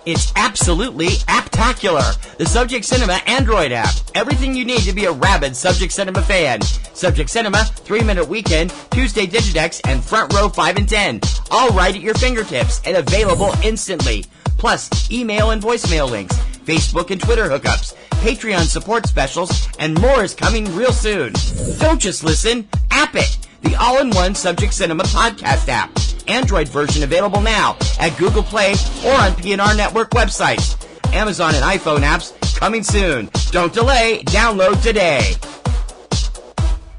It's absolutely apptacular. The Subject Cinema Android app. Everything you need to be a rabid Subject Cinema fan. Subject Cinema, 3-Minute Weekend, Tuesday Digidex, and Front Row 5 and 10. All right at your fingertips and available instantly. Plus, email and voicemail links, Facebook and Twitter hookups, Patreon support specials, and more is coming real soon. Don't just listen, app it. The all-in-one Subject Cinema podcast app. Android version available now at Google Play or on PNR Network websites. Amazon and iPhone apps coming soon. Don't delay. Download today.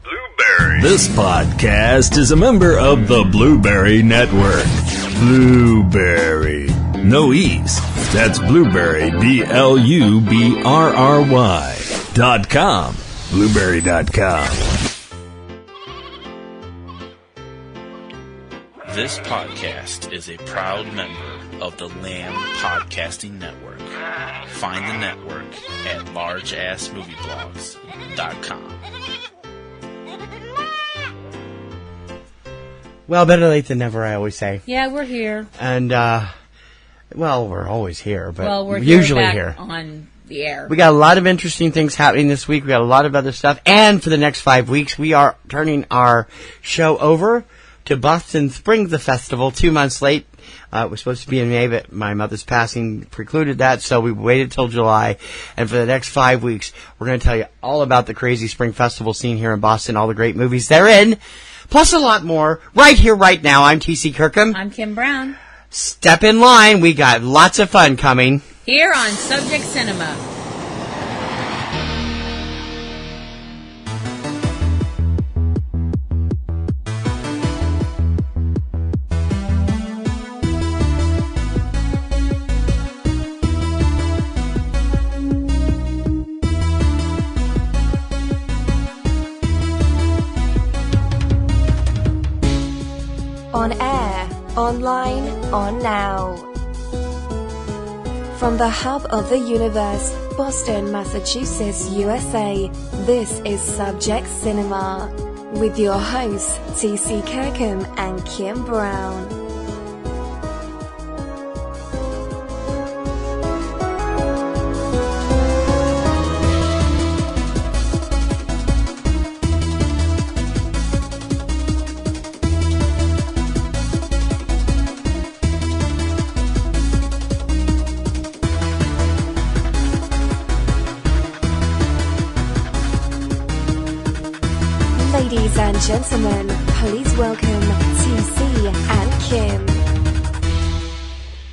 Blueberry. This podcast is a member of the Blueberry Network. Blueberry. No E's. That's Blueberry, BLUBRRY.com. Blueberry.com. This podcast is a proud member of the Lamb Podcasting Network. Find the network at largeassmovieblogs.com. Well, better late than never, I always say. Yeah, we're here. And, well, we're always here, but we're usually back here. On the air. We got a lot of interesting things happening this week. We got a lot of other stuff. And for the next 5 weeks, we are turning our show over to Boston Springs A Festival 2 months late. It was supposed to be in May, but my mother's passing precluded that, so we waited till July. And for the next 5 weeks, we're going to tell you all about the crazy spring festival scene here in Boston, all the great movies they're in, plus a lot more, right here, right now. I'm T.C. Kirkham. I'm Kim Brown. Step in line. We got lots of fun coming. Here on Subject Cinema. On air, online, on now. From the hub of the universe, Boston, Massachusetts, USA, this is Subject Cinema, with your hosts, T.C. Kirkham and Kim Brown. Ladies and gentlemen, please welcome TC and Kim.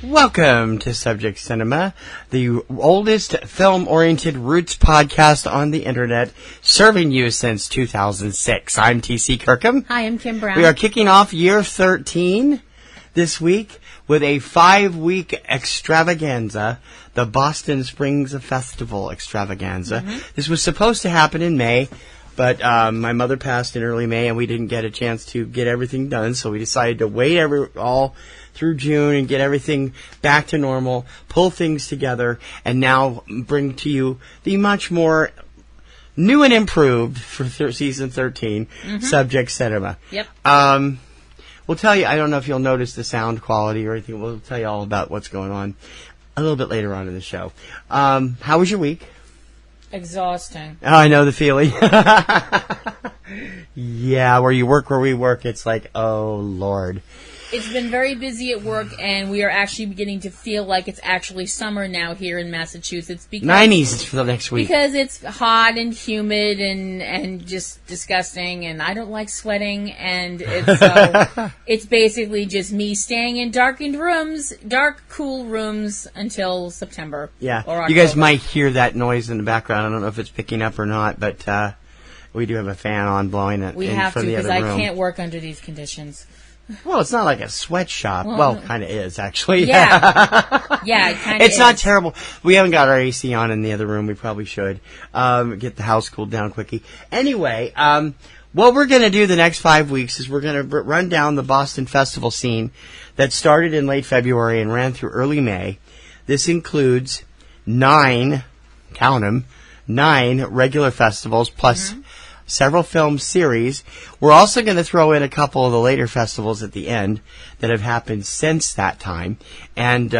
Welcome to Subject Cinema, the oldest film-oriented roots podcast on the internet, serving you since 2006. I'm T.C. Kirkham. Hi, I'm Kim Brown. We are kicking off year 13 this week with a 5-week extravaganza, the Boston Springs A Festival extravaganza. Mm-hmm. This was supposed to happen in May, but my mother passed in early May, and we didn't get a chance to get everything done, so we decided to wait all through June and get everything back to normal, pull things together, and now bring to you the much more new and improved for season 13, Subject Cinema. Yep. We'll tell you, I don't know if you'll notice the sound quality or anything. We'll tell you all about what's going on a little bit later on in the show. How was your week? Exhausting. Oh, I know the feeling. Yeah, where you work where we work, it's like, oh, Lord. It's been very busy at work, and we are actually beginning to feel like it's actually summer now here in Massachusetts. Because 90s for the next week. Because it's hot and humid and just disgusting, and I don't like sweating, and it's basically just me staying in dark, cool rooms until September. Yeah, or October. You guys might hear that noise in the background. I don't know if it's picking up or not, but we do have a fan on blowing it. We have to, because I can't work under these conditions. Well, it's not like a sweatshop. Well, kind of is, actually. Yeah. Yeah, it kind of is. It's not terrible. We haven't got our AC on in the other room. We probably should. Get the house cooled down quickie. Anyway, what we're going to do the next 5 weeks is we're going to run down the Boston festival scene that started in late February and ran through early May. This includes 9 regular festivals plus several film series. We're also going to throw in a couple of the later festivals at the end that have happened since that time. And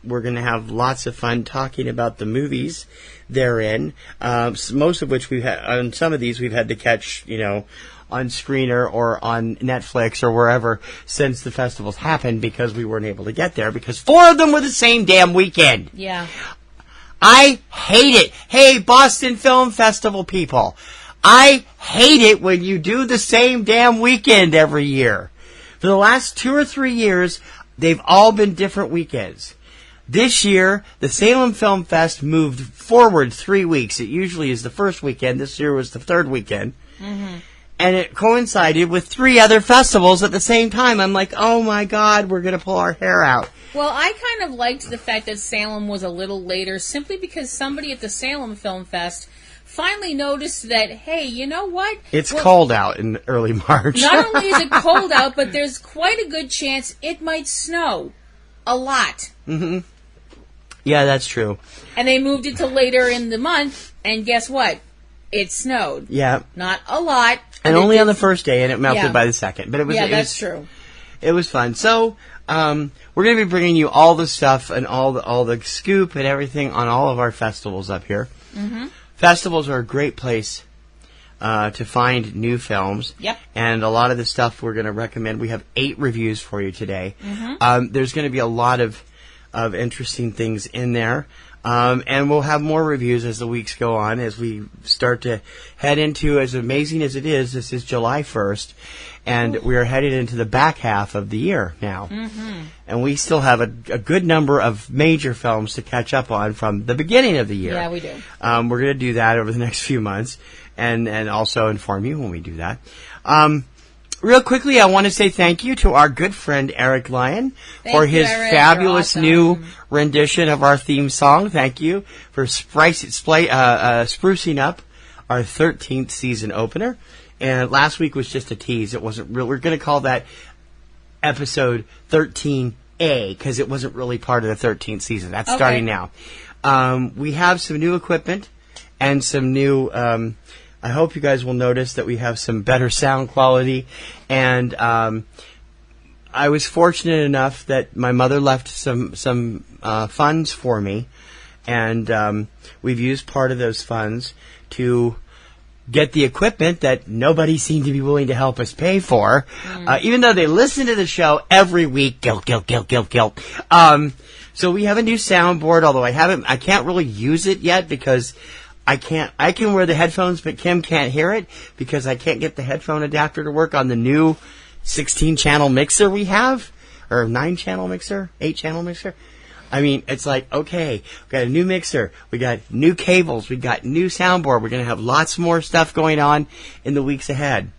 we're going to have lots of fun talking about the movies therein, most of which we've had, on some of these we've had to catch, on Screener or on Netflix or wherever since the festivals happened because we weren't able to get there because 4 of them were the same damn weekend. Yeah. I hate it. Hey, Boston Film Festival people. I hate it when you do the same damn weekend every year. For the last 2 or 3 years, they've all been different weekends. This year, the Salem Film Fest moved forward 3 weeks. It usually is the first weekend. This year was the third weekend. Mm-hmm. And it coincided with 3 other festivals at the same time. I'm like, oh my God, we're going to pull our hair out. Well, I kind of liked the fact that Salem was a little later simply because somebody at the Salem Film Fest finally noticed that, hey, you know what? It's cold out in early March. Not only is it cold out, but there's quite a good chance it might snow. A lot. Mm-hmm. Yeah, that's true. And they moved it to later in the month, and guess what? It snowed. Yeah. Not a lot. And only on the first day, and it melted by the second. But it was, that's true. It was fun. So, we're going to be bringing you all the stuff and all the scoop and everything on all of our festivals up here. Mm-hmm. Festivals are a great place to find new films. Yep. And a lot of the stuff we're going to recommend. We have 8 reviews for you today. Mm-hmm. There's going to be a lot of interesting things in there. And we'll have more reviews as the weeks go on, as we start to head into, as amazing as it is, this is July 1st, and we are headed into the back half of the year now. Mm-hmm. And we still have a good number of major films to catch up on from the beginning of the year. Yeah, we do. We're going to do that over the next few months, and also inform you when we do that. Real quickly, I want to say thank you to our good friend Eric Lyon for his fabulous new rendition of our theme song. Thank you for sprucing up our 13th season opener. And last week was just a tease. It wasn't real. We're going to call that episode 13A because it wasn't really part of the 13th season. That's starting now. We have some new equipment and some new... I hope you guys will notice that we have some better sound quality, and I was fortunate enough that my mother left some funds for me, and we've used part of those funds to get the equipment that nobody seemed to be willing to help us pay for, even though they listen to the show every week. Guilt. So we have a new soundboard, although I can't really use it yet because I can wear the headphones, but Kim can't hear it because I can't get the headphone adapter to work on the new 16-channel mixer we have, or 9-channel mixer, 8-channel mixer. I mean, it's like, okay, we got a new mixer, we got new cables, we got new soundboard, we're going to have lots more stuff going on in the weeks ahead.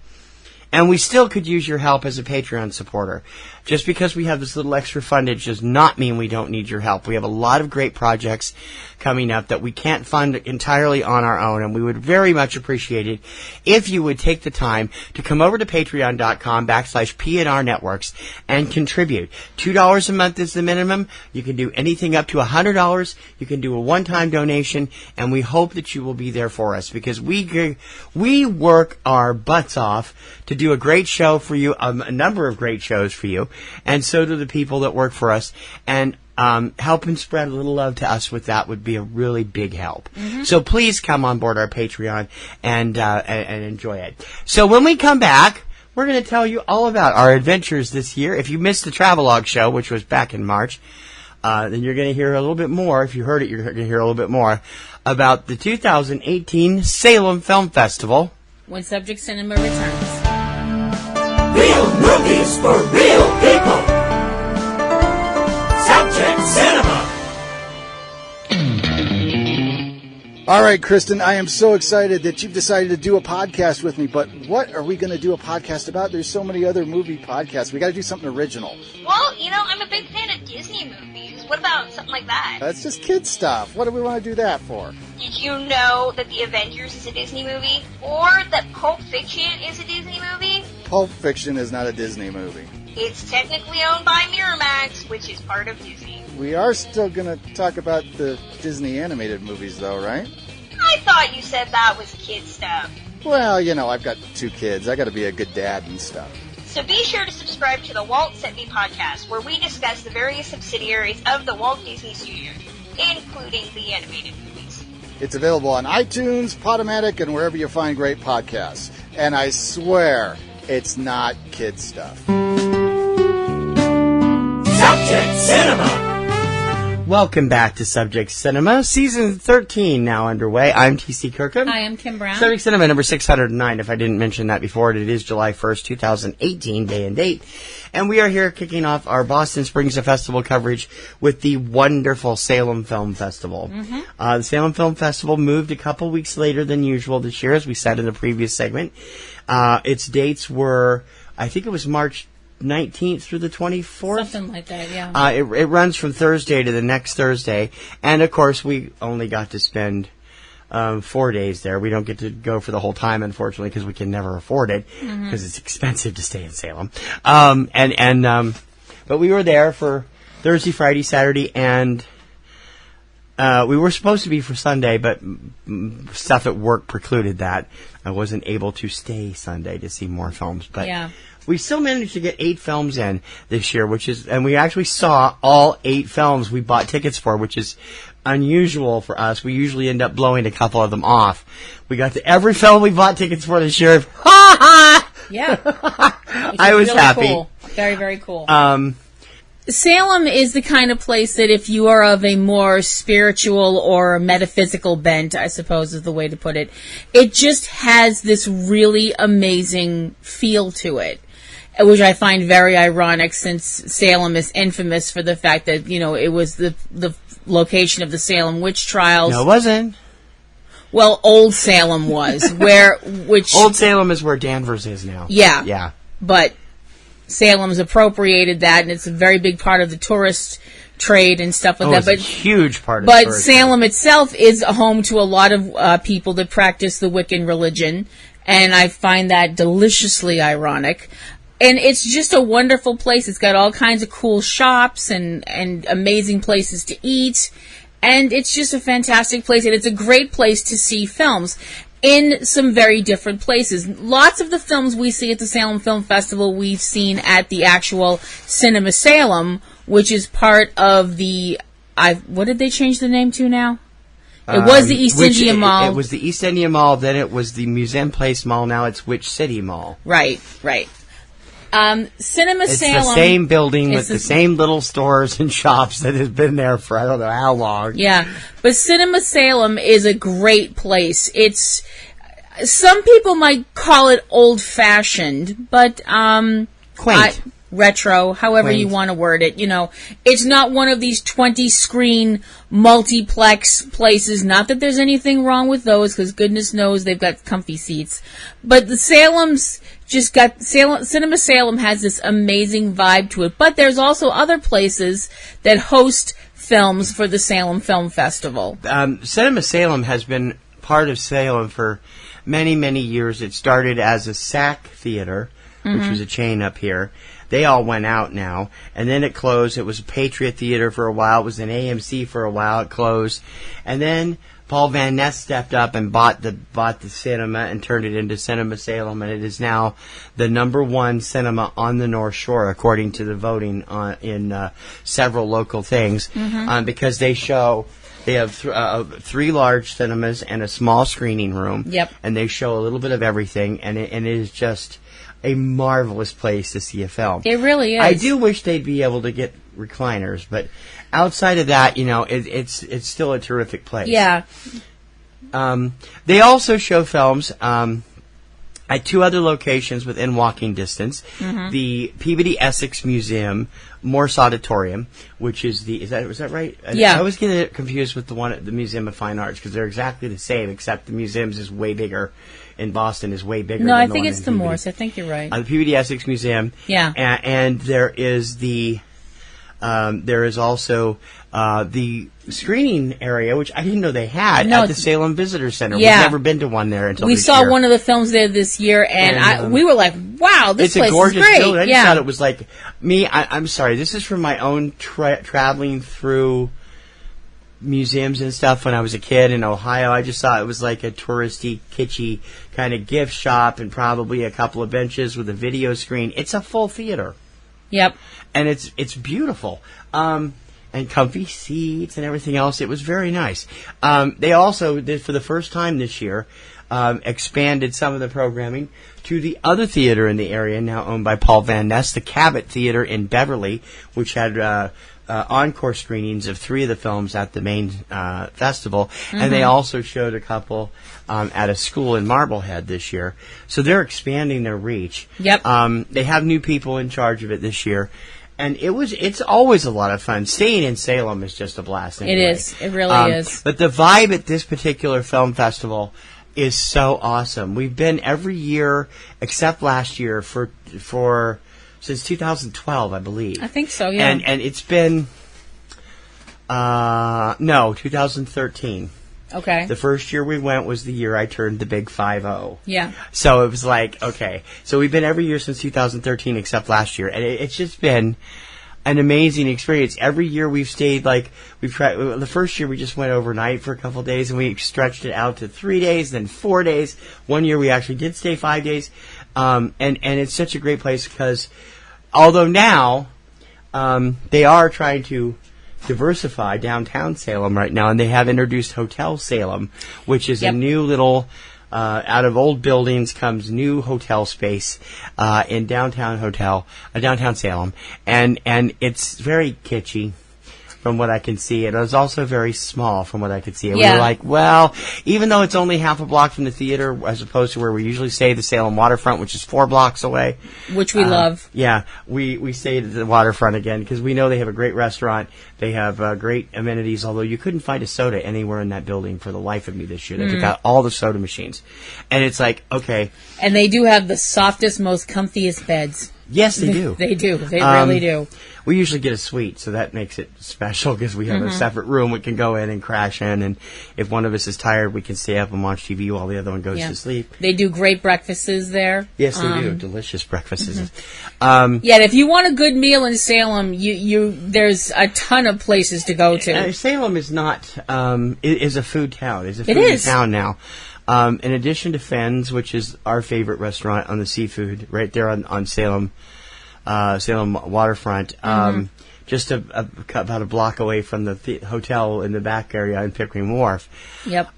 And we still could use your help as a Patreon supporter. Just because we have this little extra fundage does not mean we don't need your help. We have a lot of great projects coming up that we can't fund entirely on our own, and we would very much appreciate it if you would take the time to come over to patreon.com/PNRNetworks and contribute. $2 a month is the minimum. You can do anything up to $100. You can do a one-time donation, and we hope that you will be there for us because we work our butts off to do a great show for you, a number of great shows for you, and so do the people that work for us. And helping spread a little love to us with that would be a really big help. Mm-hmm. So please come on board our Patreon and enjoy it. So when we come back, we're going to tell you all about our adventures this year. If you missed the Travelogue show, which was back in March, then you're going to hear a little bit more. If you heard it, you're going to hear a little bit more about the 2018 Salem Film Festival, when Subject Cinema returns. Real movies for real people. Subject Cinema. All right, Kristen, I am so excited that you've decided to do a podcast with me, but what are we going to do a podcast about? There's so many other movie podcasts. We got to do something original. Well, I'm a big fan of Disney movies. What about something like that? That's just kid stuff. What do we want to do that for? Did you know that The Avengers is a Disney movie? Or that Pulp Fiction is a Disney movie? Pulp Fiction is not a Disney movie. It's technically owned by Miramax, which is part of Disney. We are still going to talk about the Disney animated movies, though, right? I thought you said that was kid stuff. Well, I've got 2 kids. I got to be a good dad and stuff. So be sure to subscribe to the Walt Sent Me podcast, where we discuss the various subsidiaries of the Walt Disney Studios, including the animated movies. It's available on iTunes, Podomatic, and wherever you find great podcasts. And I swear, it's not kid stuff. Subject Cinema. Welcome back to Subject Cinema, Season 13 now underway. I'm T.C. Kirkham. Hi, I'm Kim Brown. Subject Cinema number 609, if I didn't mention that before. It is July 1st, 2018, day and date. And we are here kicking off our Boston Springs A Festival coverage with the wonderful Salem Film Festival. The Salem Film Festival moved a couple weeks later than usual this year, as we said in the previous segment. Its dates were, I think it was March 19th through the 24th. Something like that, yeah. It runs from Thursday to the next Thursday. And, of course, we only got to spend 4 days there. We don't get to go for the whole time, unfortunately, because we can never afford it, because it's expensive to stay in Salem. But we were there for Thursday, Friday, Saturday, and we were supposed to be for Sunday, but stuff at work precluded that. I wasn't able to stay Sunday to see more films, but Yeah. we still managed to get 8 films in this year, and we actually saw all 8 films we bought tickets for, which is unusual for us. We usually end up blowing a couple of them off. We got to every film we bought tickets for this year. Yeah. I was really happy. Cool. Very, very cool. Salem is the kind of place that if you are of a more spiritual or metaphysical bent, I suppose is the way to put it, it just has this really amazing feel to it, which I find very ironic since Salem is infamous for the fact that, it was the location of the Salem witch trials. No, it wasn't. Well, Old Salem was, which Old Salem is where Danvers is now. Yeah. Yeah. But Salem's appropriated that, and it's a very big part of the tourist trade and stuff like that. It's But a huge part of But tourism. Salem itself is a home to a lot of people that practice the Wiccan religion, and I find that deliciously ironic. And it's just a wonderful place. It's got all kinds of cool shops and amazing places to eat, and it's just a fantastic place, and it's a great place to see films in some very different places. Lots of the films we see at the Salem Film Festival we've seen at the actual Cinema Salem, which is part of the... what did they change the name to now? It was the East India Mall. It was the East India Mall, then it was the Museum Place Mall, now it's Witch City Mall. Right. Cinema It's Salem... the same building with the same little stores and shops that has been there for I don't know how long. Yeah, but Cinema Salem is a great place. It's... Some people might call it old-fashioned, but... Quaint. Retro, however you want to word it. It's not one of these 20-screen multiplex places. Not that there's anything wrong with those, because goodness knows they've got comfy seats. But the Salem's just got... Cinema Salem has this amazing vibe to it. But there's also other places that host films for the Salem Film Festival. Cinema Salem has been part of Salem for many, many years. It started as a SAC theater, which was a chain up here. They all went out now, and then it closed. It was a Patriot Theater for a while. It was an AMC for a while. It closed, and then Paul Van Ness stepped up and bought the cinema and turned it into Cinema Salem, and it is now the #1 cinema on the North Shore, according to the voting in several local things, because they show. They have 3 large cinemas and a small screening room. Yep. And they show a little bit of everything, and it is just a marvelous place to see a film. It really is. I do wish they'd be able to get recliners, but outside of that, it's still a terrific place. Yeah. They also show films at 2 other locations within walking distance. The Peabody Essex Museum, Morse Auditorium, which is is that right? Yeah. I always get it confused with the one at the Museum of Fine Arts because they're exactly the same, except the museum's is way bigger. In Boston is way bigger. No, than I the think one it's in the Peabody. Morse. I think you're right. The Peabody Essex Museum. Yeah. And there is there is also the screening area, which I didn't know they had at the Salem Visitor Center. Yeah. We've never been to one there until we this saw year. one of the films there this year, and we were like, "Wow, this place it's a gorgeous is great!" building. I just thought it was like me. I'm sorry. This is from my own traveling through museums and stuff when I was a kid in Ohio. I just thought it was like a touristy, kitschy kind of gift shop and probably a couple of benches with a video screen. It's a full theater. Yep. And it's beautiful. And comfy seats and everything else. It was very nice. They also did, for the first time this year, expanded some of the programming to the other theater in the area, now owned by Paul Van Ness, the Cabot Theater in Beverly, which had encore screenings of 3 of the films at the main festival. Mm-hmm. And they also showed a couple at a school in Marblehead this year. So they're expanding their reach. Yep. They have new people in charge of it this year. And it's always a lot of fun. Staying in Salem is just a blast. Anyway. It is. It really is. But the vibe at this particular film festival is so awesome. We've been every year except last year for since 2012, I believe. I think so, yeah. And it's been 2013. Okay. The first year we went was the year I turned the big 50. Yeah. So it was like, okay. So we've been every year since 2013 except last year. And it's just been an amazing experience. Every year we've stayed, we've tried. The first year we just went overnight for a couple of days and we stretched it out to 3 days, then 4 days. One year we actually did stay 5 days. And it's such a great place because although now they are trying to diversify downtown Salem right now, and they have introduced Hotel Salem, which is a new little out of old buildings comes new hotel space in downtown Salem, and it's very kitschy from what I can see. It was also very small from what I could see. And we were like, well, even though it's only half a block from the theater, as opposed to where we usually stay, the Salem waterfront, which is 4 blocks away. Which we love. Yeah, we stayed at the waterfront again because we know they have a great restaurant. They have great amenities, although you couldn't find a soda anywhere in that building for the life of me this year. They took out all the soda machines. And it's like, okay. And they do have the softest, most comfiest beds. Yes, they do. They do. They really do. We usually get a suite, so that makes it special because we have a separate room we can go in and crash in, and if one of us is tired, we can stay up and watch TV while the other one goes to sleep. They do great breakfasts there. Yes, they do. Delicious breakfasts. And if you want a good meal in Salem, there's a ton of places to go to. Salem is not is a food town. It's a food town now. In addition to Fenn's, which is our favorite restaurant on the seafood, right there on Salem waterfront, just about a block away from the hotel in the back area in Pickering Wharf. Yep.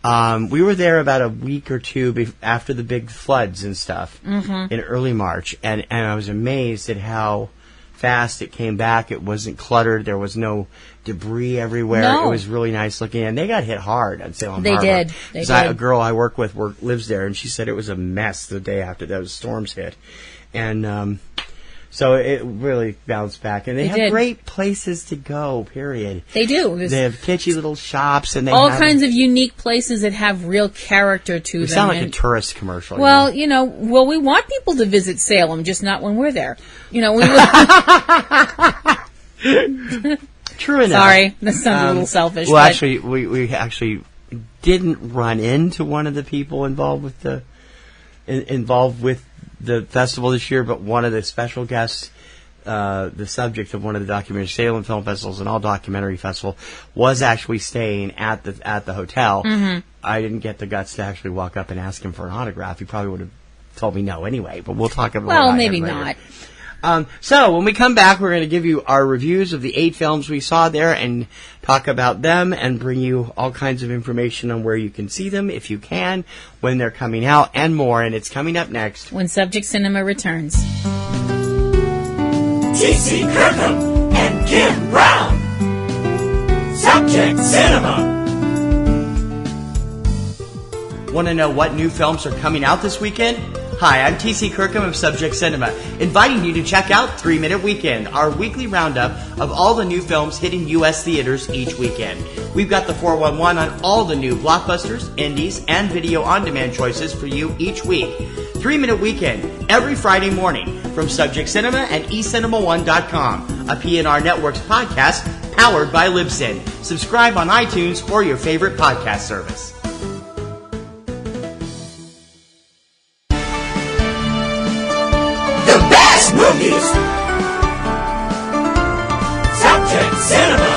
We were there about a week or two after the big floods and stuff in early March, and I was amazed at how fast it came back. It wasn't cluttered. There was no debris everywhere. No. It was really nice looking, and they got hit hard on Salem They Harbor. did. A girl I work with lives there, and she said it was a mess the day after those storms hit, and so it really bounced back. And they have great places to go. Period. They do. They have kitschy little shops, and they all have kinds of unique places that have real character to them. We sound like a tourist commercial. Well, we want people to visit Salem, just not when we're there. True enough. Sorry, that sounds a little selfish. Well, actually, we actually didn't run into one of the people involved with the festival this year, but one of the special guests, the subject of one of the documentary Salem Film Festivals, and all documentary festival, was actually staying at the hotel. I didn't get the guts to actually walk up and ask him for an autograph. He probably would have told me no anyway, but we'll talk about Well, that maybe later. not. So when we come back, we're going to give you our reviews of the 8 films we saw there and talk about them and bring you all kinds of information on where you can see them, if you can, when they're coming out, and more. And it's coming up next when Subject Cinema returns. T.C. Kirkham and Kim Brown. Subject Cinema. Want to know what new films are coming out this weekend? Hi, I'm T.C. Kirkham of Subject Cinema, inviting you to check out 3 Minute Weekend, our weekly roundup of all the new films hitting U.S. theaters each weekend. We've got the 411 on all the new blockbusters, indies, and video-on-demand choices for you each week. 3 Minute Weekend, every Friday morning, from Subject Cinema and eCinemaOne.com, a PNRNetworks podcast powered by Libsyn. Subscribe on iTunes or your favorite podcast service. Movies. Subject Cinema.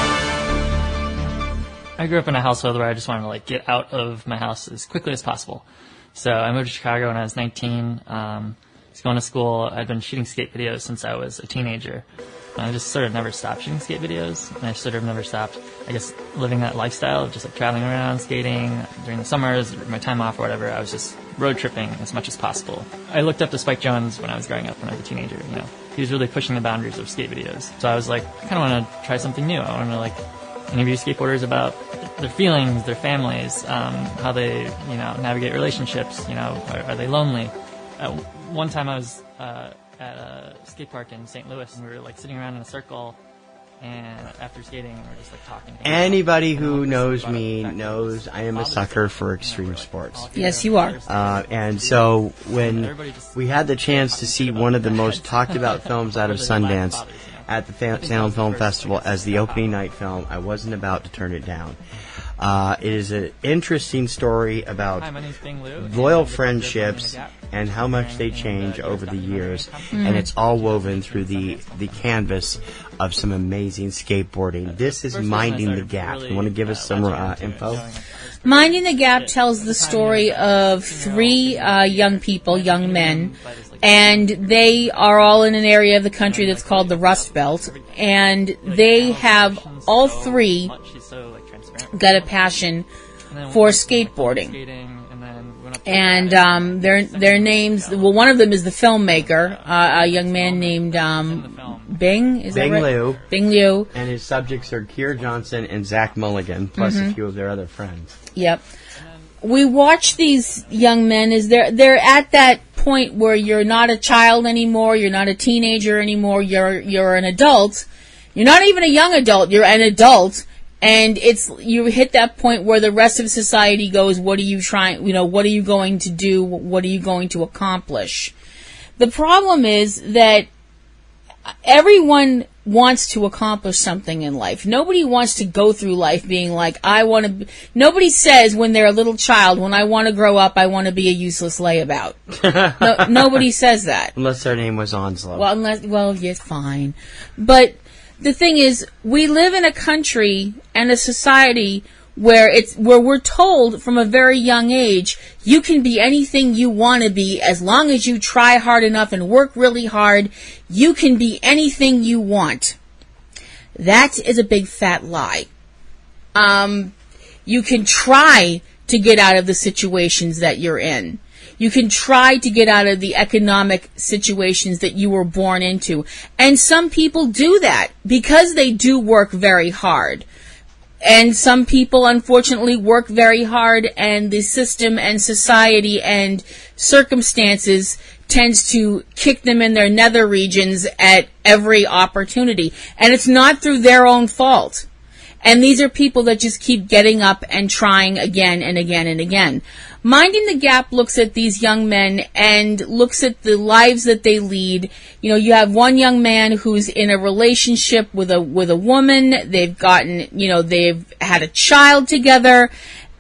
I grew up in a household where I just wanted to like get out of my house as quickly as possible. So I moved to Chicago when I was 19. I was going to school. I'd been shooting skate videos since I was a teenager. I just sort of never stopped shooting skate videos, and I sort of never stopped, I guess, living that lifestyle of just like traveling around, skating during the summers, my time off or whatever. I was just road tripping as much as possible. I looked up to Spike Jonze when I was growing up, when I was a teenager. You know, he was really pushing the boundaries of skate videos. So I was like, I kind of want to try something new. I want to like interview skateboarders about their feelings, their families, how they, you know, navigate relationships. You know, are they lonely? One time I was at a skate park in St. Louis, and we were like sitting around in a circle, and after skating, we were just like talking. Anybody who knows me knows I am a sucker for extreme sports. Yes, you are. And so when we had the chance to see one of the most talked about films out of Sundance at the Salem Film Festival as the opening night film, I wasn't about to turn it down. It is an interesting story about loyal friendships and how much they change over the years, and it's all woven through the canvas of some amazing skateboarding. This is Minding the Gap. You want to give us some info? Minding the Gap tells the story of three young people, young men, and they are all in an area of the country that's called the Rust Belt, and they have all three got a passion for skateboarding. And their names, well, one of them is the filmmaker, a young man named Bing, is that right? Liu. Bing Liu. And his subjects are Keir Johnson and Zach Mulligan, plus a few of their other friends. Yep. We watch these young men as they're at that point where you're not a child anymore, you're not a teenager anymore, you're an adult. You're not even a young adult, you're an adult. And you hit that point where the rest of society goes, what are you trying, you know, what are you going to do? What are you going to accomplish? The problem is that everyone wants to accomplish something in life. Nobody wants to go through life being like, nobody says when they're a little child, when I want to grow up, I want to be a useless layabout. Nobody says that. Unless their name was Onslow. Well, yes, fine. But the thing is, we live in a country and a society where we're told from a very young age, you can be anything you want to be as long as you try hard enough and work really hard. You can be anything you want. That is a big fat lie. You can try to get out of the situations that you're in. You can try to get out of the economic situations that you were born into. And some people do that because they do work very hard. And some people, unfortunately, work very hard, and the system and society and circumstances tends to kick them in their nether regions at every opportunity. And it's not through their own fault. And these are people that just keep getting up and trying again and again and again. Minding the Gap looks at these young men and looks at the lives that they lead. You know, you have one young man who's in a relationship with a woman. They've had a child together.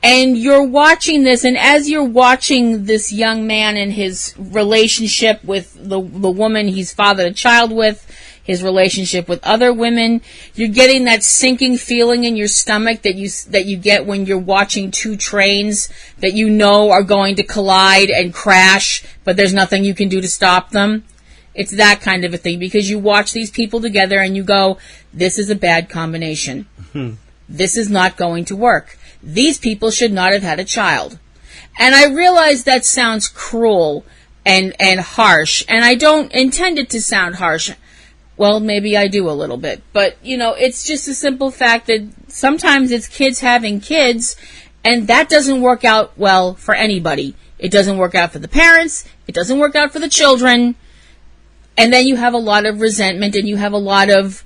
And you're watching this, and as you're watching this young man and his relationship with the woman he's fathered a child with, his relationship with other women, you're getting that sinking feeling in your stomach that you get when you're watching two trains that you know are going to collide and crash, but there's nothing you can do to stop them. It's that kind of a thing, because you watch these people together and you go, this is a bad combination. This is not going to work. These people should not have had a child. And I realize that sounds cruel and harsh, and I don't intend it to sound harsh. Well, maybe I do a little bit. But, you know, it's just a simple fact that sometimes it's kids having kids, and that doesn't work out well for anybody. It doesn't work out for the parents. It doesn't work out for the children. And then you have a lot of resentment, and you have a lot of,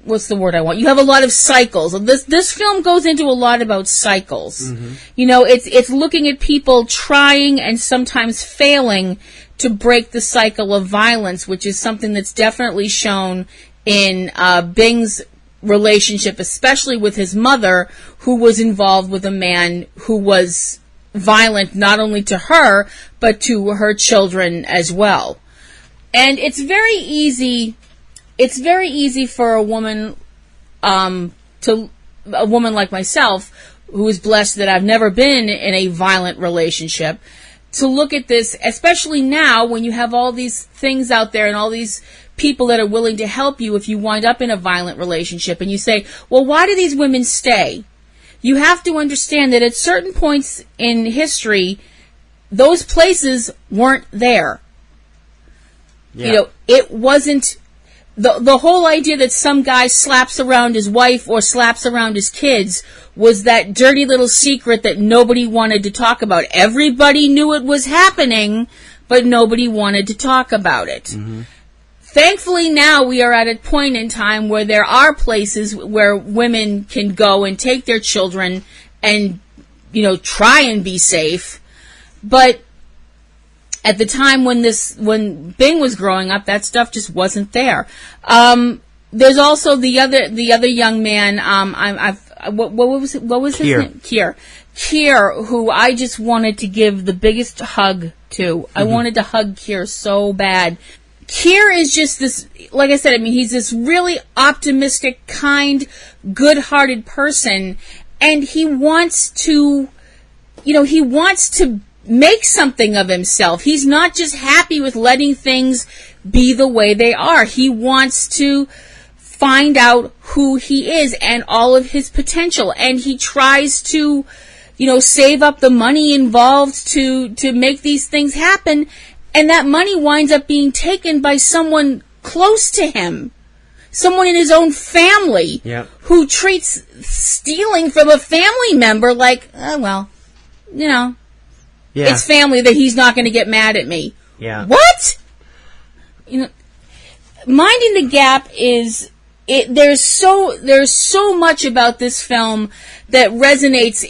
what's the word I want? You have a lot of cycles. This film goes into a lot about cycles. You know, it's looking at people trying and sometimes failing to break the cycle of violence, which is something that's definitely shown in Bing's relationship, especially with his mother, who was involved with a man who was violent not only to her, but to her children as well. And it's very easy for a woman to to a woman like myself, who is blessed that I've never been in a violent relationship, to look at this, especially now when you have all these things out there and all these people that are willing to help you if you wind up in a violent relationship, and you say, well, why do these women stay? You have to understand that at certain points in history, those places weren't there. Yeah. You know, it wasn't the whole idea that some guy slaps around his wife or slaps around his kids was that dirty little secret that nobody wanted to talk about. Everybody knew it was happening, but nobody wanted to talk about it. Mm-hmm. Thankfully, now we are at a point in time where there are places where women can go and take their children and, you know, try and be safe. But at the time when Bing was growing up, that stuff just wasn't there. There's also the other young man. What was his name? Kier, who I just wanted to give the biggest hug to. Mm-hmm. I wanted to hug Kier so bad. Kier is just this, like I said, I mean, he's this really optimistic, kind, good-hearted person, and he wants to make something of himself. He's not just happy with letting things be the way they are. He wants to find out who he is and all of his potential. And he tries to, you know, save up the money involved to make these things happen. And that money winds up being taken by someone close to him. Someone in his own family. Yep. Who treats stealing from a family member like, oh, well, you know. Yeah. It's family that he's not going to get mad at me. Yeah. What? You know, Minding the Gap is there's so much about this film that resonates.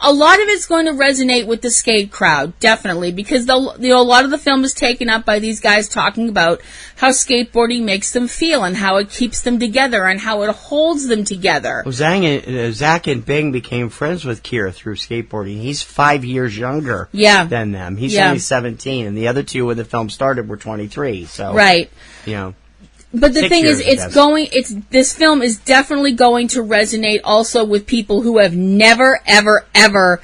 A lot of it's going to resonate with the skate crowd, definitely, because a lot of the film is taken up by these guys talking about how skateboarding makes them feel and how it keeps them together and how it holds them together. Well, Zach and Bing became friends with Kier through skateboarding. He's 5 years younger than them. He's only 17, and the other two when the film started were 23. So right, you know. But the thing is, this film is definitely going to resonate also with people who have never, ever, ever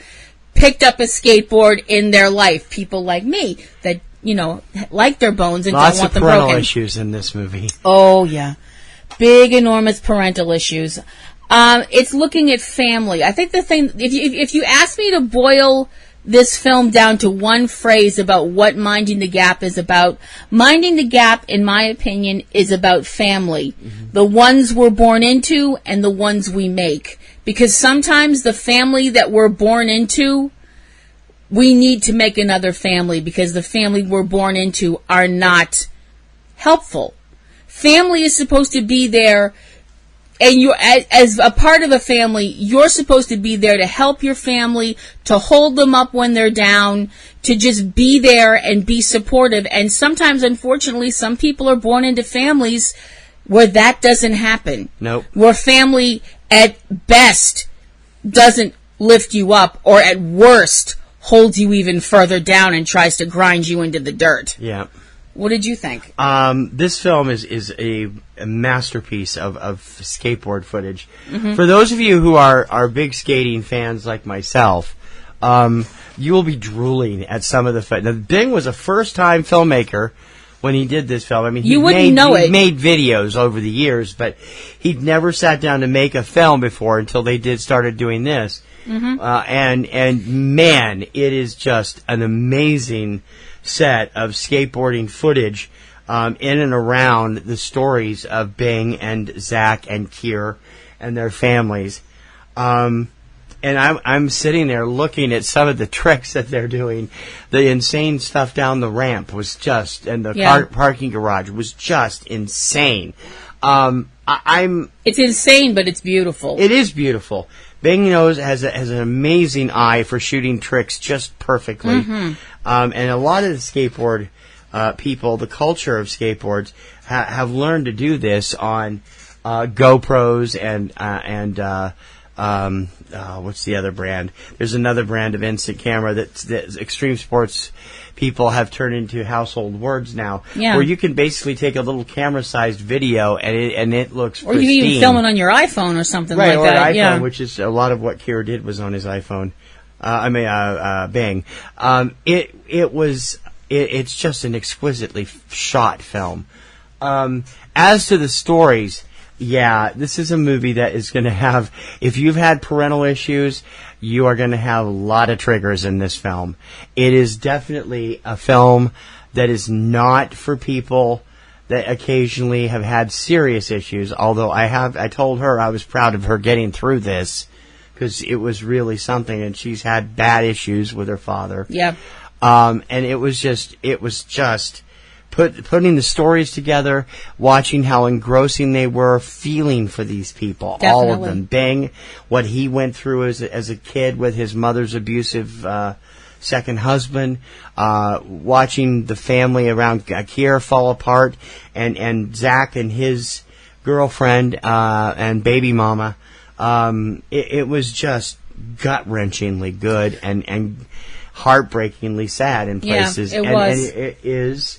picked up a skateboard in their life. People like me that, you know, like their bones and don't want them broken. Lots of parental issues in this movie. Oh, yeah. Big, enormous parental issues. It's looking at family. I think the thing, if you ask me to boil this film down to one phrase about what Minding the Gap is about, Minding the Gap, in my opinion, is about family. Mm-hmm. The ones we're born into and the ones we make. Because sometimes the family that we're born into, we need to make another family because the family we're born into are not helpful. Family is supposed to be there. And you, as a part of a family, you're supposed to be there to help your family, to hold them up when they're down, to just be there and be supportive. And sometimes, unfortunately, some people are born into families where that doesn't happen. Nope. Where family, at best, doesn't lift you up, or at worst, holds you even further down and tries to grind you into the dirt. Yeah. What did you think? This film is a masterpiece of skateboard footage. Mm-hmm. For those of you who are big skating fans like myself, you will be drooling at some of the footage. Now, Bing was a first-time filmmaker when he did this film. I mean, he made videos over the years, but he'd never sat down to make a film before until they started doing this. Mm-hmm. And man, it is just an amazing set of skateboarding footage in and around the stories of Bing and Zach and Kier and their families. And I'm sitting there looking at some of the tricks that they're doing. The insane stuff down the ramp was just, and the parking garage was just insane. It's insane, but it's beautiful. It is beautiful. Bing has an amazing eye for shooting tricks just perfectly. Mm-hmm. And a lot of the skateboard people, the culture of skateboards, have learned to do this on GoPros and what's the other brand? There's another brand of instant camera that extreme sports people have turned into household words now, where you can basically take a little camera-sized video and it looks or you can even film it on your iPhone or something like or that. An iPhone, which is a lot of what Kira did was on his iPhone. Bing. It's just an exquisitely shot film. As to the stories, this is a movie that is going to have, if you've had parental issues, you are going to have a lot of triggers in this film. It is definitely a film that is not for people that occasionally have had serious issues, although I told her I was proud of her getting through this, because it was really something, and she's had bad issues with her father. Yeah. And it was just putting the stories together, watching how engrossing they were, feeling for these people, all of them. Bing, what he went through as a kid with his mother's abusive second husband, watching the family around Akira fall apart, and Zach and his girlfriend and baby mama. It was just gut-wrenchingly good and heartbreakingly sad in places. Yeah, it was. And it is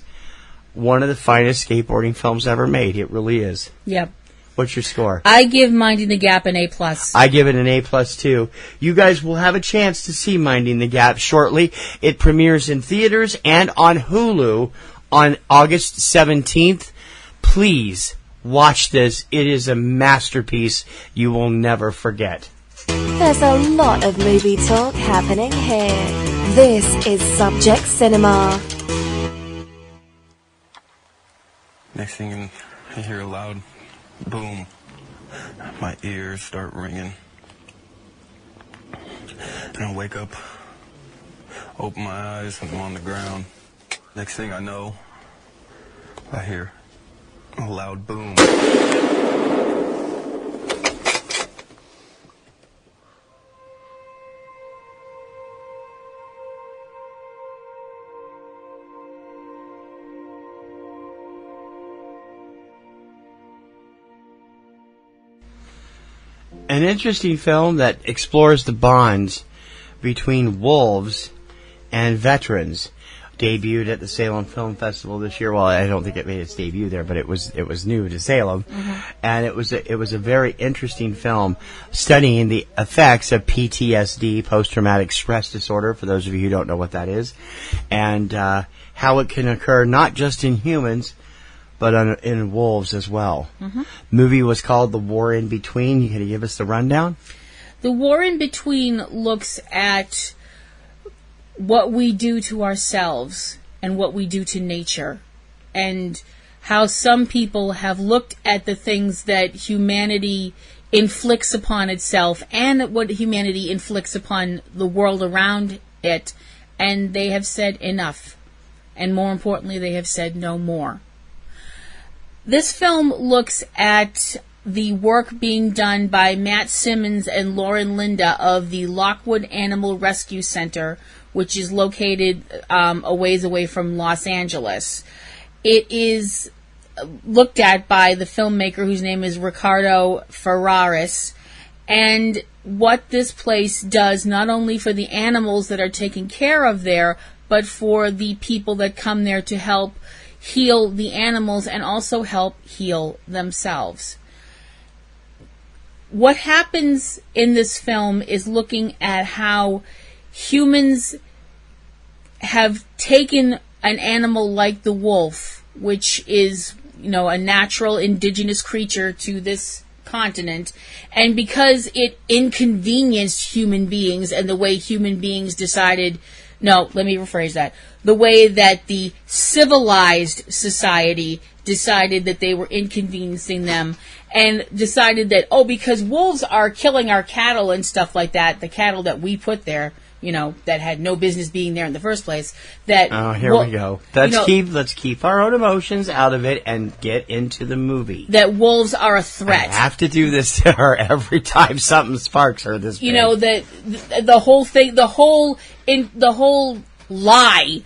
one of the finest skateboarding films ever made. It really is. Yep. What's your score? I give Minding the Gap an A+. I give it an A+ too. You guys will have a chance to see Minding the Gap shortly. It premieres in theaters and on Hulu on August 17th. Please watch this. It is a masterpiece you will never forget. There's a lot of movie talk happening here. This is Subject Cinema. Next thing I hear a loud boom. My ears start ringing. And I wake up, open my eyes, and I'm on the ground. Next thing I know, I hear a loud boom. An interesting film that explores the bonds between wolves and veterans. Debuted at the Salem Film Festival this year. Well, I don't think it made its debut there, but it was new to Salem, and it was a very interesting film studying the effects of PTSD, post-traumatic stress disorder. For those of you who don't know what that is, and how it can occur not just in humans, but in wolves as well. The movie was called The War in Between. You can give us the rundown? The War in Between looks at what we do to ourselves and what we do to nature, and how some people have looked at the things that humanity inflicts upon itself and what humanity inflicts upon the world around it, and they have said enough. And more importantly, they have said no more. This film looks at the work being done by Matt Simmons and Lauren Linda of the Lockwood Animal Rescue Center, which is located a ways away from Los Angeles. It is looked at by the filmmaker whose name is Ricardo Ferraris, and what this place does not only for the animals that are taken care of there, but for the people that come there to help heal the animals and also help heal themselves. What happens in this film is looking at how humans have taken an animal like the wolf, which is, a natural indigenous creature to this continent, and because it inconvenienced human beings and the way human beings decided, let me rephrase that, the way that the civilized society decided that they were inconveniencing them, and decided that, because wolves are killing our cattle and stuff like that, the cattle that we put there, that had no business being there in the first place, that... Oh, here we go. Let's keep our own emotions out of it and get into the movie. That wolves are a threat. I have to do this to her every time something sparks her this big. That the whole thing, the whole lie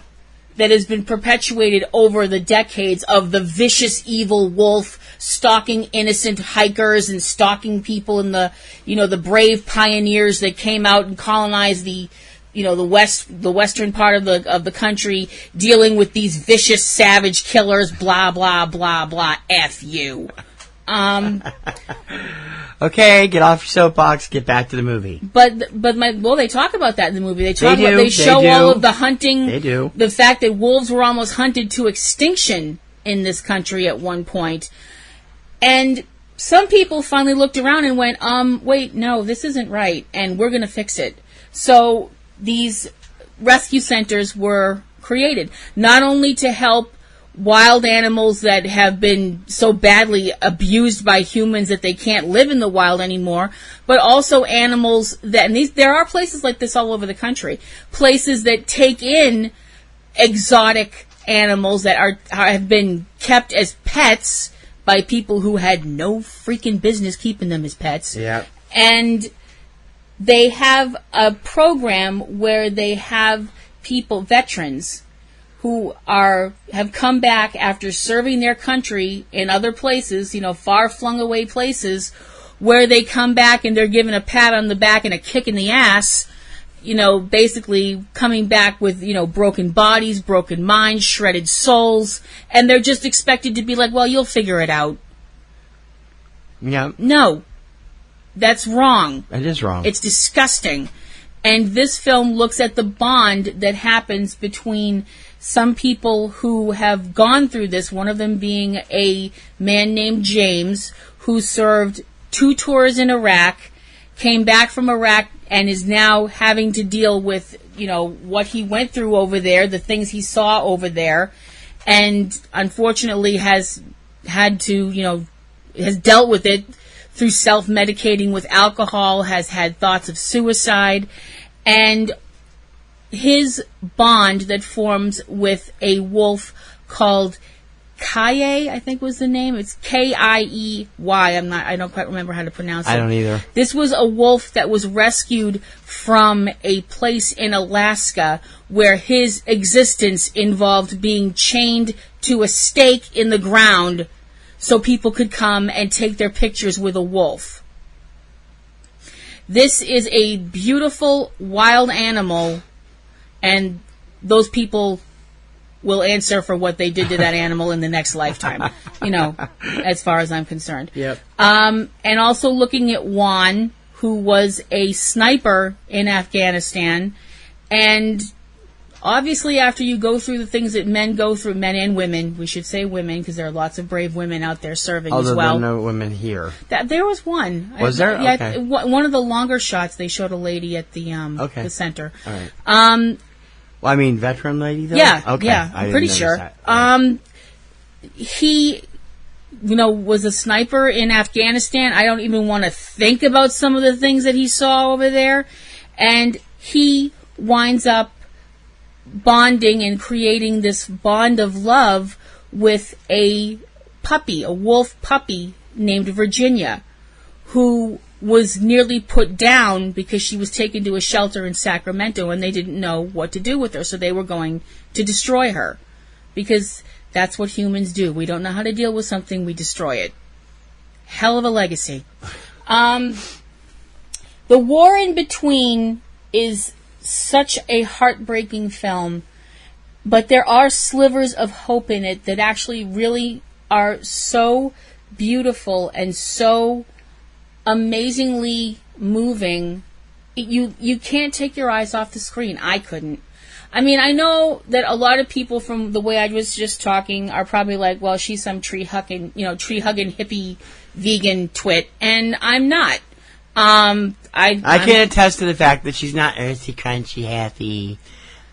that has been perpetuated over the decades of the vicious evil wolf stalking innocent hikers and stalking people in the, the brave pioneers that came out and colonized the western part of the country, dealing with these vicious savage killers, blah blah blah blah. F you. Okay, get off your soapbox. Get back to the movie. But they talk about that in the movie. They show all of the hunting. They do. The fact that wolves were almost hunted to extinction in this country at one point. And some people finally looked around and went, wait, no, this isn't right, and we're going to fix it. So these rescue centers were created, not only to help wild animals that have been so badly abused by humans that they can't live in the wild anymore, but also animals that, and there are places like this all over the country, places that take in exotic animals that have been kept as pets by people who had no freaking business keeping them as pets. Yeah. And they have a program where they have people, veterans, who have come back after serving their country in other places, far flung away places, where they come back and they're given a pat on the back and a kick in the ass, basically coming back with, broken bodies, broken minds, shredded souls, and they're just expected to be like, well, you'll figure it out. Yeah. No. That's wrong. It is wrong. It's disgusting. And this film looks at the bond that happens between some people who have gone through this, one of them being a man named James, who served 2 tours in Iraq, came back from Iraq, and is now having to deal with, what he went through over there, the things he saw over there, and unfortunately has had to, has dealt with it through self-medicating with alcohol, has had thoughts of suicide, and his bond that forms with a wolf called Kaye, I think was the name. It's Kiey. I don't quite remember how to pronounce it. I don't either. This was a wolf that was rescued from a place in Alaska where his existence involved being chained to a stake in the ground so people could come and take their pictures with a wolf. This is a beautiful wild animal, and those people will answer for what they did to that animal in the next lifetime, as far as I'm concerned. Yep. And also looking at Juan, who was a sniper in Afghanistan, and obviously after you go through the things that men go through, men and women, we should say women, because there are lots of brave women out there serving as well. Although there are no women here. There was one. Was there? Yeah, okay. One of the longer shots, they showed a lady at the center. All right. Well, I mean, veteran lady, though? Yeah, okay. yeah, I'm pretty sure. Right. He, was a sniper in Afghanistan. I don't even want to think about some of the things that he saw over there. And he winds up bonding and creating this bond of love with a puppy, a wolf puppy named Virginia, who was nearly put down because she was taken to a shelter in Sacramento and they didn't know what to do with her, so they were going to destroy her, because that's what humans do. We don't know how to deal with something, we destroy it. Hell of a legacy. The War in Between is such a heartbreaking film, but there are slivers of hope in it that actually really are so beautiful and so amazingly moving. You can't take your eyes off the screen. I couldn't. I mean, I know that a lot of people, from the way I was just talking, are probably like, well, she's some tree-hugging hippie vegan twit, and I'm not. I can attest to the fact that she's not earthy, crunchy, happy.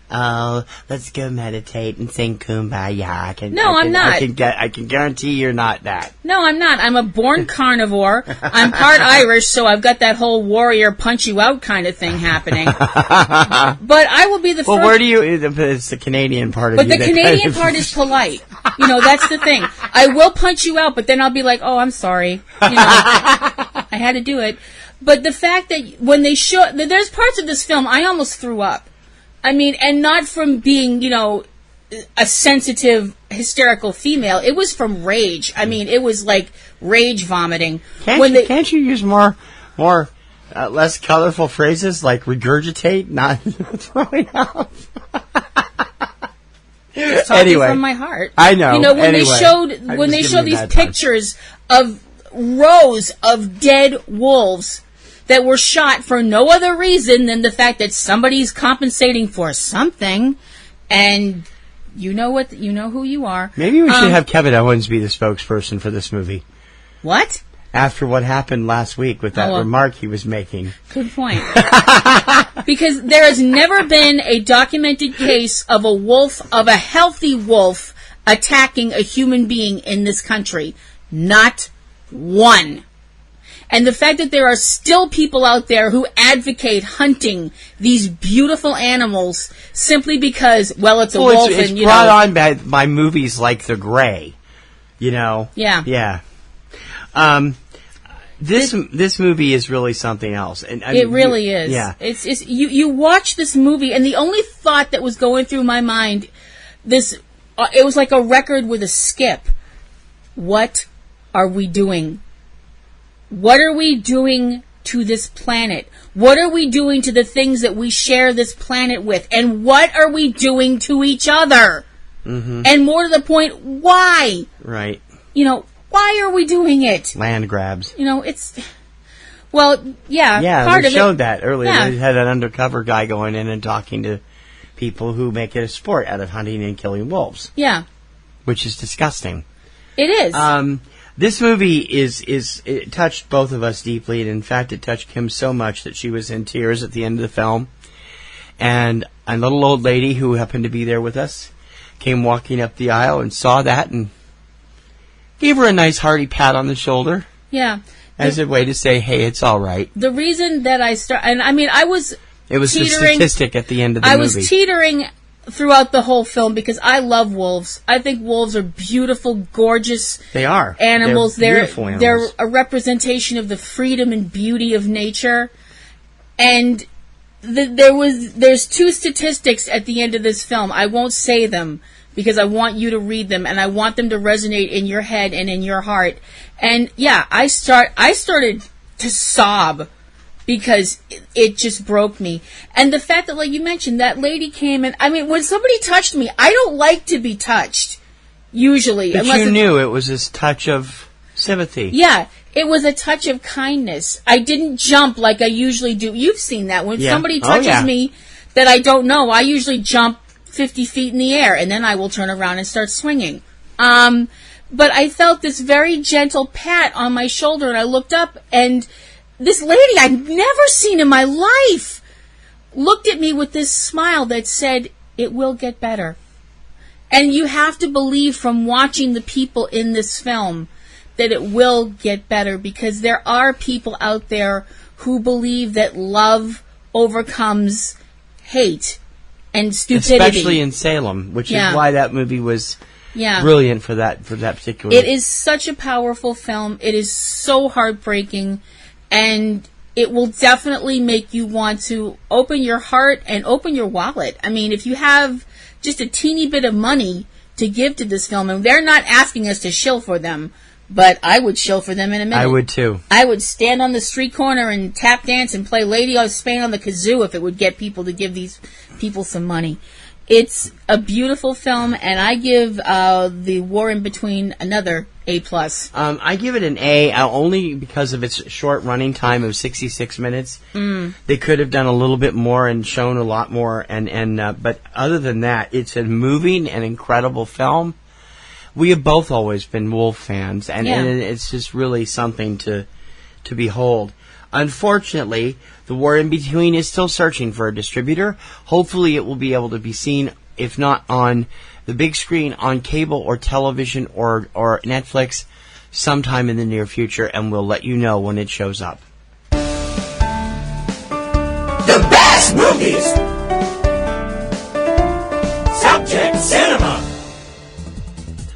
Oh, let's go meditate and sing Kumbaya. I'm not. I can guarantee you're not that. No, I'm not. I'm a born carnivore. I'm part Irish, so I've got that whole warrior punch you out kind of thing happening. But I will be the first. Well, where do you? It's the Canadian part of you. But the Canadian part is polite. That's the thing. I will punch you out, but then I'll be like, oh, I'm sorry. I had to do it. But the fact that when they show, there's parts of this film I almost threw up. I mean, and not from being, a sensitive, hysterical female. It was from rage. I mean, it was like rage vomiting. Can't you use more less colorful phrases like regurgitate, not throwing up? It's talking from my heart. I know. You know, when they showed these pictures of rows of dead wolves that were shot for no other reason than the fact that somebody's compensating for something, and you know who you are. Maybe we should have Kevin Owens be the spokesperson for this movie. What? After what happened last week with that remark he was making. Good point. Because there has never been a documented case of a healthy wolf attacking a human being in this country. Not one. And the fact that there are still people out there who advocate hunting these beautiful animals simply because, well, it's a wolf. It's brought on by movies like The Grey. You know? Yeah. Yeah. This movie is really something else, and it really is. Yeah, it's you watch this movie, and the only thought that was going through my mind, it was like a record with a skip. What are we doing? What are we doing to this planet? What are we doing to the things that we share this planet with? And what are we doing to each other? Mm-hmm. And more to the point, why? Right. You know. Why are we doing it? Land grabs. You know, part of it. Yeah, they showed that earlier. Yeah. They had an undercover guy going in and talking to people who make it a sport out of hunting and killing wolves. Yeah. Which is disgusting. It is. This movie it touched both of us deeply, and in fact it touched Kim so much that she was in tears at the end of the film. And a little old lady who happened to be there with us came walking up the aisle and saw that and gave her a nice hearty pat on the shoulder. Yeah. As a way to say, hey, it's all right. The reason that I and I mean, it was the statistic at the end of the movie. I was teetering throughout the whole film because I love wolves. I think wolves are beautiful, gorgeous animals. They're beautiful animals. They're a representation of the freedom and beauty of nature. And there's two statistics at the end of this film. I won't say them, because I want you to read them, and I want them to resonate in your head and in your heart. And yeah, I started to sob because it just broke me. And the fact that, like you mentioned, that lady came and, I mean, when somebody touched me, I don't like to be touched, usually. But you knew it was this touch of sympathy. Yeah, it was a touch of kindness. I didn't jump like I usually do. You've seen that. When somebody touches me that I don't know, I usually jump 50 feet in the air, and then I will turn around and start swinging. But I felt this very gentle pat on my shoulder, and I looked up, and this lady I'd never seen in my life looked at me with this smile that said, "It will get better." And you have to believe from watching the people in this film that it will get better, because there are people out there who believe that love overcomes hate and stupidity. Especially in Salem, which is why that movie was brilliant for that particular. It is such a powerful film. It is so heartbreaking, and it will definitely make you want to open your heart and open your wallet. I mean, if you have just a teeny bit of money to give to this film, and they're not asking us to shill for them, but I would shill for them in a minute. I would too. I would stand on the street corner and tap dance and play Lady of Spain on the kazoo if it would get people to give these people some money. It's a beautiful film, and I give The War in Between another A+. I give it an A only because of its short running time of 66 minutes. They could have done a little bit more and shown a lot more, but other than that, it's a moving and incredible film. We have both always been wolf fans, and it's just really something to behold. Unfortunately, The War in Between is still searching for a distributor. Hopefully it will be able to be seen, if not on the big screen, on cable or television or Netflix sometime in the near future, and we'll let you know when it shows up. The best movies! Subject Cinema!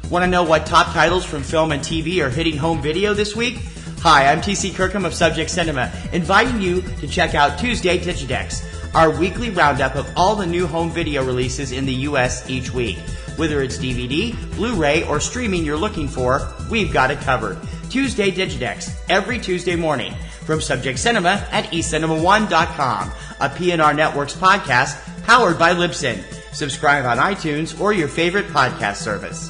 Want to know what top titles from film and TV are hitting home video this week? Hi, I'm TC Kirkham of Subject Cinema, inviting you to check out Tuesday Digidex, our weekly roundup of all the new home video releases in the U.S. each week. Whether it's DVD, Blu-ray, or streaming you're looking for, we've got it covered. Tuesday Digidex, every Tuesday morning. From Subject Cinema at eCinemaOne.com, a PNRNetworks podcast powered by Libsyn. Subscribe on iTunes or your favorite podcast service.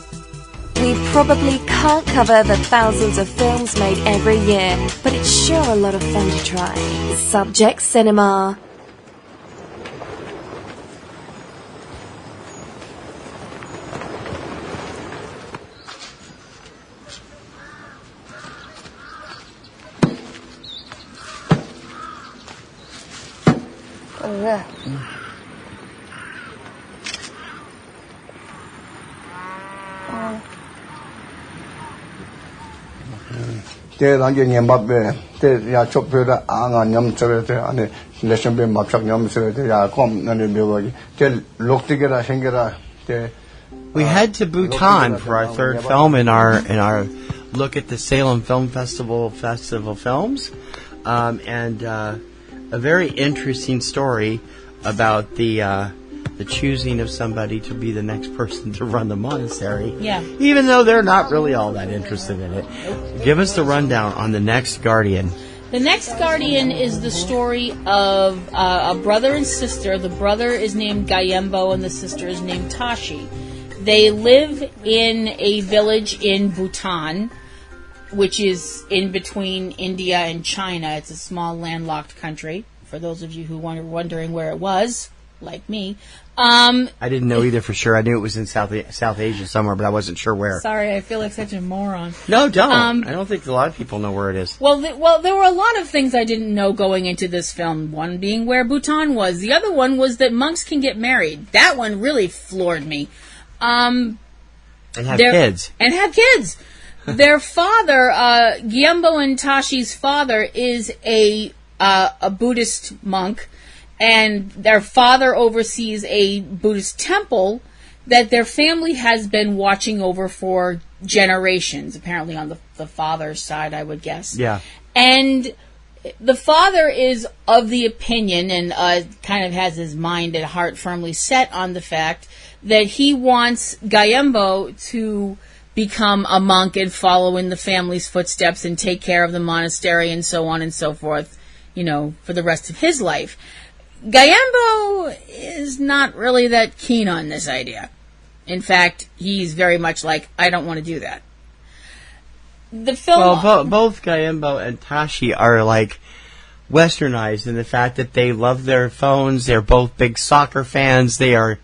We probably can't cover the thousands of films made every year, but it's sure a lot of fun to try. Subject Cinema. We head to Bhutan for our third film in our look at the Salem Film Festival films, and a very interesting story about the choosing of somebody to be the next person to run the monastery. Yeah. Even though they're not really all that interested in it. Give us the rundown on The Next Guardian. The Next Guardian is the story of a brother and sister. The brother is named Gayembo and the sister is named Tashi. They live in a village in Bhutan, which is in between India and China. It's a small landlocked country, for those of you who were wondering where it was, like me. I didn't know either for sure. I knew it was in South Asia somewhere, but I wasn't sure where. Sorry, I feel like such a moron. No, don't. I don't think a lot of people know where it is. Well, there were a lot of things I didn't know going into this film. One being where Bhutan was. The other one was that monks can get married. That one really floored me. And have kids. And have kids. Their father, Gyembo and Tashi's father, is a Buddhist monk. And their father oversees a Buddhist temple that their family has been watching over for generations, apparently on the father's side, I would guess. Yeah. And the father is of the opinion, and kind of has his mind and heart firmly set on the fact that he wants Gayembo to become a monk and follow in the family's footsteps and take care of the monastery and so on and so forth, for the rest of his life. Gayembo is not really that keen on this idea. In fact, he's very much like, I don't want to do that. The film... Well, both Gayembo and Tashi are, like, westernized in the fact that they love their phones, they're both big soccer fans, they are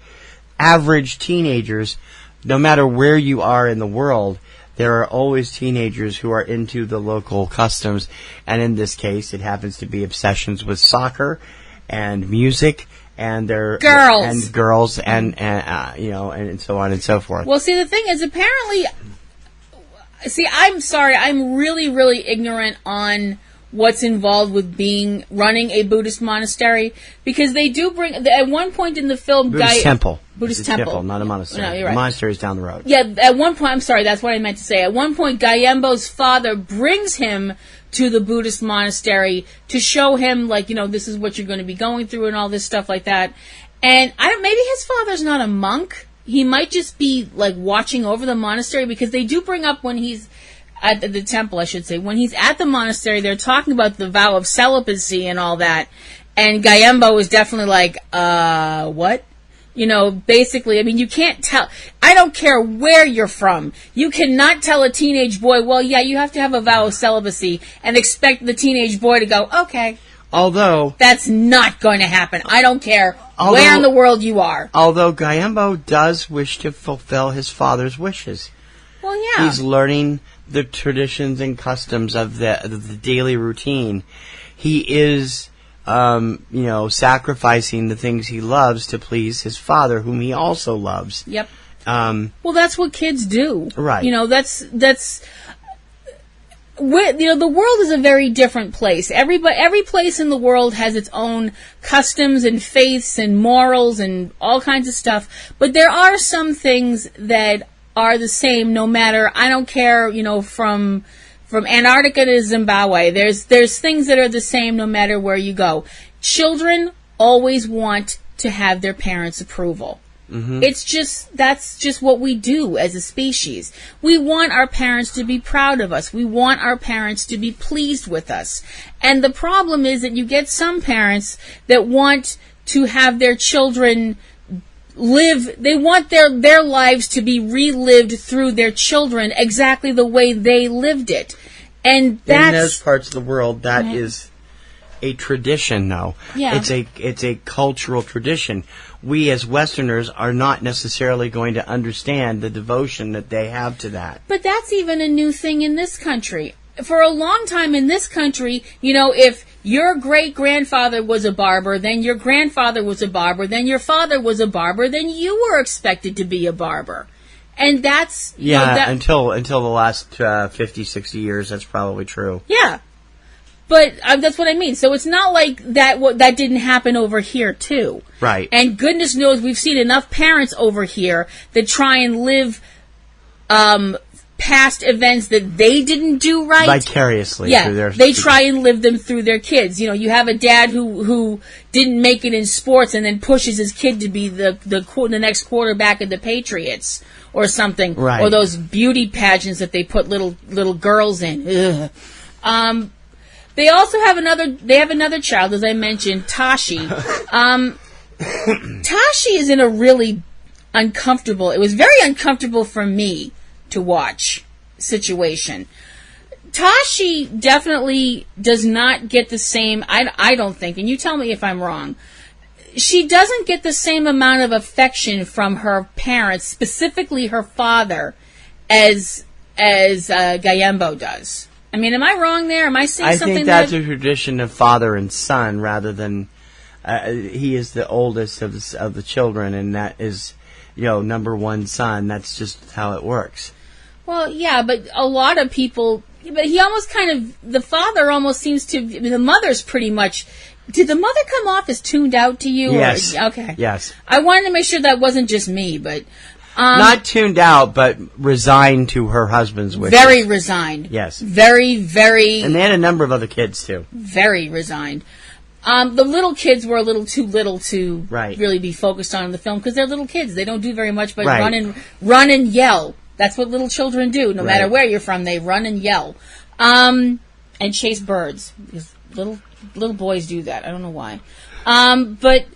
average teenagers. No matter where you are in the world, there are always teenagers who are into the local customs, and in this case, it happens to be obsessions with soccer and music, and their girls, and so on and so forth. Well, see, the thing is, apparently, I'm sorry, I'm really, really ignorant on what's involved with running a Buddhist monastery, because they do bring, at one point in the film, Buddhist temple, not a monastery. No, you're right. The monastery is down the road. Yeah, at one point, I'm sorry, that's what I meant to say. At one point, Gayembo's father brings him to the Buddhist monastery to show him, this is what you're going to be going through and all this stuff like that. And maybe his father's not a monk. He might just be, watching over the monastery, because they do bring up when he's at the temple, I should say. When he's at the monastery, they're talking about the vow of celibacy and all that. And Gayembo is definitely like, what? Basically, you can't tell. I don't care where you're from. You cannot tell a teenage boy, well, yeah, you have to have a vow of celibacy, and expect the teenage boy to go, okay. Although... That's not going to happen. I don't care where in the world you are. Although Gayembo does wish to fulfill his father's wishes. Well, yeah. He's learning the traditions and customs of the daily routine. He is... sacrificing the things he loves to please his father, whom he also loves. Yep. Well, that's what kids do. Right. That's the world is a very different place. Every place in the world has its own customs and faiths and morals and all kinds of stuff. But there are some things that are the same no matter, I don't care, from Antarctica to Zimbabwe, there's things that are the same no matter where you go. Children always want to have their parents' approval. Mm-hmm. That's just what we do as a species. We want our parents to be proud of us. We want our parents to be pleased with us. And the problem is that you get some parents that want to have their children they want their lives to be relived through their children exactly the way they lived it. And that's... In those parts of the world, that is a tradition, though. Yeah. It's a cultural tradition. We as Westerners are not necessarily going to understand the devotion that they have to that. But that's even a new thing in this country. For a long time in this country, if your great-grandfather was a barber, then your grandfather was a barber, then your father was a barber, then you were expected to be a barber. And that's... until the last 50, 60 years, that's probably true. Yeah. But that's what I mean. So it's not like that didn't happen over here, too. Right. And goodness knows we've seen enough parents over here that try and live past events that they didn't do right. Vicariously. Yeah, through their they try and live them through their kids. You have a dad who didn't make it in sports and then pushes his kid to be the next quarterback of the Patriots or something. Right. Or those beauty pageants that they put little girls in. Ugh. They also have another child, as I mentioned, Tashi. Tashi is in a really uncomfortable, it was very uncomfortable for me to watch situation. Tashi definitely does not get the same, I don't think, and you tell me if I'm wrong, she doesn't get the same amount of affection from her parents, specifically her father, as Gayembo does. I mean, am I wrong there? Am I saying something? I think that's a tradition of father and son rather than he is the oldest of the children, and that is, number one son. That's just how it works. Well, yeah, but a lot of people, but he almost the father almost seems to, the mother's pretty much, did the mother come off as tuned out to you? Yes. Okay. Yes. I wanted to make sure that wasn't just me, but... not tuned out, but resigned to her husband's wishes. Very resigned. Yes. Very, very... And they had a number of other kids, too. Very resigned. The little kids were a little too little to really be focused on in the film, because they're little kids. They don't do very much but run and yell. That's what little children do. No matter where you're from, they run and yell. And chase birds. Because little boys do that. I don't know why. But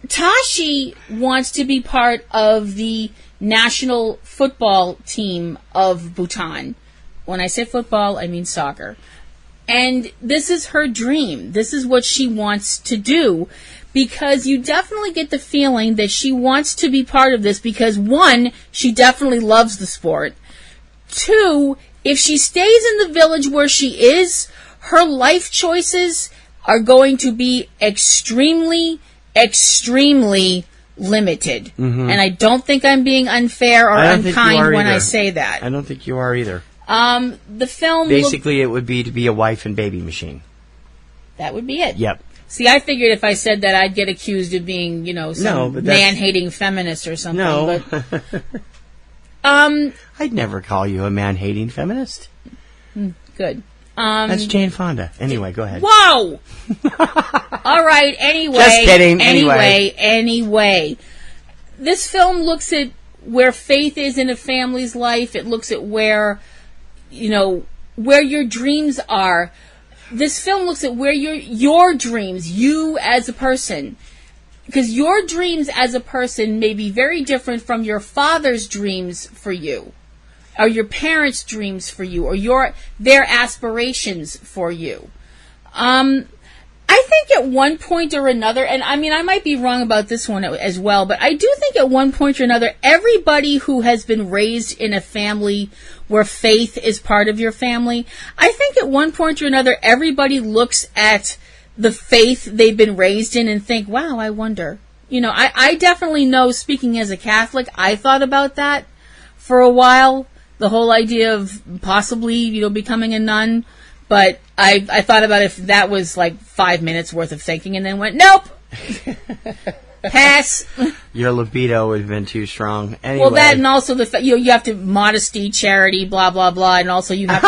Tashi wants to be part of the national football team of Bhutan. When I say football, I mean soccer. And this is her dream. This is what she wants to do, because you definitely get the feeling that she wants to be part of this because, one, she definitely loves the sport. Two, if she stays in the village where she is, her life choices are going to be extremely, extremely limited. Mm-hmm. And I don't think I'm being unfair or unkind when I say that. I don't think you are either. The film... Basically, it would be to be a wife and baby machine. That would be it. Yep. See, I figured if I said that, I'd get accused of being, some man-hating feminist or something. No. But, I'd never call you a man-hating feminist. Good. That's Jane Fonda. Anyway, go ahead. Whoa! All right, anyway. Just kidding. Anyway. This film looks at where faith is in a family's life. It looks at where your dreams are. This film looks at where your dreams, you as a person, because your dreams as a person may be very different from your father's dreams for you, or your parents' dreams for you, or their aspirations for you. I think at one point or another, and I mean, I might be wrong about this one as well, but I do think at one point or another, everybody who has been raised in a family where faith is part of your family, I think at one point or another, everybody looks at the faith they've been raised in and think, wow, I wonder. I definitely know, speaking as a Catholic, I thought about that for a while, the whole idea of possibly, becoming a nun. But I thought about if that was like 5 minutes worth of thinking and then went, nope, pass. Your libido would have been too strong. Anyway. Well, that and also the fact, you have to modesty, charity, blah, blah, blah, and also you have to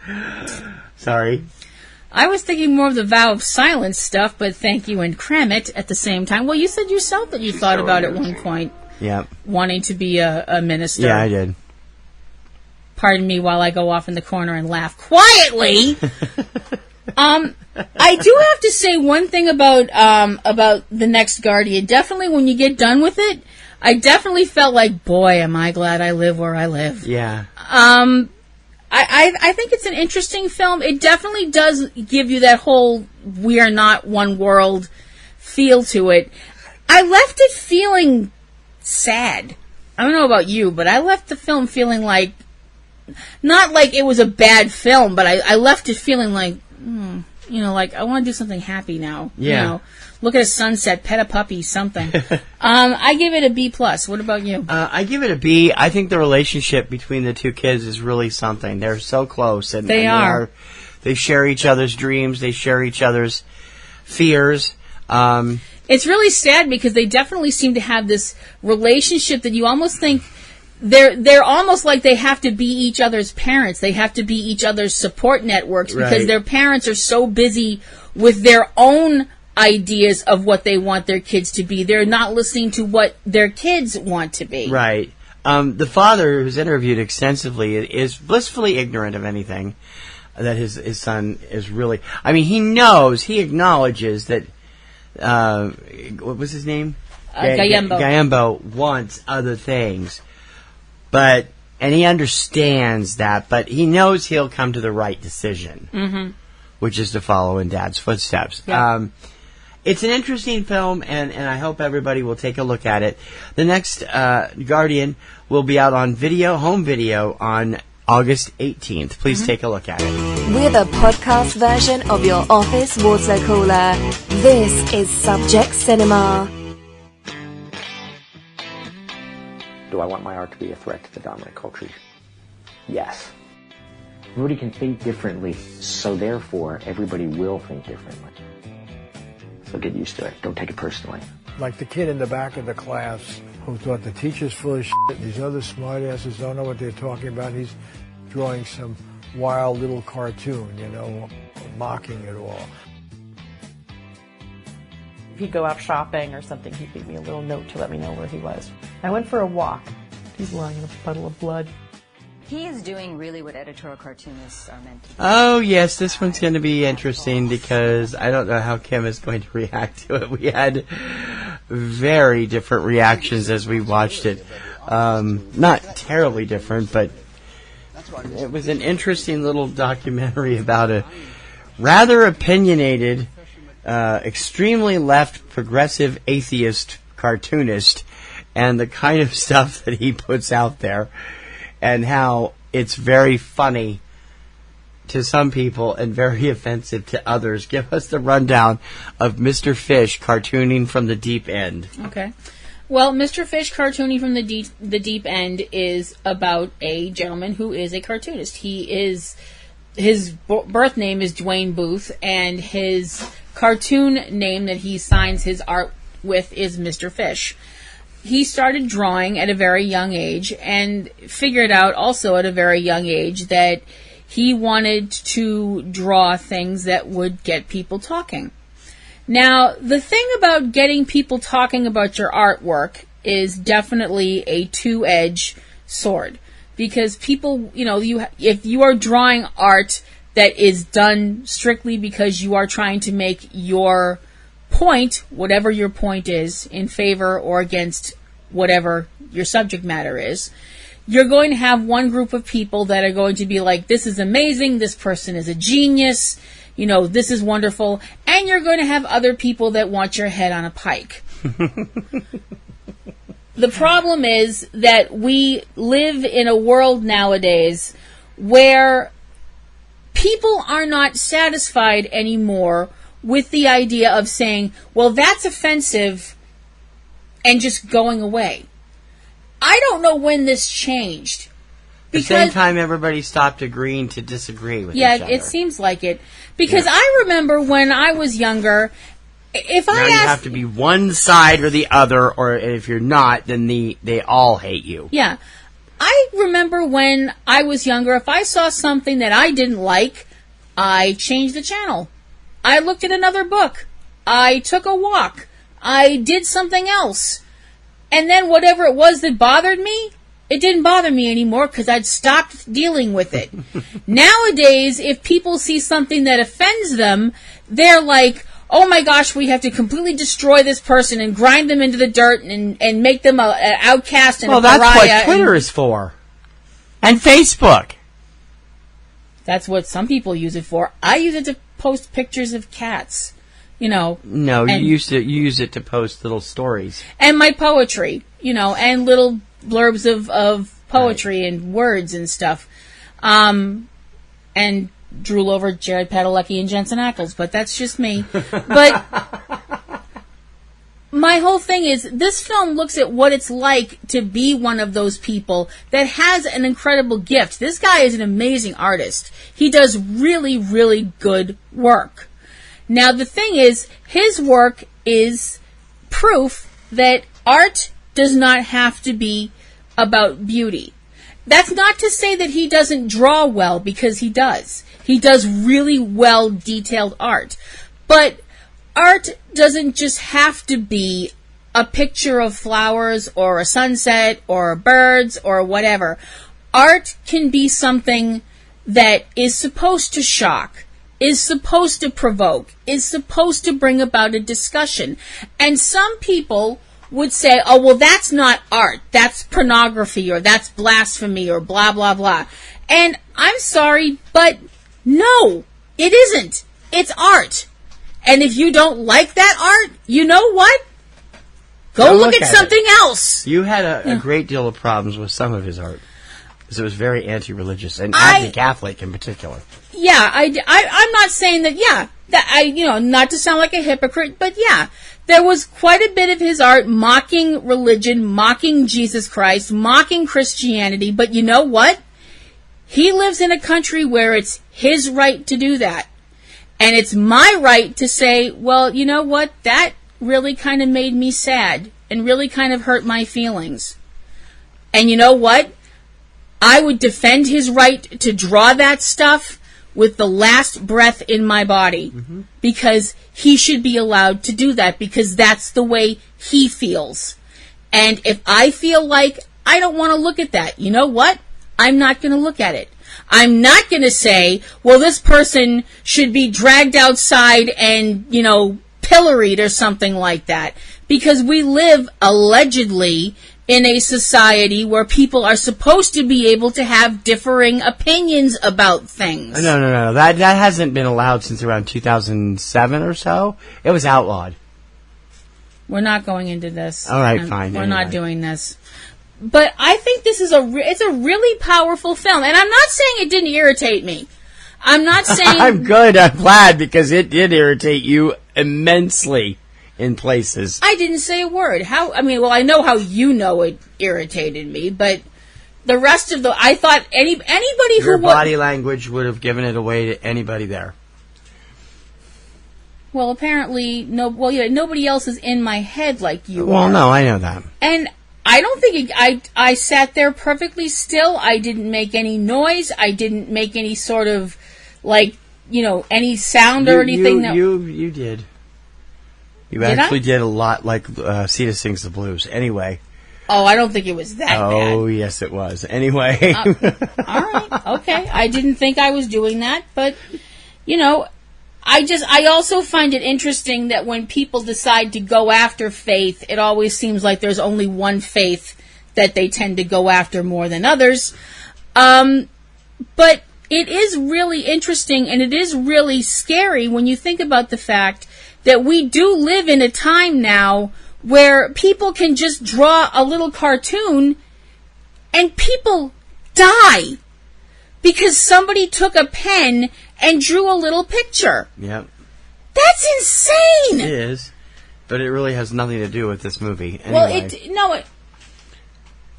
take... Sorry. I was thinking more of the vow of silence stuff, but thank you and cram it at the same time. Well, you said yourself that you thought about at one point wanting to be a minister. Yeah, I did. Pardon me while I go off in the corner and laugh quietly. I do have to say one thing about The Next Guardian. Definitely when you get done with it, I definitely felt like, boy, am I glad I live where I live. Yeah. I think it's an interesting film. It definitely does give you that whole we are not one world feel to it. I left it feeling sad. I don't know about you, but I left the film feeling like, not like it was a bad film, but I left it feeling like, like I want to do something happy now. Yeah. You know, look at a sunset, pet a puppy, something. I give it a B+. What about you? I give it a B. I think the relationship between the two kids is really something. They're so close. And they are. They share each other's dreams. They share each other's fears. It's really sad because they definitely seem to have this relationship that you almost think they're almost like they have to be each other's parents. They have to be each other's support networks because their parents are so busy with their own ideas of what they want their kids to be. They're not listening to what their kids want to be. Right. The father, who's interviewed extensively, is blissfully ignorant of anything that his son is really... I mean, he acknowledges that... what was his name? Gayembo wants other things. And he understands that, but he knows he'll come to the right decision, which is to follow in Dad's footsteps. Yeah. It's an interesting film, and I hope everybody will take a look at it. The Next Guardian will be out on home video, on August 18th. Please take a look at it. We're the podcast version of your office water cooler. This is Subject Cinema. Do I want my art to be a threat to the dominant culture? Yes. Everybody can think differently, so therefore everybody will think differently. So get used to it. Don't take it personally. Like the kid in the back of the class who thought the teacher's full of shit, these other smartasses don't know what they're talking about. He's drawing some wild little cartoon, mocking it all. If he'd go out shopping or something, he'd leave me a little note to let me know where he was. I went for a walk. He's lying in a puddle of blood. He is doing really what editorial cartoonists are meant to do. Oh, yes, this one's going to be interesting because I don't know how Kim is going to react to it. We had very different reactions as we watched it. Not terribly different, but it was an interesting little documentary about a rather opinionated, extremely left progressive atheist cartoonist and the kind of stuff that he puts out there and how it's very funny to some people and very offensive to others. Give us the rundown of Mr. Fish cartooning from the deep end. Okay. Well, Mr. Fish cartooning from the deep end is about a gentleman who is a cartoonist. His birth name is Dwayne Booth, and his cartoon name that he signs his art with is Mr. Fish. He started drawing at a very young age and figured out also at a very young age that he wanted to draw things that would get people talking. Now, the thing about getting people talking about your artwork is definitely a two-edged sword. Because people, if you are drawing art that is done strictly because you are trying to make your point, whatever your point is, in favor or against whatever your subject matter is, you're going to have one group of people that are going to be like, this is amazing, this person is a genius, this is wonderful, and you're going to have other people that want your head on a pike. The problem is that we live in a world nowadays where people are not satisfied anymore with the idea of saying, well, that's offensive, and just going away. I don't know when this changed. At the same time, everybody stopped agreeing to disagree with each other. Yeah, it seems like it. Because I remember when I was younger, you have to be one side or the other, or if you're not, then they all hate you. Yeah. I remember when I was younger, if I saw something that I didn't like, I changed the channel. I looked at another book. I took a walk. I did something else. And then whatever it was that bothered me, it didn't bother me anymore because I'd stopped dealing with it. Nowadays, if people see something that offends them, they're like, oh my gosh, we have to completely destroy this person and grind them into the dirt and make them an outcast and a pariah. Well, that's what Twitter is for. And Facebook. That's what some people use it for. I use it to post pictures of cats. No, you use it to post little stories. And my poetry, and little blurbs of poetry and words and stuff. And drool over Jared Padalecki and Jensen Ackles, but that's just me. But my whole thing is, this film looks at what it's like to be one of those people that has an incredible gift. This guy is an amazing artist. He does really, really good work. Now, the thing is, his work is proof that art does not have to be about beauty. That's not to say that he doesn't draw well, because he does. He does really well detailed art. But art doesn't just have to be a picture of flowers or a sunset or birds or whatever. Art can be something that is supposed to shock, is supposed to provoke, is supposed to bring about a discussion. And some people would say, oh, well, that's not art. That's pornography, or that's blasphemy, or blah, blah, blah. And I'm sorry, but no, it isn't. It's art. And if you don't like that art, you know what? Go look at something else. You had a great deal of problems with some of his art, because it was very anti-religious, and anti-Catholic in particular. Yeah, I'm not saying that, not to sound like a hypocrite, but there was quite a bit of his art mocking religion, mocking Jesus Christ, mocking Christianity, but you know what? He lives in a country where it's his right to do that. And it's my right to say, well, you know what? That really kind of made me sad and really kind of hurt my feelings. And you know what? I would defend his right to draw that stuff with the last breath in my body, because he should be allowed to do that, because that's the way he feels. And if I feel like I don't want to look at that, you know what? I'm not going to look at it. I'm not going to say, well, this person should be dragged outside and, pilloried or something like that, because we live allegedly in a society where people are supposed to be able to have differing opinions about things. No. That hasn't been allowed since around 2007 or so. It was outlawed. We're not going into this. All right, fine. We're not doing this. But I think this is it's a really powerful film. And I'm not saying it didn't irritate me. I'm not saying... I'm good. I'm glad, because it did irritate you immensely in places. I didn't say a word. I know how you know it irritated me, but the rest of I thought anybody who... Your body language would have given it away to anybody there. Well, apparently, nobody else is in my head like you are. Well, no, I know that. And I don't think I sat there perfectly still. I didn't make any noise. I didn't make any sort of, any sound or anything. You did. You actually did a lot like Sita Sings the Blues. Anyway. Oh, I don't think it was that bad. Oh, yes, it was. Anyway. All right. Okay. I didn't think I was doing that, but, I also find it interesting that when people decide to go after faith, it always seems like there's only one faith that they tend to go after more than others. But it is really interesting, and it is really scary when you think about the fact that we do live in a time now where people can just draw a little cartoon and people die because somebody took a pen and drew a little picture. Yep. That's insane! It is. But it really has nothing to do with this movie. Anyway. Well,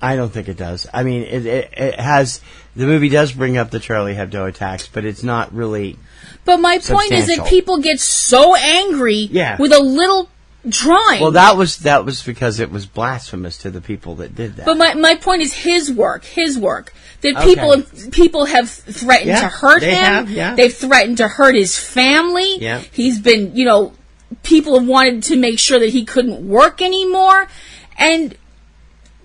I don't think it does. I mean, it has... The movie does bring up the Charlie Hebdo attacks, but it's not really... But my point is that people get so angry with a little drawing. Well, that was because it was blasphemous to the people that did that. But my point is his work. That people have threatened to hurt him. They've threatened to hurt his family. Yeah. He's been, people have wanted to make sure that he couldn't work anymore. And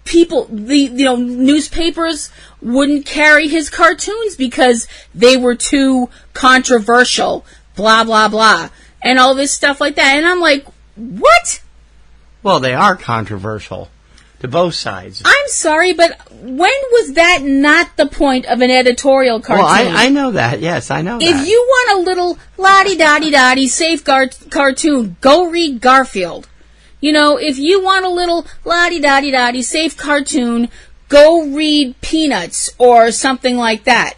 people, newspapers wouldn't carry his cartoons because they were too controversial, blah, blah, blah, and all this stuff like that. And I'm like, what? Well, they are controversial to both sides. I'm sorry, but when was that not the point of an editorial cartoon? Well, I know that. Yes, I know that. If you want a little la-di-da-di-da-di safe cartoon, go read Garfield. If you want a little la-di-da-di-da-di safe cartoon, go read Peanuts or something like that.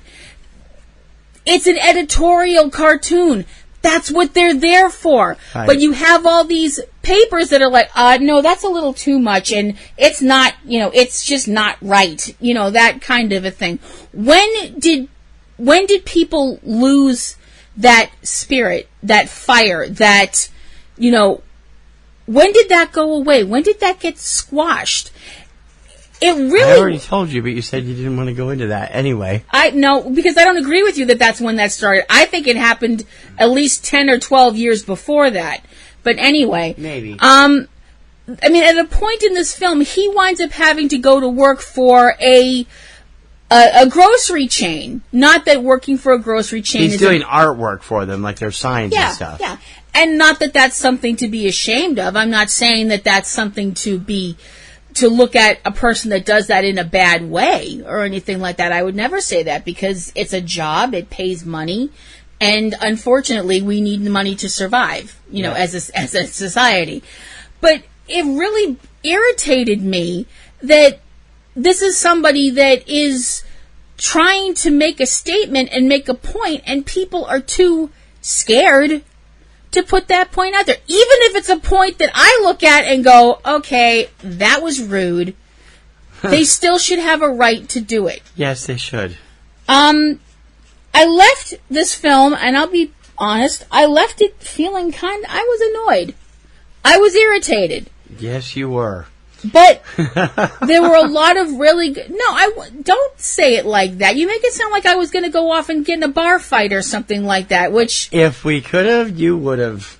It's an editorial cartoon. That's what they're there for. Right. But you have all these papers that are like, no, that's a little too much, and it's not, it's just not right. That kind of a thing. When did people lose that spirit, that fire, that, when did that go away? When did that get squashed? I already told you, but you said you didn't want to go into that anyway. No, because I don't agree with you that that's when that started. I think it happened at least 10 or 12 years before that. But anyway. Maybe. At a point in this film, he winds up having to go to work for a grocery chain. Not that working for a grocery chain He's doing artwork for them, like their signs and stuff. Yeah. And not that that's something to be ashamed of. I'm not saying that that's something to look at a person that does that in a bad way or anything like that. I would never say that because it's a job, it pays money, and unfortunately we need the money to survive, as a society. But it really irritated me that this is somebody that is trying to make a statement and make a point, and people are too scared to put that point out there. Even if it's a point that I look at and go, okay, that was rude, they still should have a right to do it. Yes, they should. I left this film, and I'll be honest, I left it feeling I was annoyed. I was irritated. Yes, you were. But there were a lot of really good... No, don't say it like that. You make it sound like I was going to go off and get in a bar fight or something like that, which... If we could have, you would have...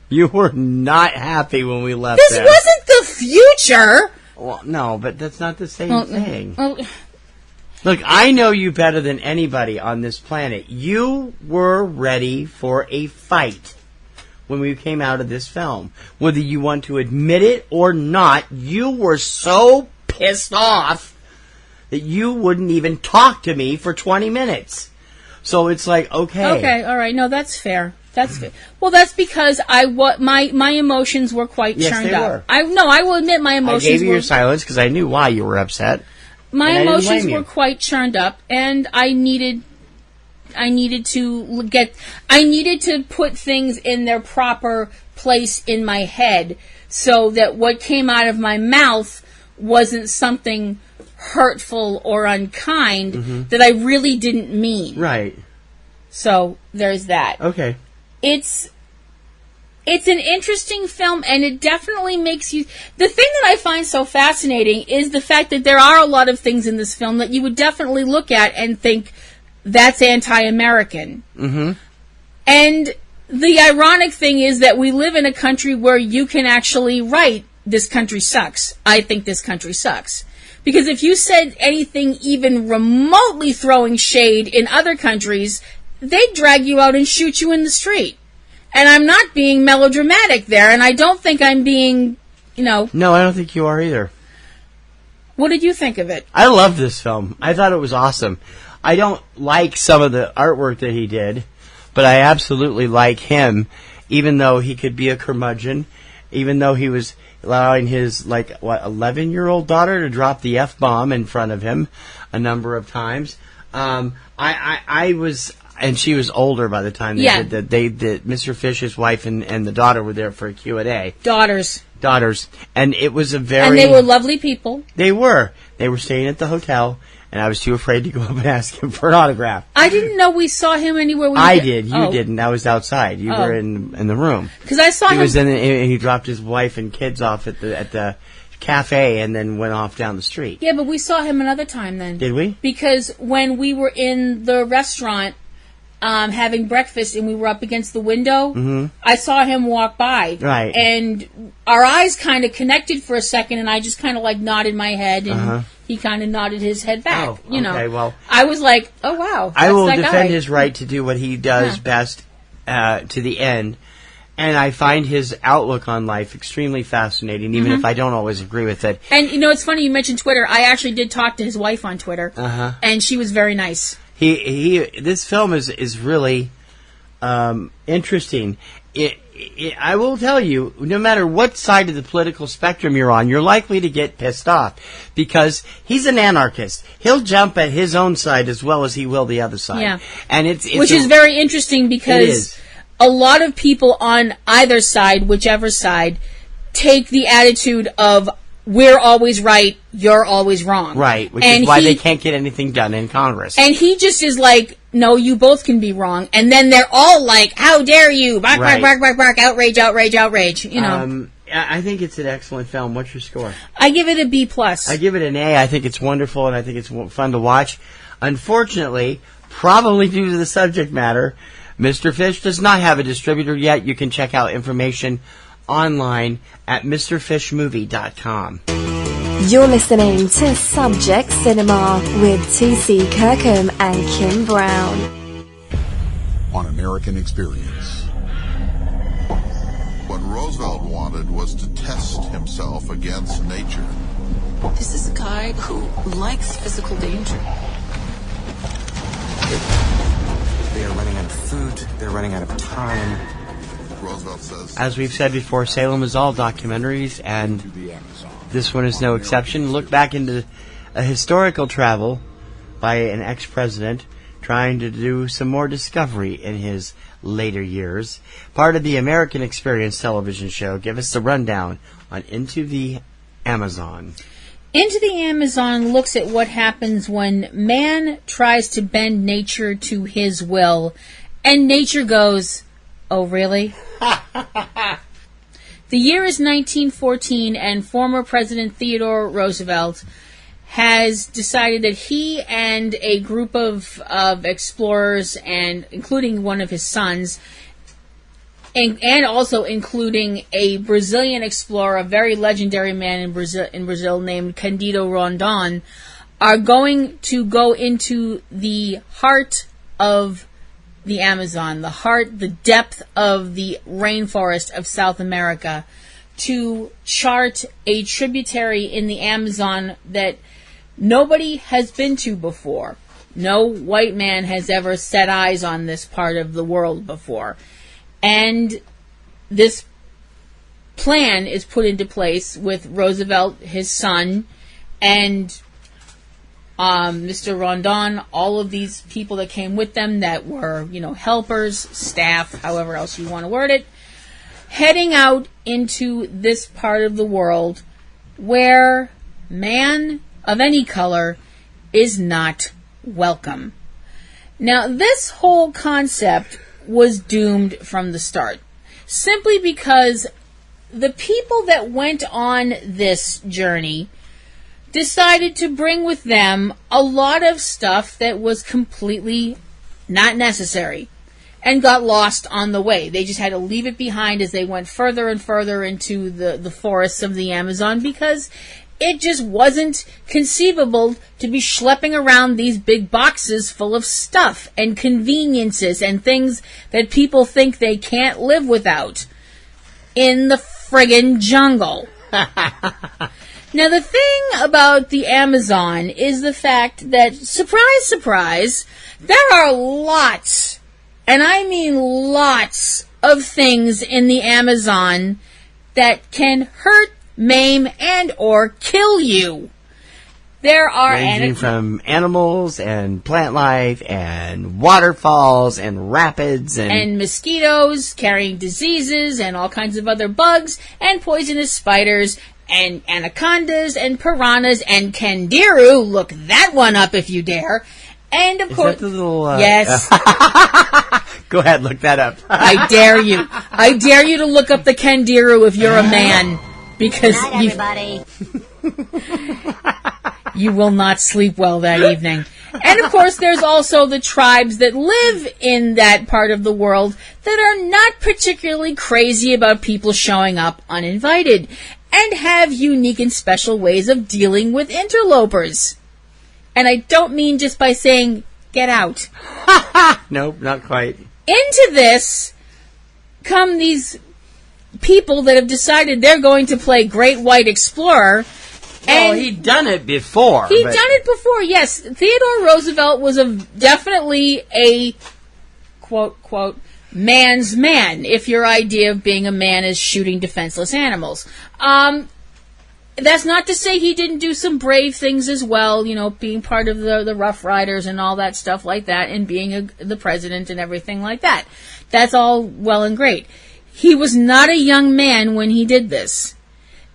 You were not happy when we left This wasn't the future! Well, no, but that's not the same thing. Look, I know you better than anybody on this planet. You were ready for a fight when we came out of this film. Whether you want to admit it or not, you were so pissed off that you wouldn't even talk to me for 20 minutes. So it's like, okay. Okay, all right. No, that's fair. That's fair. Well, that's because my emotions were quite churned up. I will admit my emotions I gave you your silence because I knew why you were upset. My emotions were quite churned up, and I needed to put things in their proper place in my head so that what came out of my mouth wasn't something hurtful or unkind that I really didn't mean. Right. So there's that. Okay. It's an interesting film, and it definitely makes you... The thing that I find so fascinating is the fact that there are a lot of things in this film that you would definitely look at and think, that's anti-American. Mm-hmm. And the ironic thing is that we live in a country where you can actually write, this country sucks. I think this country sucks. Because if you said anything even remotely throwing shade in other countries, they'd drag you out and shoot you in the street. And I'm not being melodramatic there, and I don't think I'm being, No, I don't think you are either. What did you think of it? I loved this film. I thought it was awesome. I don't like some of the artwork that he did, but I absolutely like him, even though he could be a curmudgeon, even though he was allowing his, 11-year-old daughter to drop the F-bomb in front of him a number of times. I was... And she was older by the time they did that. Mr. Fish's wife and the daughter were there for a Q&A. Daughters. And it was a very... And they were lovely people. They were. They were staying at the hotel, and I was too afraid to go up and ask him for an autograph. I didn't know we saw him anywhere. I did. You didn't. I was outside. You were in the room. Because I saw him. He dropped his wife and kids off at the cafe and then went off down the street. Yeah, but we saw him another time then. Did we? Because when we were in the restaurant having breakfast and we were up against the window, I saw him walk by. Right. And our eyes kind of connected for a second, and I just kind of like nodded my head, and he kind of nodded his head back. Oh, okay, well, I was like, oh, wow. I will that defend guy. his right to do what he does best to the end. And I find his outlook on life extremely fascinating, even if I don't always agree with it. And, it's funny you mentioned Twitter. I actually did talk to his wife on Twitter, and she was very nice. This film is really interesting. I will tell you, no matter what side of the political spectrum you're on, you're likely to get pissed off because he's an anarchist. He'll jump at his own side as well as he will the other side. Yeah. And it's which is very interesting because a lot of people on either side, whichever side, take the attitude of we're always right, you're always wrong. Right, which is why they can't get anything done in Congress. And he just is like, no, you both can be wrong. And then they're all like, how dare you? Bark, bark, bark, bark, bark, outrage, outrage, outrage. I think it's an excellent film. What's your score? I give it a B+. I give it an A. I think it's wonderful, and I think it's fun to watch. Unfortunately, probably due to the subject matter, Mr. Fish does not have a distributor yet. You can check out information online at MrFishMovie.com. You're listening to Subject Cinema with T.C. Kirkham and Kim Brown. On American Experience. What Roosevelt wanted was to test himself against nature. This is a guy who likes physical danger. They are running out of food. They're running out of time. Roosevelt says, as we've said before, Salem is all documentaries, and this one is no exception. Look back into a historical travel by an ex-president trying to do some more discovery in his later years. Part of the American Experience television show. Give us the rundown on Into the Amazon. Into the Amazon looks at what happens when man tries to bend nature to his will, and nature goes, oh, really? The year is 1914, and former President Theodore Roosevelt has decided that he and a group of explorers, and including one of his sons, and also including a Brazilian explorer, a very legendary man in Brazil named Cândido Rondon, are going to go into the heart of the Amazon, the depth of the rainforest of South America, to chart a tributary in the Amazon that nobody has been to before. No white man has ever set eyes on this part of the world before. And this plan is put into place with Roosevelt, his son, and Mr. Rondon, all of these people that came with them that were, helpers, staff, however else you want to word it, heading out into this part of the world where man of any color is not welcome. Now, this whole concept was doomed from the start, simply because the people that went on this journey decided to bring with them a lot of stuff that was completely not necessary and got lost on the way. They just had to leave it behind as they went further and further into the forests of the Amazon, because it just wasn't conceivable to be schlepping around these big boxes full of stuff and conveniences and things that people think they can't live without in the friggin' jungle. Now, the thing about the Amazon is the fact that, surprise, surprise, there are lots, and I mean lots, of things in the Amazon that can hurt, maim, and or kill you. There are ranging from animals and plant life and waterfalls and rapids and mosquitoes carrying diseases and all kinds of other bugs and poisonous spiders and anacondas and piranhas and kangaroo. Look that one up if you dare. And of course, that the little, yes. Go ahead, look that up. I dare you. I dare you to look up the kangaroo if you're a man, because you will not sleep well that evening. And of course, there's also the tribes that live in that part of the world that are not particularly crazy about people showing up uninvited and have unique and special ways of dealing with interlopers. And I don't mean just by saying, get out. Nope, not quite. Into this come these people that have decided they're going to play Great White Explorer. Well, he'd done it before. He'd done it before, yes. Theodore Roosevelt was definitely a, quote, quote, man's man, if your idea of being a man is shooting defenseless animals. That's not to say he didn't do some brave things as well, you know, being part of the Rough Riders and all that stuff like that, and being the president and everything like that. That's all well and great. He was not a young man when he did this.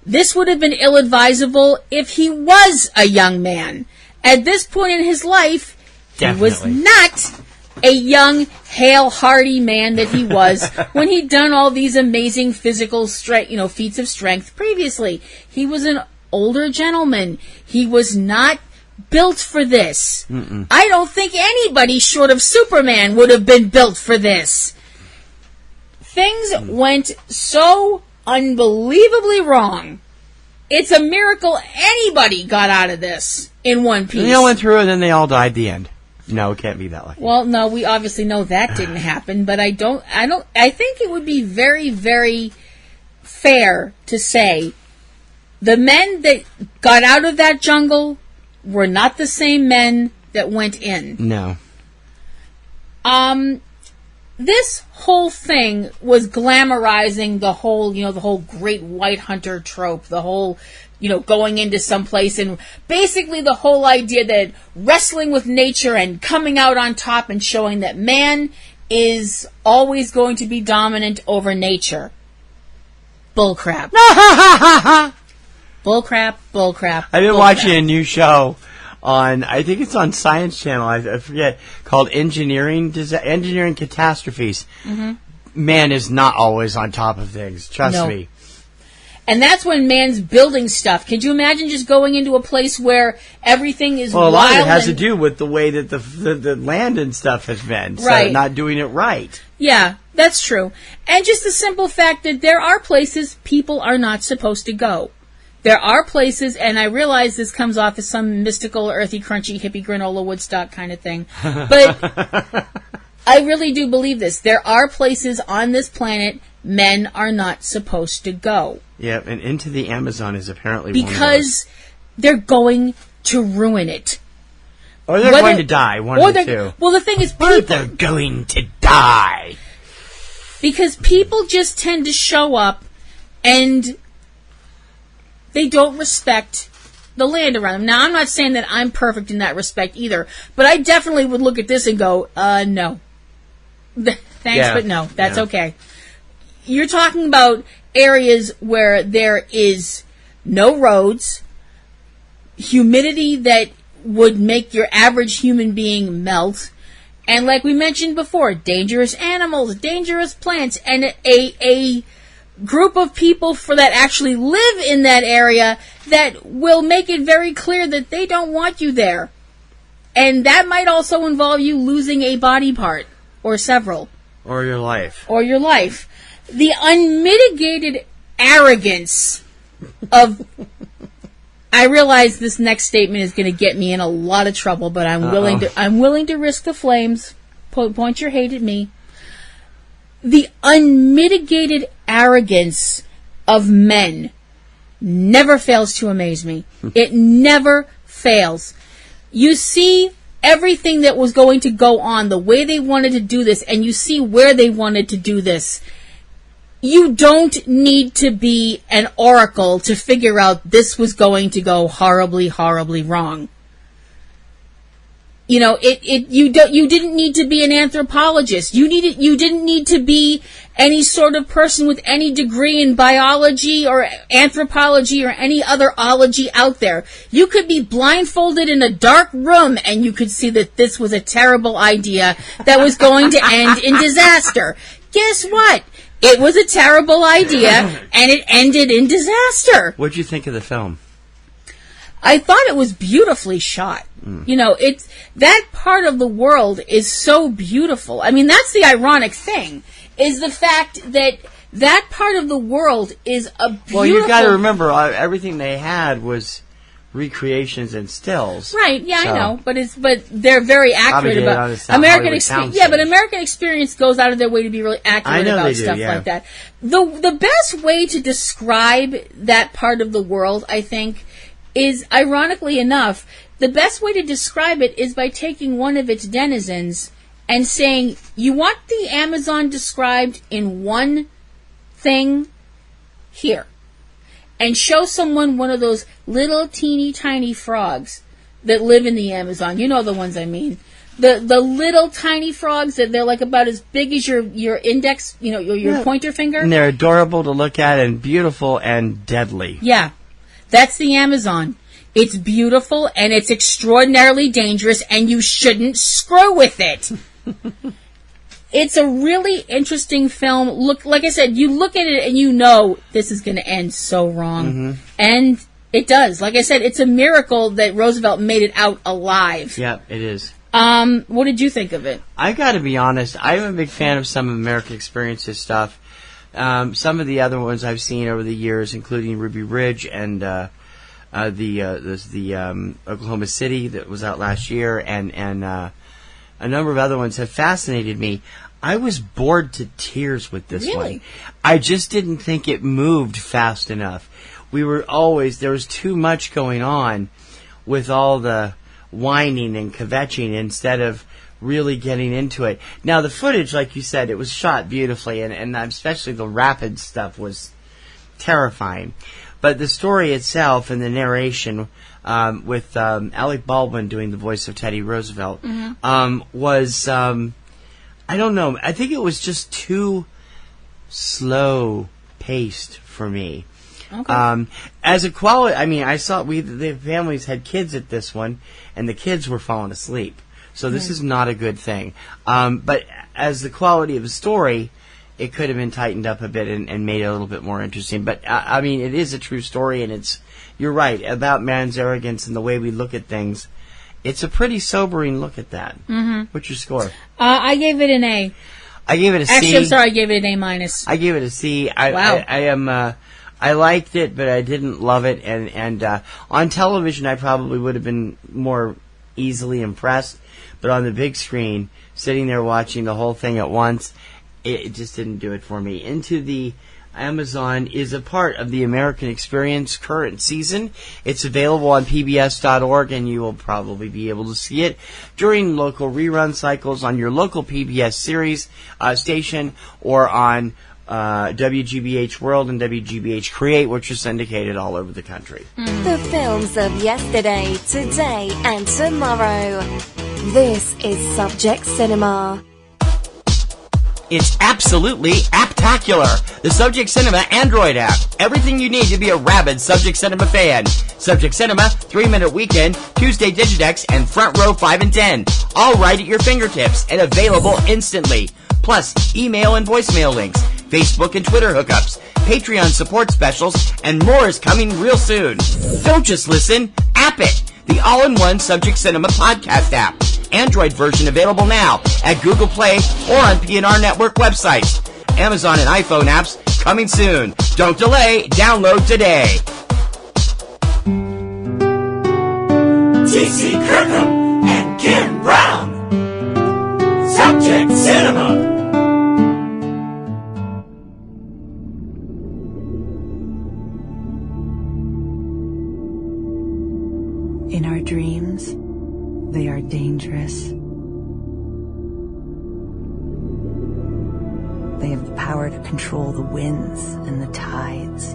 This would have been ill-advisable if he was a young man. At this point in his life, Definitely. He was not a young, hale, hearty man that he was when he'd done all these amazing physical strength, feats of strength previously. He was an older gentleman. He was not built for this. Mm-mm. I don't think anybody short of Superman would have been built for this. Things went so unbelievably wrong. It's a miracle anybody got out of this in one piece. They all went through and then they all died at the end. No, it can't be that lucky. Well, no, we obviously know that didn't happen, but I think it would be very, very fair to say the men that got out of that jungle were not the same men that went in. No. This whole thing was glamorizing the whole great white hunter trope, the whole, going into some place, and basically the whole idea that wrestling with nature and coming out on top and showing that man is always going to be dominant over nature. Bullcrap. Bullcrap. I've been watching a new show on, I think it's on Science Channel, I forget, called Engineering Catastrophes. Mm-hmm. Man is not always on top of things, trust me. And that's when man's building stuff. Could you imagine just going into a place where everything is wild? Well, a lot of it has to do with the way that the land and stuff has been. Right. So not doing it right. Yeah, that's true. And just the simple fact that there are places people are not supposed to go. There are places, and I realize this comes off as some mystical, earthy, crunchy, hippie, granola, Woodstock kind of thing. But I really do believe this. There are places on this planet men are not supposed to go. Yeah, and into the Amazon is apparently because they're going to ruin it. Or they're going to die, one of the two. Well, the thing is, they're going to die. Because people just tend to show up and they don't respect the land around them. Now, I'm not saying that I'm perfect in that respect either, but I definitely would look at this and go, no. Thanks, but no. That's okay. You're talking about areas where there is no roads, humidity that would make your average human being melt, and like we mentioned before, dangerous animals, dangerous plants, and a group of people that actually live in that area that will make it very clear that they don't want you there. And that might also involve you losing a body part, or several. Or your life. The unmitigated arrogance of... I realize this next statement is going to get me in a lot of trouble, but I'm willing to risk the flames. Point your hate at me. The unmitigated arrogance of men never fails to amaze me. It never fails. You see everything that was going to go on, the way they wanted to do this, and you see where they wanted to do this. You don't need to be an oracle to figure out this was going to go horribly, horribly wrong. You didn't need to be an anthropologist. You didn't need to be any sort of person with any degree in biology or anthropology or any other ology out there. You could be blindfolded in a dark room and you could see that this was a terrible idea that was going to end in disaster. Guess what? It was a terrible idea and it ended in disaster. What'd you think of the film? I thought it was beautifully shot. It's that part of the world is so beautiful. I mean, that's the ironic thing, is the fact that part of the world is a beautiful... Well, you've got to remember, everything they had was recreations and stills. Right, yeah, so, I know, but they're very accurate about American experience. Yeah, but American experience goes out of their way to be really accurate about stuff like that. The best way to describe that part of the world, I think, is, ironically enough, the best way to describe it is by taking one of its denizens and saying, you want the Amazon described in one thing? Here. And show someone one of those little teeny tiny frogs that live in the Amazon. You know the ones I mean. The little tiny frogs that they're like about as big as your index, your pointer finger. And they're adorable to look at and beautiful and deadly. Yeah. That's the Amazon. It's beautiful and it's extraordinarily dangerous and you shouldn't screw with it. It's a really interesting film. Look, like I said, you look at it and you know this is going to end so wrong. Mm-hmm. And it does. Like I said, it's a miracle that Roosevelt made it out alive. Yeah, it is. What did you think of it? I got to be honest. I'm a big fan of some of American Experiences stuff. Some of the other ones I've seen over the years, including Ruby Ridge and the Oklahoma City that was out last year, and a number of other ones have fascinated me. I was bored to tears with this one. I just didn't think it moved fast enough. There was too much going on with all the whining and kvetching instead of really getting into it. Now, the footage, like you said, it was shot beautifully, and especially the rapid stuff was terrifying. But the story itself and the narration, with Alec Baldwin doing the voice of Teddy Roosevelt, was, I don't know, I think it was just too slow-paced for me. Okay. As a quality, I mean, I saw the families had kids at this one, and the kids were falling asleep. So this is not a good thing. But as the quality of the story, it could have been tightened up a bit and made it a little bit more interesting. But, I mean, it is a true story, and you're right, about man's arrogance and the way we look at things. It's a pretty sobering look at that. Mm-hmm. What's your score? I gave it an A. I gave it a C. Actually, I'm sorry, I gave it an A-. I gave it a C. Wow. I liked it, but I didn't love it. And on television, I probably would have been more easily impressed. But on the big screen, sitting there watching the whole thing at once, it just didn't do it for me. Into the Amazon is a part of the American Experience current season. It's available on PBS.org, and you will probably be able to see it during local rerun cycles on your local PBS series station or on WGBH World and WGBH Create, which are syndicated all over the country. The films of yesterday, today, and tomorrow. This is Subject Cinema. It's absolutely apptacular. The Subject Cinema Android app. Everything you need to be a rabid Subject Cinema fan. Subject Cinema, 3-Minute Weekend, Tuesday Digidex, and Front Row 5 and 10. All right at your fingertips and available instantly. Plus, email and voicemail links, Facebook and Twitter hookups, Patreon support specials, and more is coming real soon. Don't just listen, app it. The all-in-one Subject Cinema podcast app. Android version available now at Google Play or on PNR Network websites. Amazon and iPhone apps coming soon. Don't delay. Download today. T.C. Kirkham and Kim Brown. Subject Cinema. In our dreams, they are dangerous. They have the power to control the winds and the tides.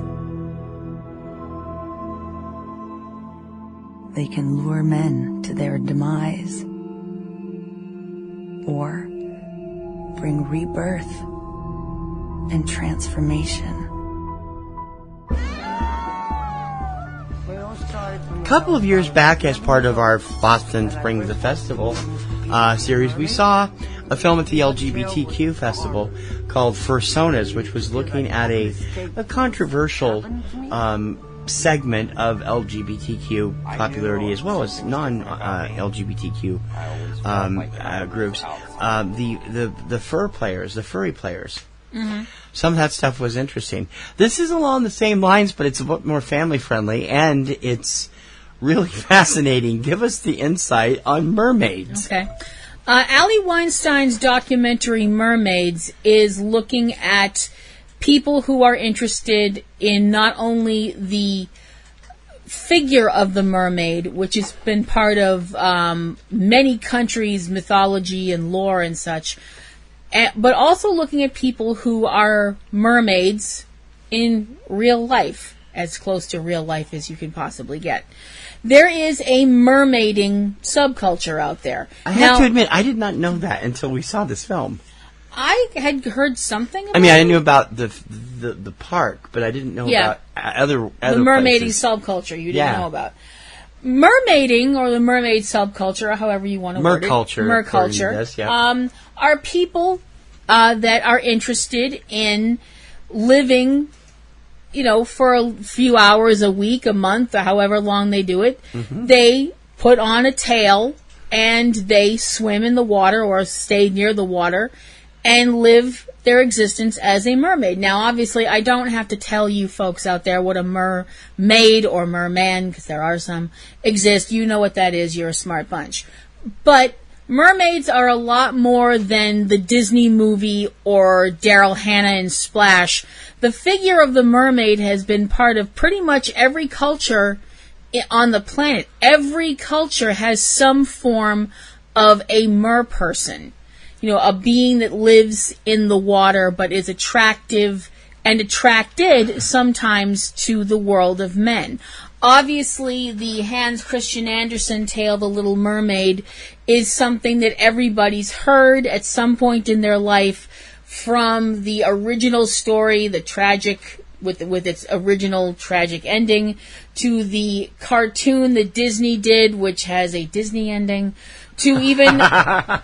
They can lure men to their demise or bring rebirth and transformation. A couple of years back, as part of our Boston Springs A Festival series, we saw a film at the LGBTQ festival called Fursonas, which was looking at a controversial segment of LGBTQ popularity as well as non-LGBTQ groups. The furry players. Mm-hmm. Some of that stuff was interesting. This is along the same lines, but it's a bit more family friendly, and it's really fascinating. Give us the insight on mermaids. Okay. Ali Weinstein's documentary Mermaids is looking at people who are interested in not only the figure of the mermaid, which has been part of many countries' mythology and lore and such, but also looking at people who are mermaids in real life, as close to real life as you can possibly get. There is a mermaiding subculture out there. I have to admit, I did not know that until we saw this film. I had heard something about I knew about the park, but I didn't know about other the mermaiding places. subculture you didn't know about. Mermaiding, or the mermaid subculture, however you want to word it. Merculture. Are people that are interested in living, for a few hours a week, a month, or however long they do it. Mm-hmm. They put on a tail and they swim in the water or stay near the water and live their existence as a mermaid. Now, obviously, I don't have to tell you folks out there what a mermaid or merman, because there are some, exist. You know what that is. You're a smart bunch. But mermaids are a lot more than the Disney movie or Daryl Hannah in Splash. The figure of the mermaid has been part of pretty much every culture on the planet. Every culture has some form of a merperson. A being that lives in the water but is attractive and attracted sometimes to the world of men. Obviously, the Hans Christian Andersen tale, The Little Mermaid, is something that everybody's heard at some point in their life, from the original story, the tragic, with its original tragic ending, to the cartoon that Disney did, which has a Disney ending, to even a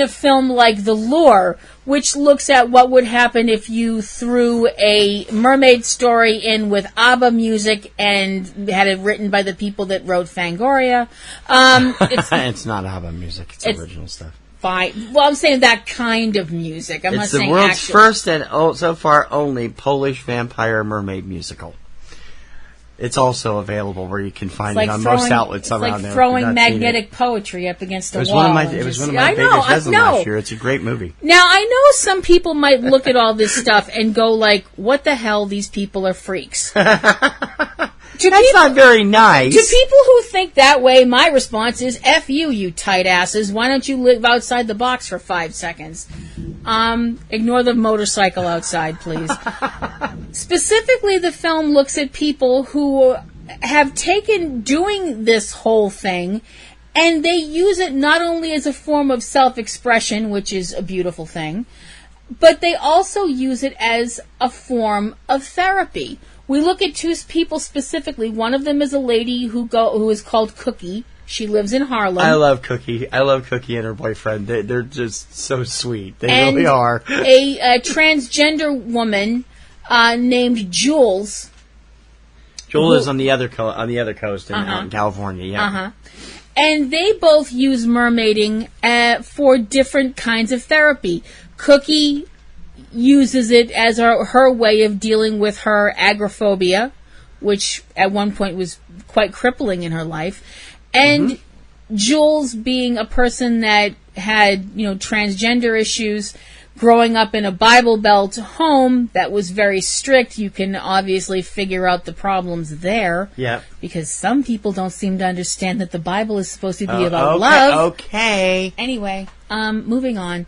film like The Lure, which looks at what would happen if you threw a mermaid story in with ABBA music and had it written by the people that wrote Fangoria. It's not ABBA music; it's original stuff. Fine. Well, I'm saying that kind of music. I'm not saying it's the world's first and so far only Polish vampire mermaid musical. It's also available where you can find it on most outlets around there. It's like throwing magnetic poetry up against a wall. It was one of my biggest hits last year. It's a great movie. Now, I know some people might look at all this stuff and go like, what the hell, these people are freaks. That's not very nice. To people who think that way, my response is, F you, you tight asses. Why don't you live outside the box for 5 seconds? Ignore the motorcycle outside, please. Specifically, the film looks at people who have taken doing this whole thing, and they use it not only as a form of self-expression, which is a beautiful thing, but they also use it as a form of therapy. We look at two people specifically. One of them is a lady who is called Cookie. She lives in Harlem. I love Cookie. and her boyfriend. They're just so sweet. They really are. a transgender woman named Jules. Jules is on the other coast out in California. Yeah. And they both use mermaiding for different kinds of therapy. Cookie uses it as her way of dealing with her agoraphobia, which at one point was quite crippling in her life. And Jules, being a person that had, transgender issues, growing up in a Bible Belt home that was very strict, you can obviously figure out the problems there. Yeah. Because some people don't seem to understand that the Bible is supposed to be about love. Okay. Anyway, moving on.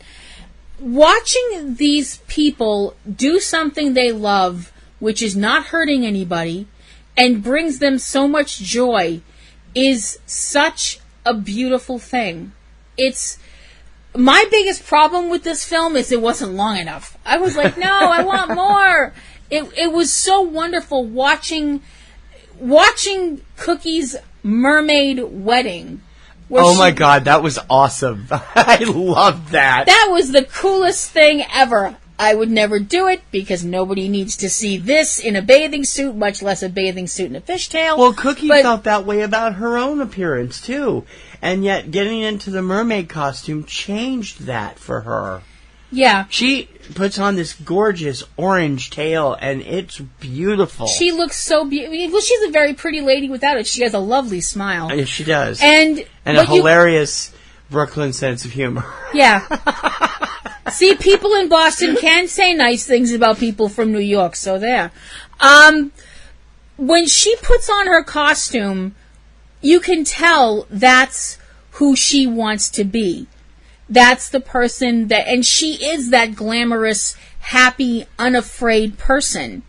Watching these people do something they love, which is not hurting anybody, and brings them so much joy, is such a beautiful thing. It's my biggest problem with this film is it wasn't long enough. I was like, no, I want more. It was so wonderful watching Cookie's mermaid wedding. Oh my God, that was awesome. I loved that. That was the coolest thing ever. I would never do it because nobody needs to see this in a bathing suit, much less a bathing suit and a fishtail. Well, Cookie felt that way about her own appearance, too. And yet, getting into the mermaid costume changed that for her. Yeah. She puts on this gorgeous orange tail, and it's beautiful. She looks so beautiful. Well, she's a very pretty lady without it. She has a lovely smile. Yes, she does. And a hilarious Brooklyn sense of humor. Yeah. See, people in Boston can say nice things about people from New York, so there. When she puts on her costume, you can tell that's who she wants to be. That's the person that, and she is that glamorous, happy, unafraid person.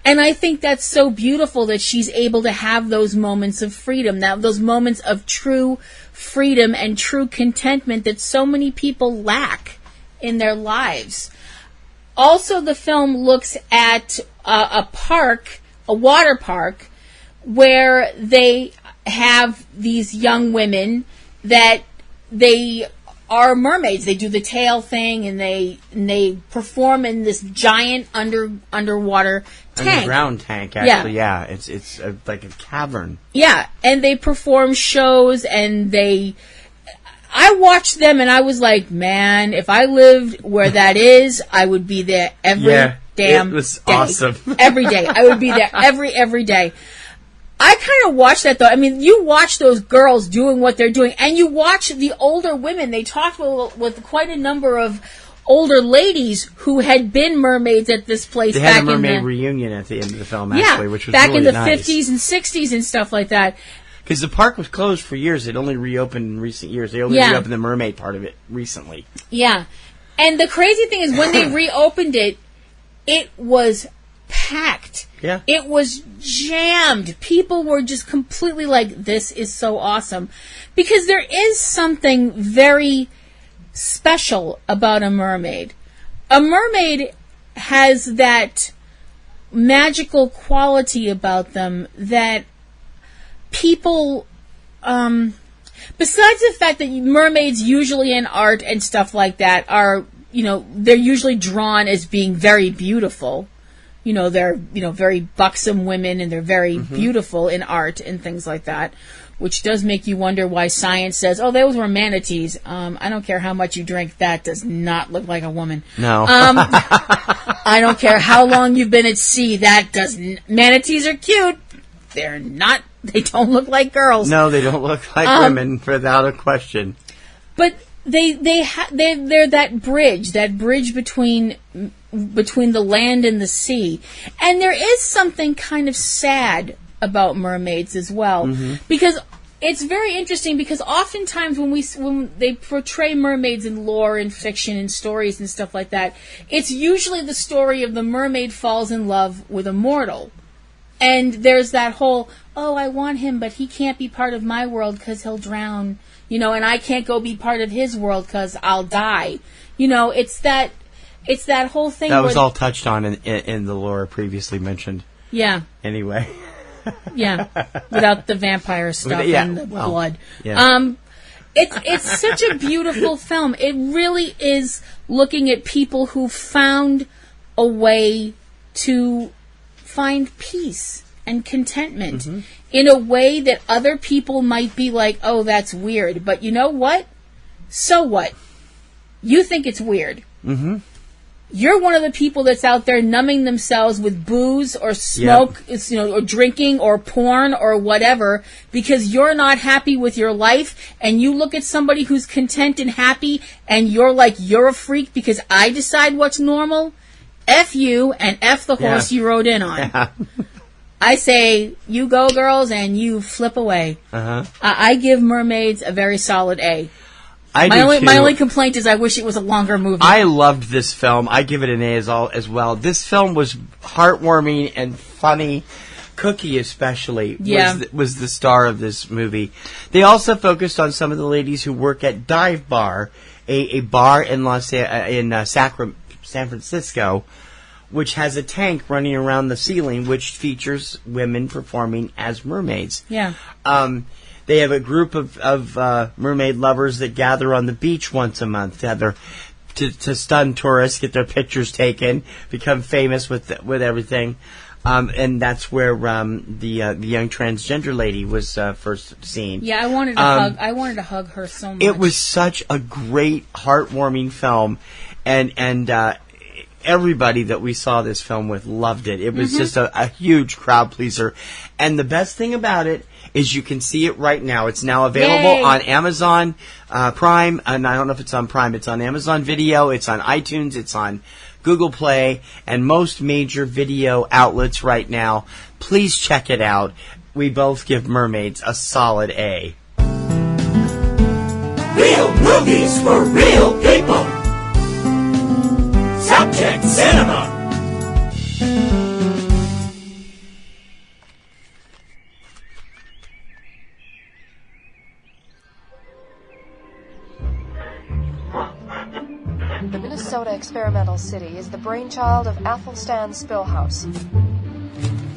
And I think that's so beautiful that she's able to have those moments of freedom, those moments of true freedom and true contentment that so many people lack in their lives. Also, the film looks at a water park, where they have these young women that they are mermaids. They do the tail thing, and they perform in this giant underwater tank. Underground tank, actually. Yeah. It's like a cavern. Yeah, and they perform shows, and I watched them, and I was like, man, if I lived where that is, I would be there every damn day. It was awesome. Every day. I would be there every day. I kind of watched that, though. I mean, you watch those girls doing what they're doing, and you watch the older women. They talked with quite a number of older ladies who had been mermaids at this place. They had a mermaid reunion at the end of the film, actually, which was back really in the nice. 50s and 60s and stuff like that. Because the park was closed for years. It only reopened in recent years. They only reopened the mermaid part of it recently. Yeah. And the crazy thing is, when they reopened it, it was packed. Yeah. It was jammed. People were just completely like, this is so awesome. Because there is something very special about a mermaid. A mermaid has that magical quality about them that people, besides the fact that mermaids usually in art and stuff like that are, they're usually drawn as being very beautiful. They're, very buxom women, and they're very beautiful in art and things like that, which does make you wonder why science says, oh, those were manatees. I don't care how much you drink, that does not look like a woman. No. I don't care how long you've been at sea, manatees are cute. They don't look like girls. No, they don't look like women, without a question. But they're that bridge between the land and the sea. And there is something kind of sad about mermaids as well. Because it's very interesting, because oftentimes when they portray mermaids in lore and fiction and stories and stuff like that, it's usually the story of the mermaid falls in love with a mortal. And there's that whole, oh, I want him, but he can't be part of my world because he'll drown, and I can't go be part of his world because I'll die. It's that whole thing. That was all touched on in the lore previously mentioned. Yeah. Anyway. Yeah. Without the vampire stuff and the blood. Yeah. It's such a beautiful film. It really is looking at people who found a way to find peace and contentment in a way that other people might be like, oh, that's weird. But you know what? So what? You think it's weird. You're one of the people that's out there numbing themselves with booze or smoke, or drinking or porn or whatever, because you're not happy with your life, and you look at somebody who's content and happy, and you're like, you're a freak because I decide what's normal. F you, and F the horse you rode in on. Yeah. I say, you go, girls, and you flip away. I give Mermaids a very solid A. My only complaint is I wish it was a longer movie. I loved this film. I give it an A as well. This film was heartwarming and funny. Cookie especially was the star of this movie. They also focused on some of the ladies who work at Dive Bar, a bar in San Francisco, which has a tank running around the ceiling, which features women performing as mermaids. Yeah. They have a group of mermaid lovers that gather on the beach once a month to have their to stun tourists, get their pictures taken, become famous with everything. And that's where the young transgender lady was first seen. Yeah, I wanted to hug her so much. It was such a great, heartwarming film, and everybody that we saw this film with loved it. It was just a huge crowd pleaser, and the best thing about it is you can see it right now. It's now available on Amazon Prime, and I don't know if it's on Prime. It's on Amazon Video. It's on iTunes. It's on Google Play, and most major video outlets right now. Please check it out. We both give Mermaids a solid A. Real movies for real people. Subject Cinema. The Minnesota Experimental City is the brainchild of Athelstan Spillhouse,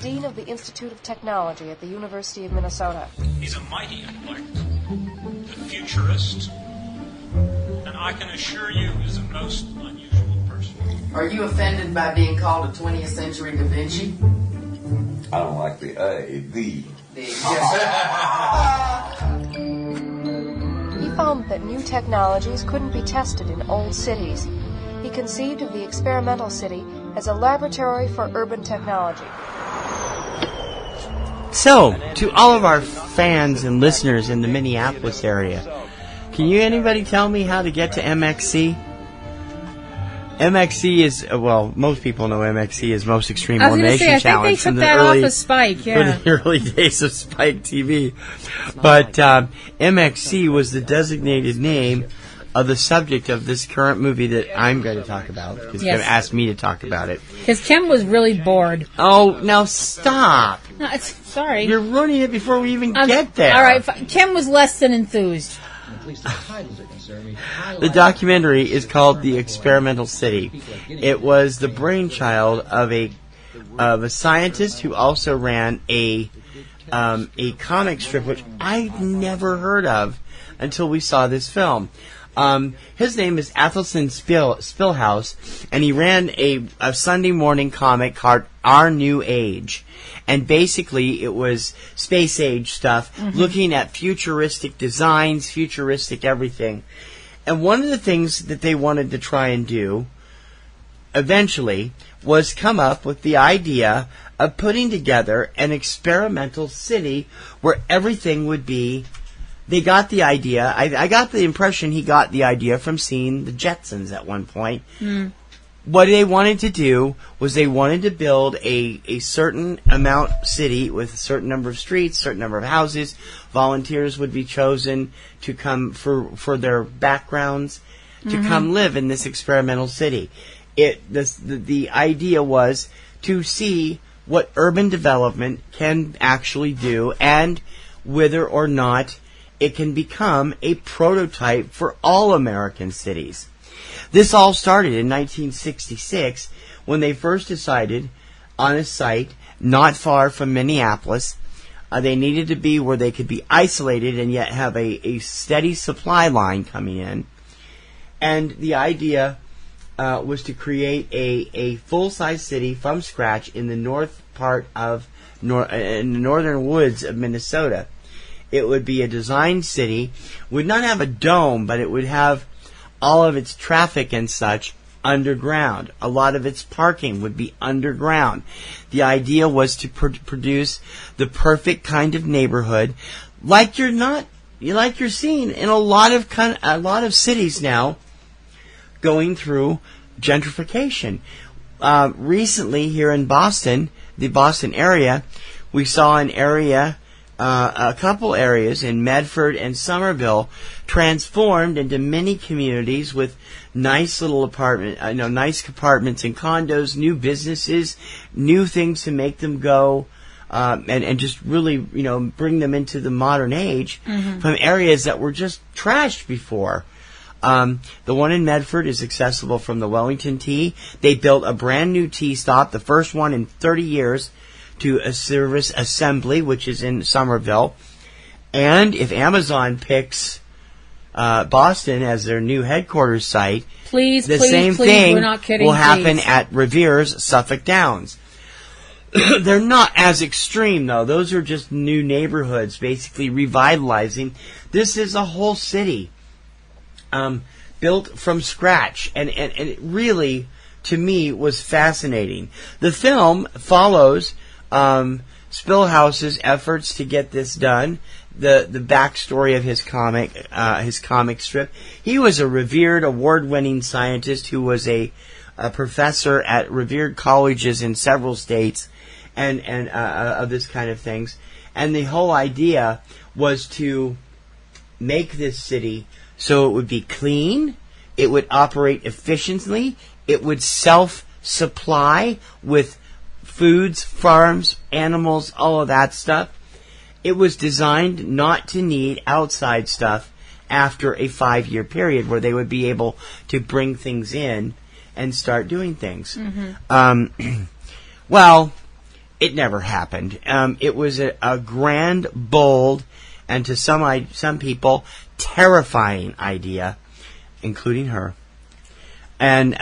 Dean of the Institute of Technology at the University of Minnesota. He's a mighty intellect, a futurist, and I can assure you is a most unusual person. Are you offended by being called a 20th century Da Vinci? I don't like the A, the. He found that new technologies couldn't be tested in old cities. He conceived of the experimental city as a laboratory for urban technology. So, to all of our fans and listeners in the Minneapolis area, can anybody tell me how to get to MXC? MXC is, well, most people know MXC is Most Extreme Elimination Challenge. I think they took that off of Spike, yeah. From the early days of Spike TV. But MXC was the designated name of the subject of this current movie that I'm going to talk about, because Kim asked me to talk about it. Because Kim was really bored. Oh, now stop. No, sorry. You're ruining it before we even get there. All right, Kim was less than enthused. The documentary is called The Experimental City. It was the brainchild of a scientist who also ran a comic strip, which I've never heard of until we saw this film. His name is Athelstan Spillhouse, and he ran a Sunday morning comic called Our New Age. And basically, it was space age stuff, looking at futuristic designs, futuristic everything. And one of the things that they wanted to try and do, eventually, was come up with the idea of putting together an experimental city where everything would be. They got the idea. I got the impression he got the idea from seeing the Jetsons at one point. What they wanted to do was they wanted to build a certain amount city with a certain number of streets, certain number of houses. Volunteers would be chosen to come for their backgrounds to come live in this experimental city. The idea was to see what urban development can actually do and whether or not it can become a prototype for all American cities. This all started in 1966 when they first decided on a site not far from Minneapolis. They needed to be where they could be isolated and yet have a steady supply line coming in. And the idea was to create a full-size city from scratch in the north part of in the northern woods of Minnesota. It would be a designed city, would not have a dome, but it would have all of its traffic and such underground. A lot of its parking would be underground. The idea was to produce the perfect kind of neighborhood, like you're seeing in a lot of cities now, going through gentrification. Recently, here in Boston, the Boston area, we saw an area. A couple areas in Medford and Somerville transformed into mini communities with nice little nice apartments and condos, new businesses, new things to make them go, and just really, bring them into the modern age from areas that were just trashed before. The one in Medford is accessible from the Wellington T. They built a brand new T stop, the first one in 30 years, to a service Assembly, which is in Somerville. And if Amazon picks Boston as their new headquarters site, the same thing will happen at Revere's Suffolk Downs. They're not as extreme, though. Those are just new neighborhoods, basically revitalizing. This is a whole city built from scratch, and it really, to me, was fascinating. The film follows Spillhouse's efforts to get this done. The backstory of his comic strip. He was a revered, award-winning scientist who was a professor at revered colleges in several states, and of this kind of things. And the whole idea was to make this city so it would be clean, it would operate efficiently, it would self-supply with foods, farms, animals, all of that stuff. It was designed not to need outside stuff after a 5-year period where they would be able to bring things in and start doing things. Well, it never happened. It was a grand, bold, and to some people, terrifying idea, including her. And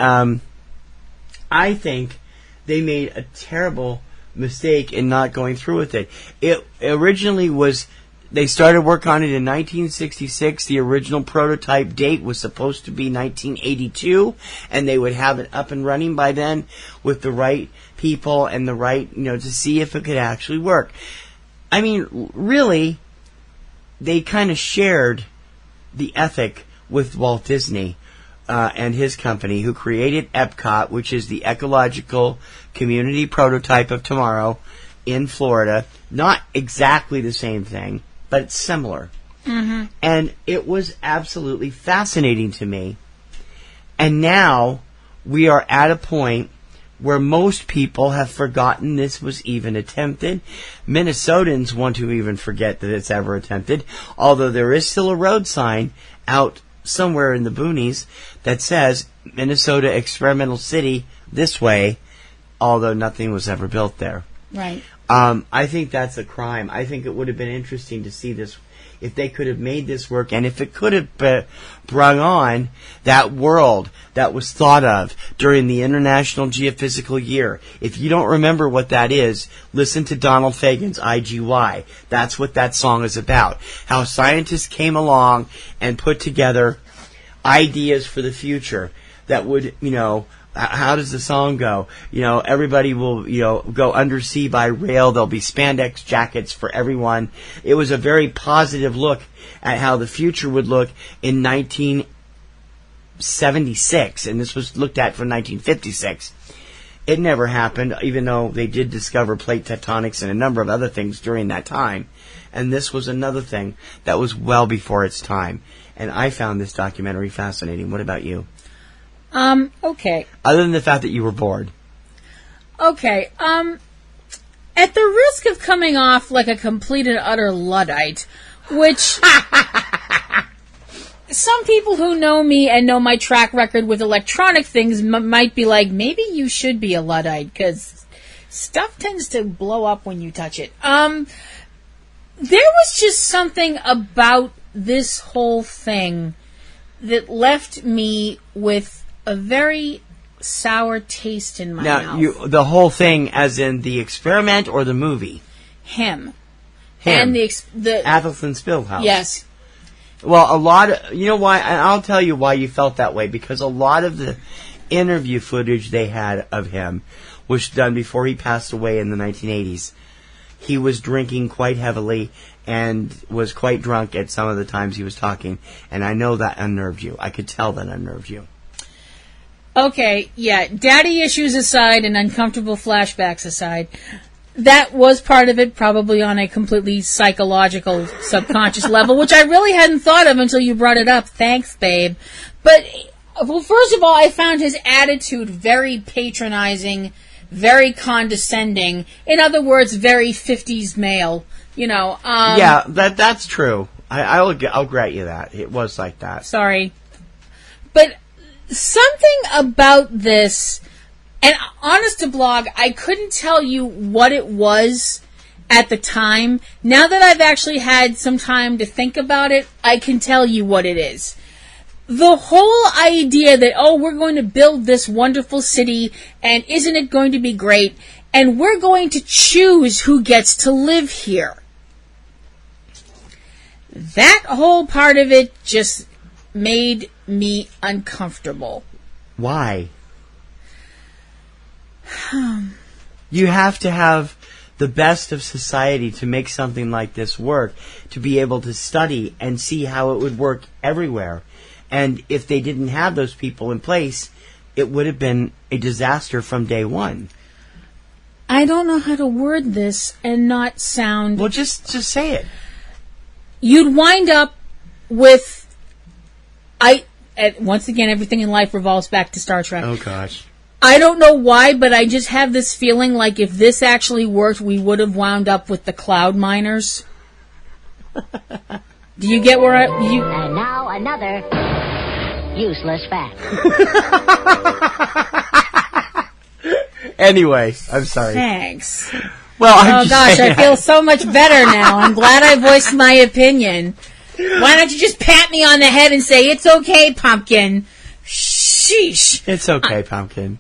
I think they made a terrible mistake in not going through with it. It originally was, they started work on it in 1966. The original prototype date was supposed to be 1982, and they would have it up and running by then with the right people and the right, to see if it could actually work. I mean, really, they kind of shared the ethic with Walt Disney and his company, who created Epcot, which is the ecological community prototype of tomorrow in Florida. Not exactly the same thing, but it's similar. And it was absolutely fascinating to me. And now we are at a point where most people have forgotten this was even attempted. Minnesotans want to even forget that it's ever attempted, although there is still a road sign out somewhere in the boonies that says Minnesota Experimental City this way, although nothing was ever built there. Right. I think that's a crime. I think it would have been interesting to see this, if they could have made this work, and if it could have brought on that world that was thought of during the International Geophysical Year. If you don't remember what that is, listen to Donald Fagen's IGY. That's what that song is about. How scientists came along and put together ideas for the future that would, how does the song go? Everybody will, go undersea by rail. There'll be spandex jackets for everyone. It was a very positive look at how the future would look in 1976, and this was looked at from 1956. It never happened, even though they did discover plate tectonics and a number of other things during that time. And this was another thing that was well before its time. And I found this documentary fascinating. What about you? Okay. Other than the fact that you were bored. Okay. At the risk of coming off like a complete and utter Luddite, which some people who know me and know my track record with electronic things might be like, maybe you should be a Luddite, because stuff tends to blow up when you touch it. There was just something about this whole thing that left me with a very sour taste in my mouth. The whole thing, as in the experiment or the movie? Him. And the Athelstan Spillhouse. Yes. Well, a lot of, you know why, and I'll tell you why you felt that way, because a lot of the interview footage they had of him was done before he passed away in the 1980s. He was drinking quite heavily and was quite drunk at some of the times he was talking, and I know that unnerved you. I could tell that unnerved you. Okay, yeah, daddy issues aside and uncomfortable flashbacks aside, that was part of it, probably on a completely psychological, subconscious level, which I really hadn't thought of until you brought it up. Thanks, babe. But, well, first of all, I found his attitude very patronizing, very condescending. In other words, very 50s male, yeah, that's true. I'll grant you that. It was like that. Sorry. But something about this, and honest to blog, I couldn't tell you what it was at the time. Now that I've actually had some time to think about it, I can tell you what it is. The whole idea that, oh, we're going to build this wonderful city, and isn't it going to be great, and we're going to choose who gets to live here. That whole part of it just made me uncomfortable. Why? You have to have the best of society to make something like this work, to be able to study and see how it would work everywhere. And if they didn't have those people in place, it would have been a disaster from day one. I don't know how to word this and not sound... Well, just say it. You'd wind up with... once again, everything in life revolves back to Star Trek. Oh, gosh. I don't know why, but I just have this feeling like if this actually worked, we would have wound up with the cloud miners. Do you get where And now another useless fact. Anyway, I'm sorry. Thanks. Well, oh gosh, I feel so much better now. I'm glad I voiced my opinion. Why don't you just pat me on the head and say, it's okay, Pumpkin? Sheesh. It's okay, Pumpkin.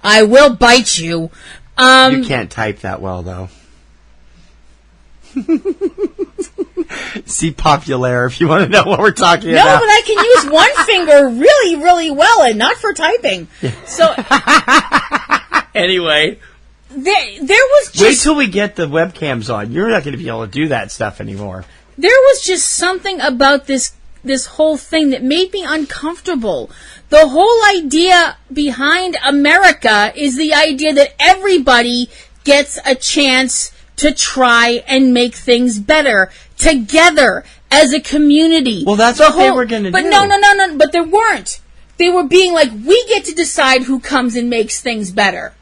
I will bite you. You can't type that well, though. See Populaire if you want to know what we're talking about. No, but I can use one finger really, really well and not for typing. So, anyway. There was just... Wait till we get the webcams on. You're not going to be able to do that stuff anymore. There was just something about this whole thing that made me uncomfortable. The whole idea behind America is the idea that everybody gets a chance to try and make things better together as a community. Well, that's what they were going to do. But no, but they weren't. They were being like, we get to decide who comes and makes things better.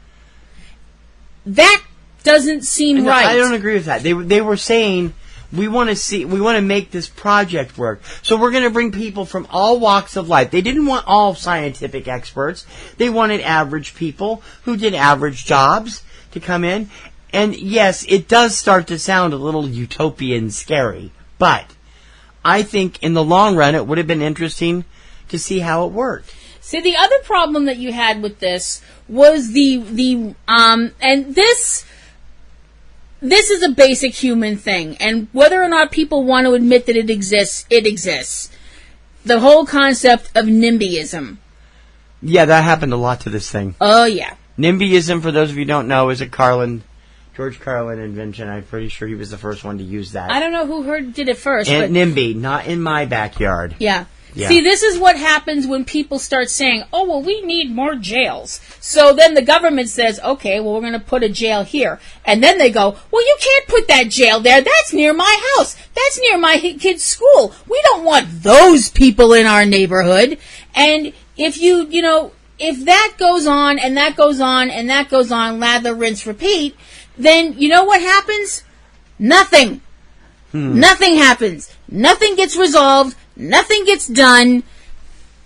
That doesn't seem right. I don't agree with that. They were saying, we want to make this project work. So we're going to bring people from all walks of life. They didn't want all scientific experts. They wanted average people who did average jobs to come in. And yes, it does start to sound a little utopian scary, but I think in the long run it would have been interesting to see how it worked. See, the other problem that you had with this was and this is a basic human thing, and whether or not people want to admit that it exists, it exists. The whole concept of NIMBYism. Yeah, that happened a lot to this thing. Oh, yeah. NIMBYism, for those of you who don't know, is a George Carlin invention. I'm pretty sure he was the first one to use that. I don't know who did it first. And NIMBY, not in my backyard. Yeah. See, this is what happens when people start saying, oh, well, we need more jails. So then the government says, okay, well, we're going to put a jail here. And then they go, well, you can't put that jail there. That's near my house. That's near my kid's school. We don't want those people in our neighborhood. And if if that goes on and that goes on and that goes on, lather, rinse, repeat, then you know what happens? Nothing. Nothing happens. Nothing gets resolved. Nothing gets done.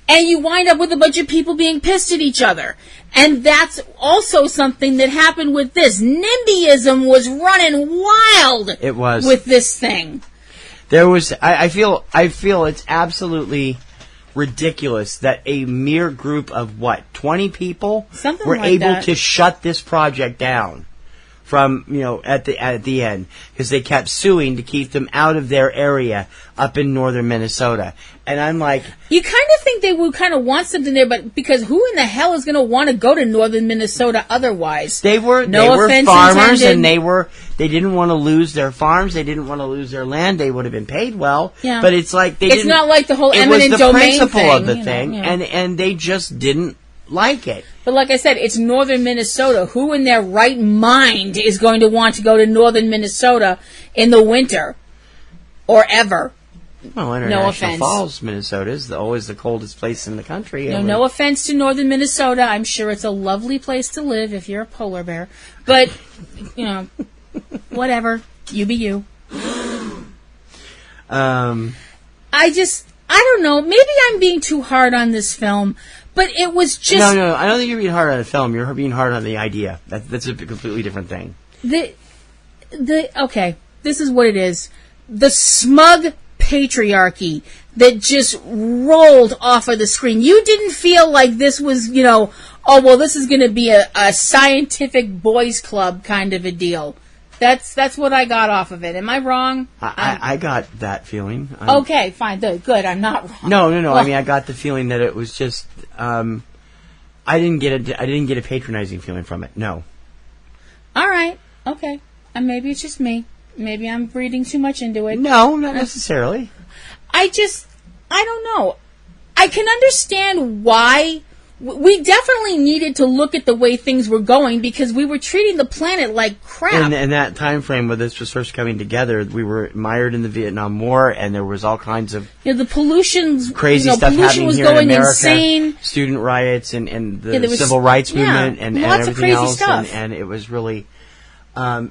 And you wind up with a bunch of people being pissed at each other. And that's also something that happened with this. NIMBYism was running wild. It was. With this thing. There was, I feel it's absolutely ridiculous that a mere group of 20 people were able to shut this project down from, at the end, because they kept suing to keep them out of their area up in northern Minnesota. And I'm like, you kind of think they would kind of want something there, but because who in the hell is going to want to go to northern Minnesota otherwise? They were farmers, and they didn't want to lose their farms. They didn't want to lose their land. They would have been paid well. Yeah. But it's like it's not like the whole eminent domain thing. It was the principle of the thing, and they just didn't like it. But like I said, it's northern Minnesota. Who in their right mind is going to want to go to northern Minnesota in the winter or ever? Well, International Falls, Minnesota is always the coldest place in the country. No offense to northern Minnesota. I'm sure it's a lovely place to live if you're a polar bear. But, whatever. You be you. I I don't know. Maybe I'm being too hard on this film, but it was just... No, I don't think you're being hard on the film. You're being hard on the idea. That's a completely different thing. Okay, this is what it is. The smug patriarchy that just rolled off of the screen. You didn't feel like this was, oh, well, this is going to be a scientific boys club kind of a deal. That's what I got off of it. Am I wrong? I got that feeling. Okay, fine, good. I'm not wrong. No. Well, I mean, I got the feeling that it was just. I didn't get a patronizing feeling from it. No. All right. Okay. And maybe it's just me. Maybe I'm reading too much into it. No, not necessarily. I don't know. I can understand why. We definitely needed to look at the way things were going because we were treating the planet like crap. In that time frame where this was first coming together, we were mired in the Vietnam War, and there was all kinds of the pollution's crazy stuff happening was here going in America. Insane. Student riots and the civil rights movement and lots everything of crazy else, stuff. and it was really a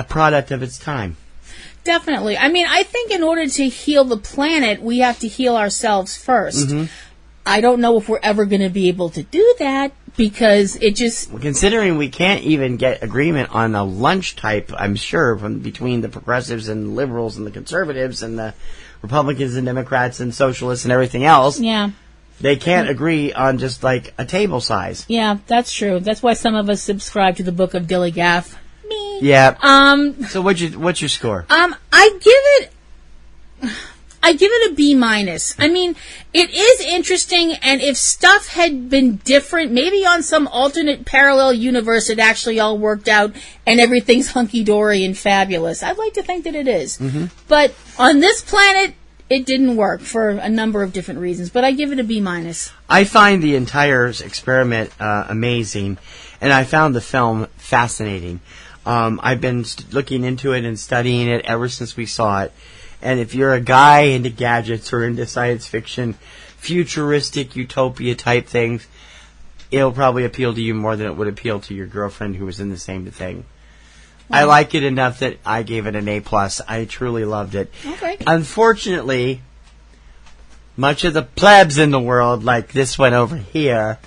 product of its time. Definitely. I mean, I think in order to heal the planet, we have to heal ourselves first. Mm-hmm. I don't know if we're ever going to be able to do that because it just... Considering we can't even get agreement on a lunch type, I'm sure, between the progressives and liberals and the conservatives and the Republicans and Democrats and socialists and everything else. Yeah. They can't agree on just like a table size. Yeah, that's true. That's why some of us subscribe to the Book of Dilly Gaff. Me. Yeah. So what's your score? I give it a B-. I mean, it is interesting, and if stuff had been different, maybe on some alternate parallel universe it actually all worked out and everything's hunky-dory and fabulous. I'd like to think that it is. Mm-hmm. But on this planet, it didn't work for a number of different reasons, but I give it a B-. I find the entire experiment amazing, and I found the film fascinating. I've been looking into it and studying it ever since we saw it. And if you're a guy into gadgets or into science fiction, futuristic utopia type things, it'll probably appeal to you more than it would appeal to your girlfriend who was in the same thing. Wow. I like it enough that I gave it an A+. I truly loved it. Okay. Unfortunately, much of the plebs in the world, like this one over here,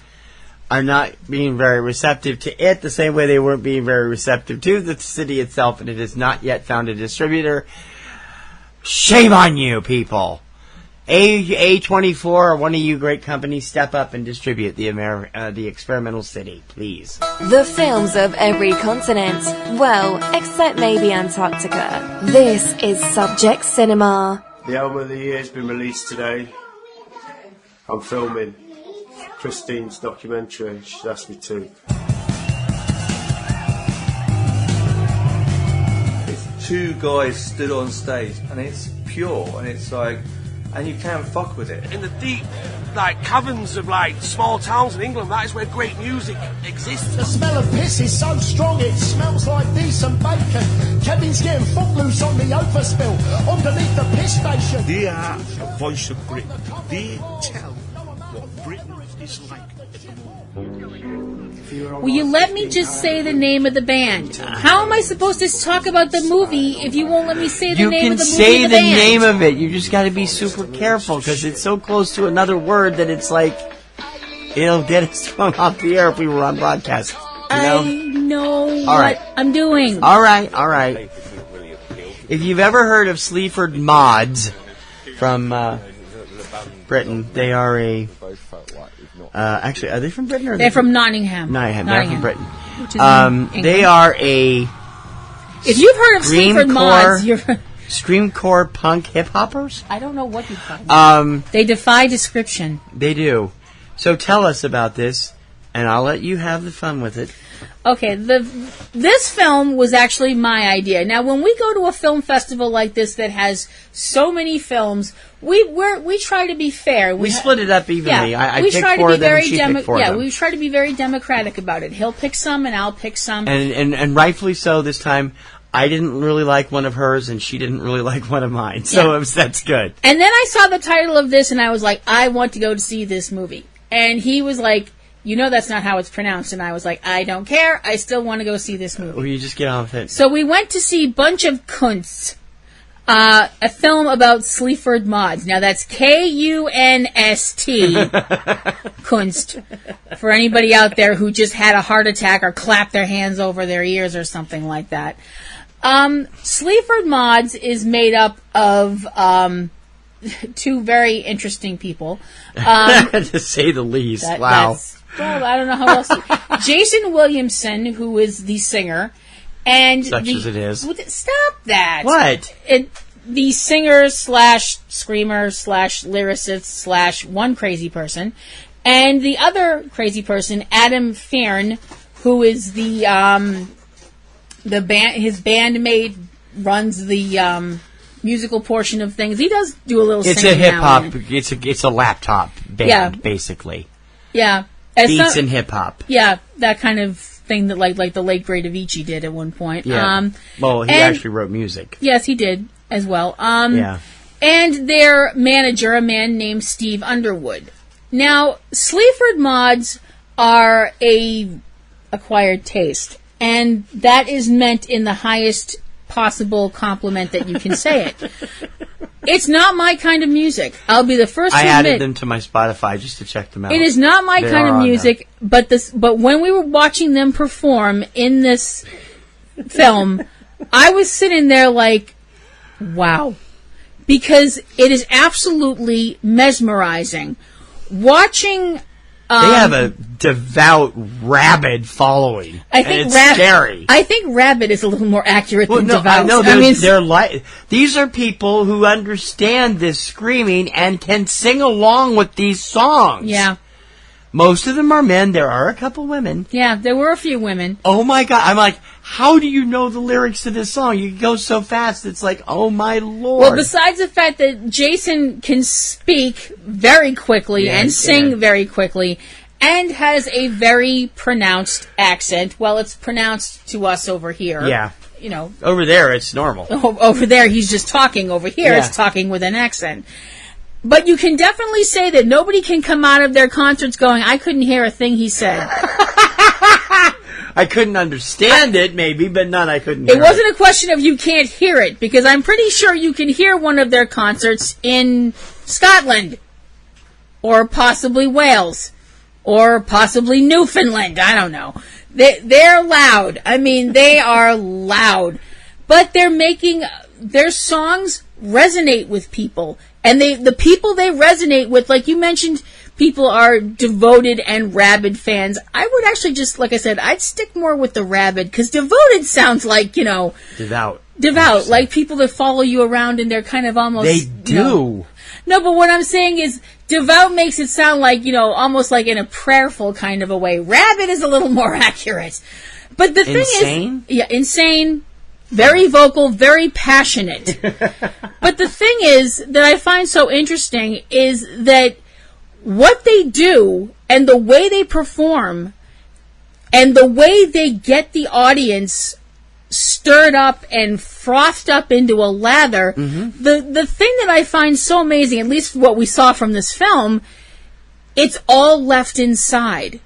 are not being very receptive to it the same way they weren't being very receptive to the city itself, and it has not yet found a distributor. Shame on you, people. A24 or one of you great companies, step up and distribute the experimental city, please. The films of every continent. Well, except maybe Antarctica. This is Subject Cinema. The album of the year has been released today. I'm filming Christine's documentary. She's asked me to. Two guys stood on stage, and it's pure, and it's like, and you can't fuck with it. In the deep, caverns of small towns in England, that is where great music exists. The smell of piss is so strong it smells like decent bacon. Kevin's getting footloose on the overspill underneath the piss station. They are the voice of Britain. They tell what Britain is like at the moment. Will you let me just say the name of the band? How am I supposed to talk about the movie if you won't let me say the name of the movie? You can say the name of it. You just got to be super careful because it's so close to another word that it's like it'll get us thrown off the air if we were on broadcast. I know what I'm doing. All right. If you've ever heard of Sleaford Mods from Britain, they are a... actually, are they from Britain? Or they're from Nottingham. They're from Britain. Which is they are a... If you've heard of Sleaford Mods, you're... Screamcore punk hip-hoppers? I don't know what you call them. They defy description. They do. So tell us about this, and I'll let you have the fun with it. Okay, this film was actually my idea. Now, when we go to a film festival like this that has so many films, we try to be fair. We split it up evenly. Yeah, I pick four of them, and she picked four of them. We try to be very democratic about it. He'll pick some, and I'll pick some. And rightfully so this time. I didn't really like one of hers, and she didn't really like one of mine. So that's good. And then I saw the title of this, and I was like, I want to go to see this movie. And he was like, you know that's not how it's pronounced. And I was like, I don't care. I still want to go see this movie. Well, you just get on with it. So we went to see a bunch of Kunst. a film about Sleaford Mods. Now that's Kunst. Kunst. For anybody out there who just had a heart attack or clapped their hands over their ears or something like that. Sleaford Mods is made up of two very interesting people. To say the least. Wow. Well, I don't know how else. Jason Williamson, who is the singer, and such as it is. Stop that. What? The singer / screamer / lyricist / one crazy person, and the other crazy person, Adam Fearn, who is the band. His bandmate runs the musical portion of things. He does do a little. It's a hip hop. It's a laptop band, basically. Yeah. Beats and hip hop. Yeah, that kind of thing that like the late great Avicii did at one point. Yeah. Well, he actually wrote music. Yes, he did as well. Yeah. And their manager, a man named Steve Underwood. Now, Sleaford Mods are a acquired taste, and that is meant in the highest possible compliment that you can say it. It's not my kind of music. I'll be the first to admit. I added them to my Spotify just to check them out. It is not my kind of music, but when we were watching them perform in this film, I was sitting there like, wow. Because it is absolutely mesmerizing. Watching... they have a devout, rabid following. It's scary. I think rabid is a little more accurate than devout. These are people who understand this screaming and can sing along with these songs. Yeah. Most of them are men. There are a couple women. Yeah, there were a few women. Oh my God. I'm like, how do you know the lyrics to this song? You go so fast. It's like, oh my Lord. Well, besides the fact that Jason can speak very quickly and sing very quickly and has a very pronounced accent. Well, it's pronounced to us over here. Yeah. You know. Over there, it's normal. Over there, he's just talking. Over here, it's talking with an accent. But you can definitely say that nobody can come out of their concerts going, I couldn't hear a thing he said. I couldn't understand it, maybe, but I couldn't hear it. It wasn't a question of you can't hear it, because I'm pretty sure you can hear one of their concerts in Scotland, or possibly Wales, or possibly Newfoundland. I don't know. They're loud. I mean, they are loud. But they're making their songs resonate with people. And the people they resonate with, like you mentioned, people are devoted and rabid fans. I would actually just, like I said, I'd stick more with the rabid, because devoted sounds like, Devout. Like people that follow you around and they're kind of almost... They do. No, but what I'm saying is, devout makes it sound like, almost like in a prayerful kind of a way. Rabid is a little more accurate. But the thing is... Yeah, insane. Very vocal, very passionate. But the thing is that I find so interesting is that what they do and the way they perform and the way they get the audience stirred up and frothed up into a lather, the thing that I find so amazing, at least what we saw from this film, it's all left inside.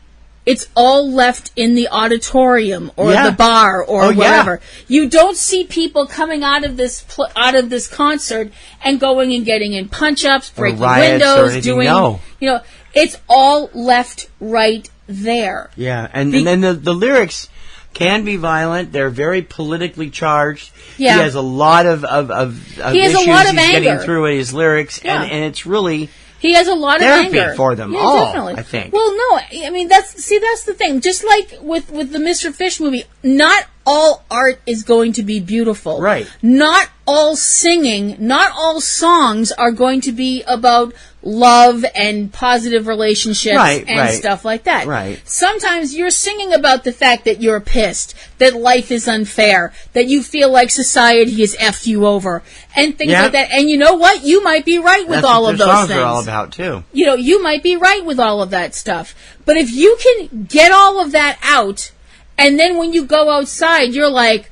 It's all left in the auditorium or the bar or whatever. You don't see people coming out of this concert and going and getting in punch-ups, breaking windows, doing it's all left right there. Yeah, and then the lyrics can be violent. They're very politically charged. Yeah. He has a lot of issues he's getting through in his lyrics, and it's really... He has a lot of anger for them definitely. I think. Well, no, I mean that's the thing. Just like with the Mr. Fish movie, not all art is going to be beautiful. Right. Not all singing, not all songs are going to be about love and positive relationships and stuff like that. Right. Sometimes you're singing about the fact that you're pissed, that life is unfair, that you feel like society has effed you over, and things like that. And you know what? You might be right with all of those things. That's what their songs are all about, too. You might be right with all of that stuff. But if you can get all of that out, and then when you go outside, you're like,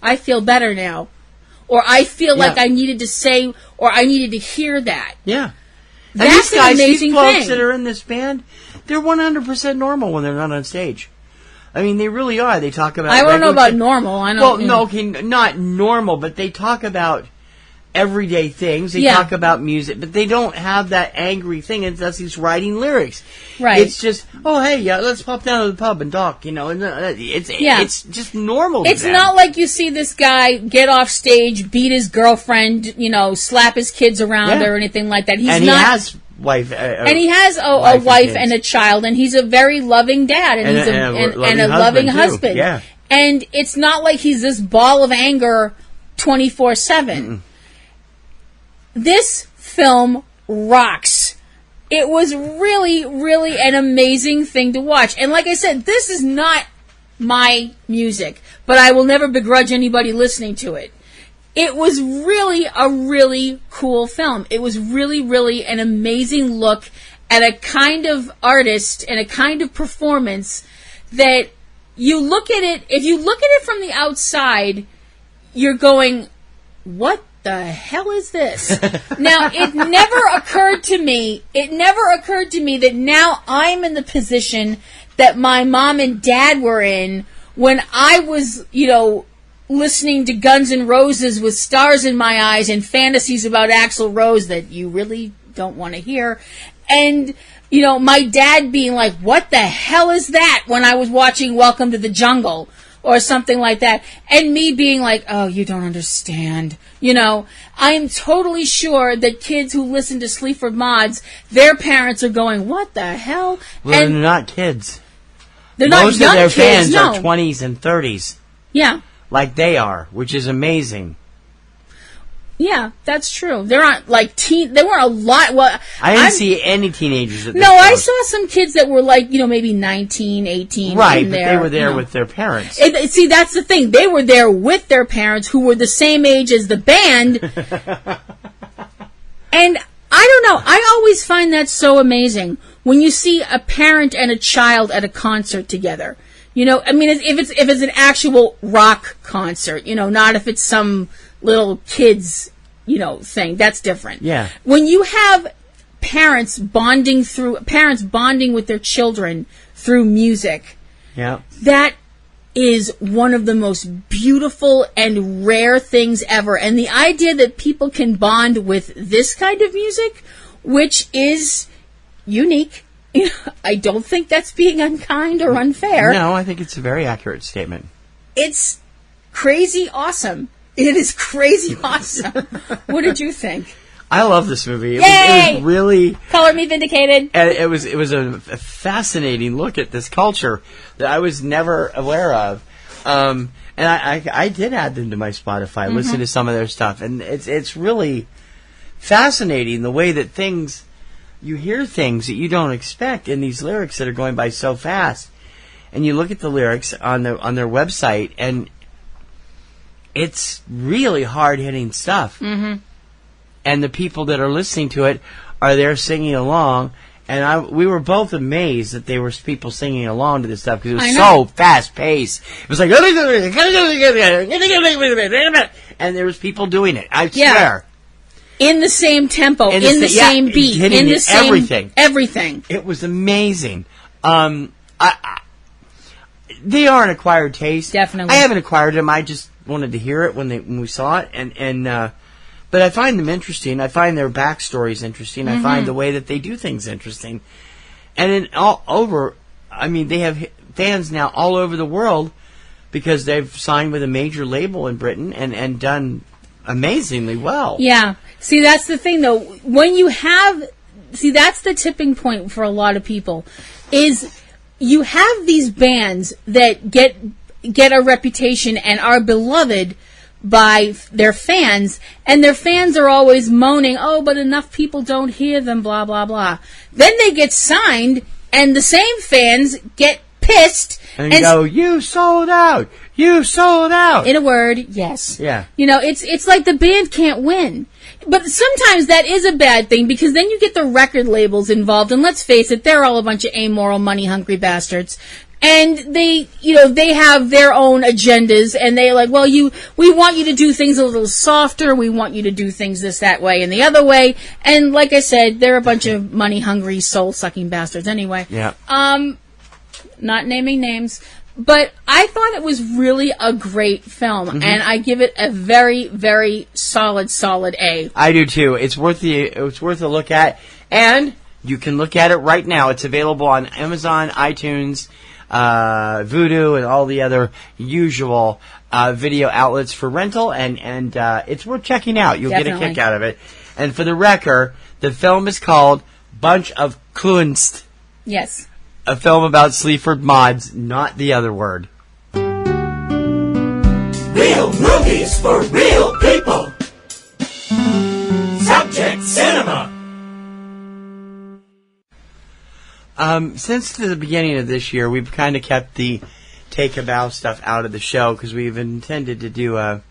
I feel better now. Or I feel like I needed to say, or I needed to hear that. Yeah. That's an amazing these folks thing. that are in this band, they're 100% normal when they're not on stage. I mean, they really are. They talk about... I don't know about normal. I know. Well, no, okay, not normal, but they talk about everyday things. They talk about music, but they don't have that angry thing. It's just these writing lyrics. Right. It's just, oh, hey, let's pop down to the pub and talk, and it's just normal to It's them. not like you see this guy get off stage, beat his girlfriend, slap his kids around or anything like that. He has wife, and he has a wife and a child, and he's a very loving dad, and he's a loving husband. Yeah. And it's not like he's this ball of anger 24/7. This film rocks. It was really, really an amazing thing to watch. And like I said, this is not my music, but I will never begrudge anybody listening to it. It was really a really cool film. It was really, really an amazing look at a kind of artist and a kind of performance that you look at it, if you look at it from the outside, you're going, what the hell is this? Now, it never occurred to me that now I'm in the position that my mom and dad were in when I was, listening to Guns N' Roses with stars in my eyes and fantasies about Axl Rose that you really don't want to hear. And, my dad being like, what the hell is that, when I was watching Welcome to the Jungle or something like that. And me being like, oh, you don't understand. I'm totally sure that kids who listen to Sleaford Mods, their parents are going, what the hell? Well, and they're not kids. They're Most not young of their kids, fans no. are 20s and 30s. Yeah. Like they are, which is amazing. Yeah, that's true. There aren't there weren't a lot. Well, I didn't see any teenagers at this No, I show. saw some kids that were maybe 19, 18. Right, in but there, they were there with their parents. See, that's the thing. They were there with their parents, who were the same age as the band. And I don't know. I always find that so amazing when you see a parent and a child at a concert together. If it's an actual rock concert, not if it's some little kids, thing. That's different. Yeah. When you have parents bonding with their children through music, Yeah. that is one of the most beautiful and rare things ever. And the idea that people can bond with this kind of music, which is unique, I don't think that's being unkind or unfair. No, I think it's a very accurate statement. It's crazy awesome. It is crazy awesome. What did you think? I love this movie. It was really... Color me vindicated. And it was a fascinating look at this culture that I was never aware of. And I did add them to my Spotify, listen to some of their stuff. And it's really fascinating the way that you hear things that you don't expect in these lyrics that are going by so fast. And you look at the lyrics on their website, and it's really hard-hitting stuff. Mm-hmm. And the people that are listening to it are there singing along. And we were both amazed that there were people singing along to this stuff because it was so fast-paced. It was like... And there was people doing it. I swear. In the same tempo, in the same beat, in the same... Everything. It was amazing. They are an acquired taste. Definitely. I haven't acquired them. I just wanted to hear it when we saw it. But I find them interesting. I find their backstories interesting. Mm-hmm. I find the way that they do things interesting. And then all over, they have fans now all over the world because they've signed with a major label in Britain and done amazingly well. Yeah. See, that's the thing, though. When you have... See, that's the tipping point for a lot of people, is you have these bands that get a reputation and are beloved by their fans, and their fans are always moaning, oh, but enough people don't hear them, blah, blah, blah. Then they get signed, and the same fans get pissed. And go, you sold out! You sold out! In a word, yes. Yeah. It's like the band can't win. But sometimes that is a bad thing, because then you get the record labels involved, and let's face it, they're all a bunch of amoral, money-hungry bastards. And they have their own agendas, and they're like, well, we want you to do things a little softer, we want you to do things that way and the other way, and like I said, they're a bunch of money-hungry, soul-sucking bastards anyway. Yeah. Not naming names, But I thought it was really a great film, and I give it a very, very solid A. I do too. It's worth a look at, and you can look at it right now. It's available on Amazon, iTunes, Vudu, and all the other usual video outlets for rental, and it's worth checking out. You'll get a kick out of it. And for the record, the film is called Bunch of Kunst. Yes. A film about Sleaford mods, not the other word. Real movies for real people. Subject Cinema. Since the beginning of this year, we've kind of kept the Take a Bow stuff out of the show because we've intended to do a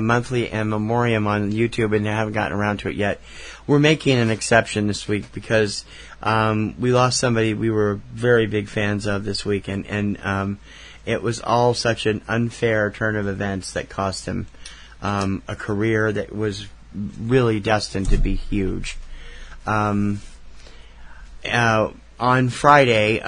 monthly in memoriam on YouTube and haven't gotten around to it yet. We're making an exception this week because we lost somebody we were very big fans of this week, and it was all such an unfair turn of events that cost him a career that was really destined to be huge. On Friday,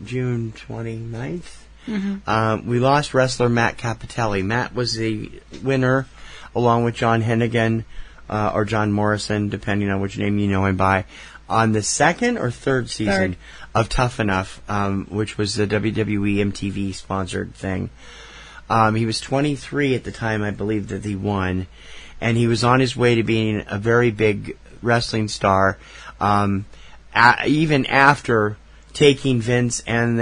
June 29th, we lost wrestler Matt Capitelli. Matt was the winner, along with John Hennigan, or John Morrison, depending on which name you know him by, on the second or third season of Tough Enough, which was the WWE MTV sponsored thing. He was 23 at the time, I believe, that he won, and he was on his way to being a very big wrestling star, even after taking Vince and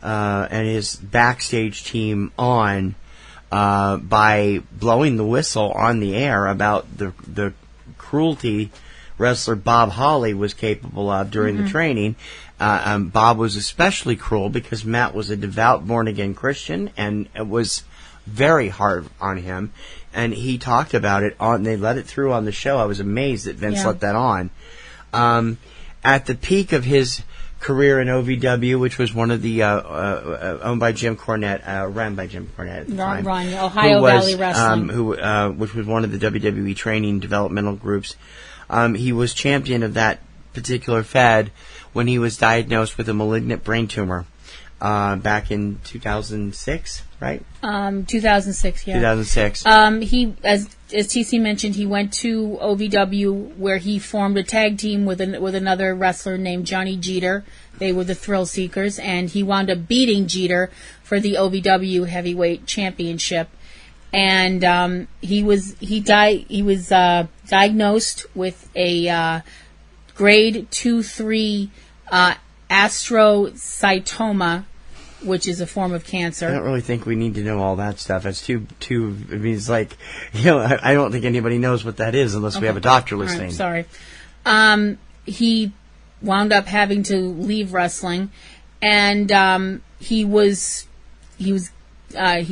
and his backstage team on by blowing the whistle on the air about the cruelty wrestler Bob Holly was capable of during the training. Bob was especially cruel because Matt was a devout born-again Christian, and it was very hard on him. And he talked about it they let it through on the show. I was amazed that Vince let that on. At the peak of his career in OVW, which was one of the owned by Jim Cornette, run by Jim Cornette at the time, Ohio Valley Wrestling, which was one of the WWE training developmental groups. He was champion of that particular fed when he was diagnosed with a malignant brain tumor back in 2006, right? 2006, yeah. 2006. He, as TC mentioned, he went to OVW where he formed a tag team with another wrestler named Johnny Jeter. They were the Thrill Seekers, and he wound up beating Jeter for the OVW Heavyweight Championship. And he was diagnosed with a grade 2-3 astrocytoma, which is a form of cancer. I don't really think we need to know all that stuff. It's too. I mean, it's like, I don't think anybody knows what that is unless we have a doctor listening. Right, sorry. He wound up having to leave wrestling, and he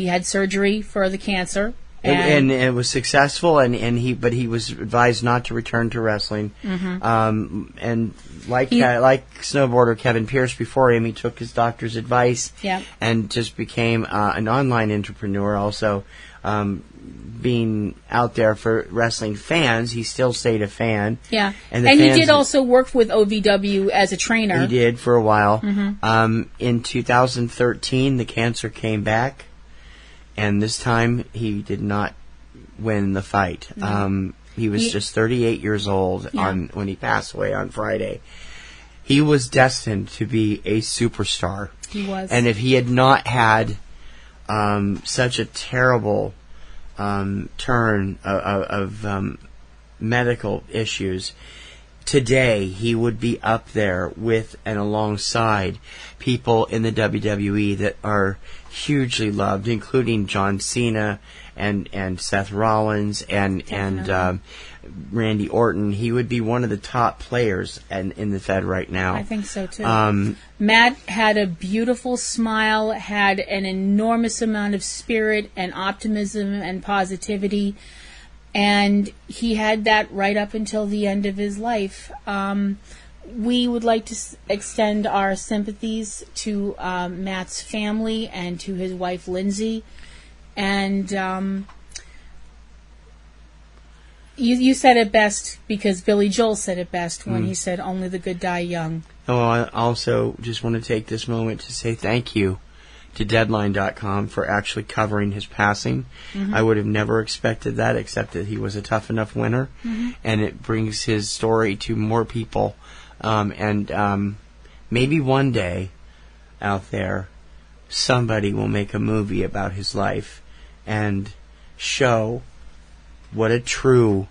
had surgery for the cancer. And it was successful, but he was advised not to return to wrestling. And like snowboarder Kevin Pierce before him, he took his doctor's advice and just became an online entrepreneur. Also, being out there for wrestling fans, he still stayed a fan. Yeah, and he did also work with OVW as a trainer. He did for a while. In 2013, the cancer came back. And this time, he did not win the fight. He was just 38 years old when he passed away on Friday. He was destined to be a superstar. He was. And if he had not had such a terrible turn of medical issues, today he would be up there with and alongside people in the WWE that are hugely loved, including John Cena and Seth Rollins and Randy Orton. He would be one of the top players in the Fed right now. I think so too. Matt had a beautiful smile, had an enormous amount of spirit and optimism and positivity, and he had that right up until the end of his life. We would like to extend our sympathies to Matt's family and to his wife, Lindsay. And you said it best, because Billy Joel said it best when he said, "Only the good die young." Oh, I also just want to take this moment to say thank you to Deadline.com for actually covering his passing. I would have never expected that, except that he was a tough enough winner, and it brings his story to more people. And maybe one day out there, somebody will make a movie about his life and show what a true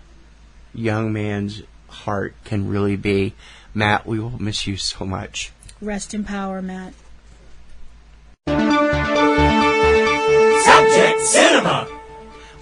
young man's heart can really be. Matt, we will miss you so much. Rest in power, Matt. Subject Cinema.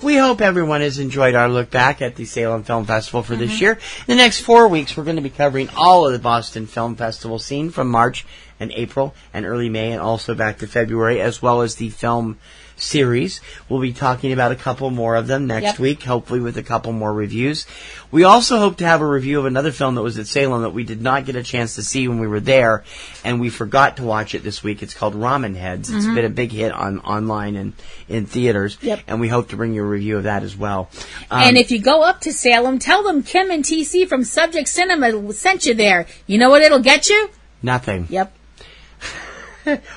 We hope everyone has enjoyed our look back at the Salem Film Festival for this year. In the next 4 weeks, we're going to be covering all of the Boston Film Festival scene from March and April and early May, and also back to February, as well as the film series. We'll be talking about a couple more of them next week, hopefully with a couple more reviews. We also hope to have a review of another film that was at Salem that we did not get a chance to see when we were there, and we forgot to watch it this week. It's called Ramen Heads. It's been a big hit online and in theaters, and we hope to bring you a review of that as well. And if you go up to Salem, tell them Kim and TC from Subject Cinema sent you there. You know what it'll get you? Nothing. Yep.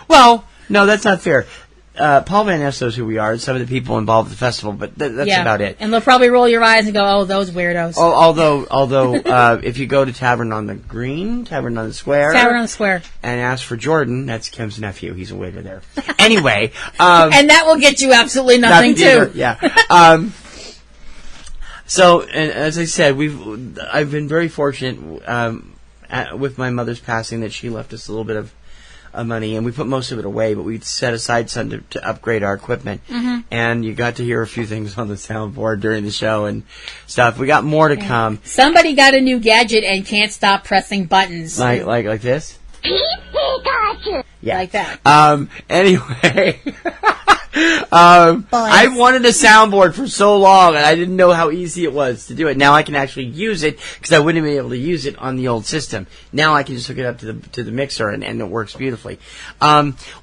Well, no, that's not fair. Paul Van Ness knows who we are, some of the people involved with the festival, but that's about it. And they'll probably roll your eyes and go, oh, those weirdos. Although if you go to Tavern on the Square, and ask for Jordan, that's Kim's nephew. He's a waiter there. Anyway. And that will get you absolutely nothing, too. Yeah. So, and as I said, I've been very fortunate with my mother's passing that she left us a little bit of money, and we put most of it away, but we set aside some to upgrade our equipment. And you got to hear a few things on the soundboard during the show and stuff. We got more to come. Somebody got a new gadget and can't stop pressing buttons. Like this? Yeah. Like that. Anyway. I wanted a soundboard for so long, and I didn't know how easy it was to do it. Now I can actually use it, because I wouldn't have been able to use it on the old system. Now I can just hook it up to the mixer, and it works beautifully.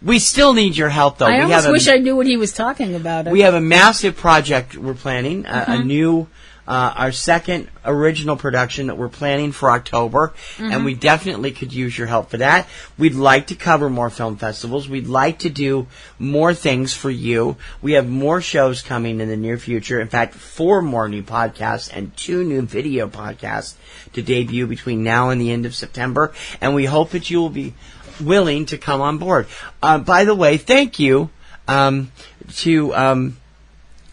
We still need your help, though. I almost wish I knew what he was talking about. We have a massive project we're planning, a new... our second original production that we're planning for October, and we definitely could use your help for that. We'd like to cover more film festivals. We'd like to do more things for you. We have more shows coming in the near future. In fact, 4 more new podcasts and 2 new video podcasts to debut between now and the end of September, and we hope that you will be willing to come on board. By the way, thank you to...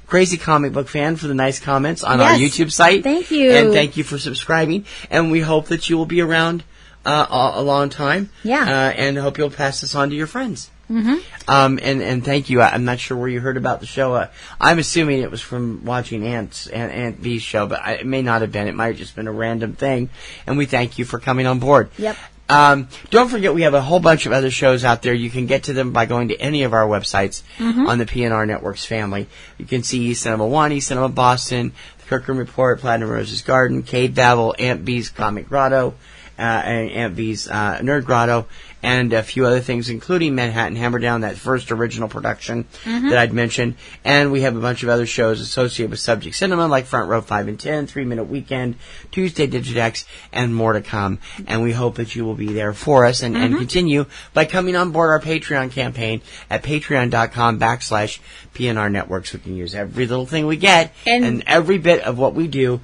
Crazy Comic Book Fan for the nice comments on our YouTube site. Thank you. And thank you for subscribing. And we hope that you will be around a long time. Yeah. And hope you'll pass this on to your friends. And thank you. I'm not sure where you heard about the show. I'm assuming it was from watching Aunt V's show, but it may not have been. It might have just been a random thing. And we thank you for coming on board. Yep. Don't forget, we have a whole bunch of other shows out there. You can get to them by going to any of our websites on the PNRNetworks family. You can see eCinemaOne, eCinemaBoston, the Kirkham Report, Platinum Rose's Garden, Cavebabble, Aunt B's Comic Grotto, and Aunt B's Nerd Grotto, and a few other things, including Manhattan Hammerdown, that first original production that I'd mentioned. And we have a bunch of other shows associated with Subject Cinema, like Front Row 5 and 10, 3 Minute Weekend, Tuesday Digidex, and more to come. And we hope that you will be there for us and continue by coming on board our Patreon campaign at patreon.com/PNRNetworks. We can use every little thing we get, and every bit of what we do.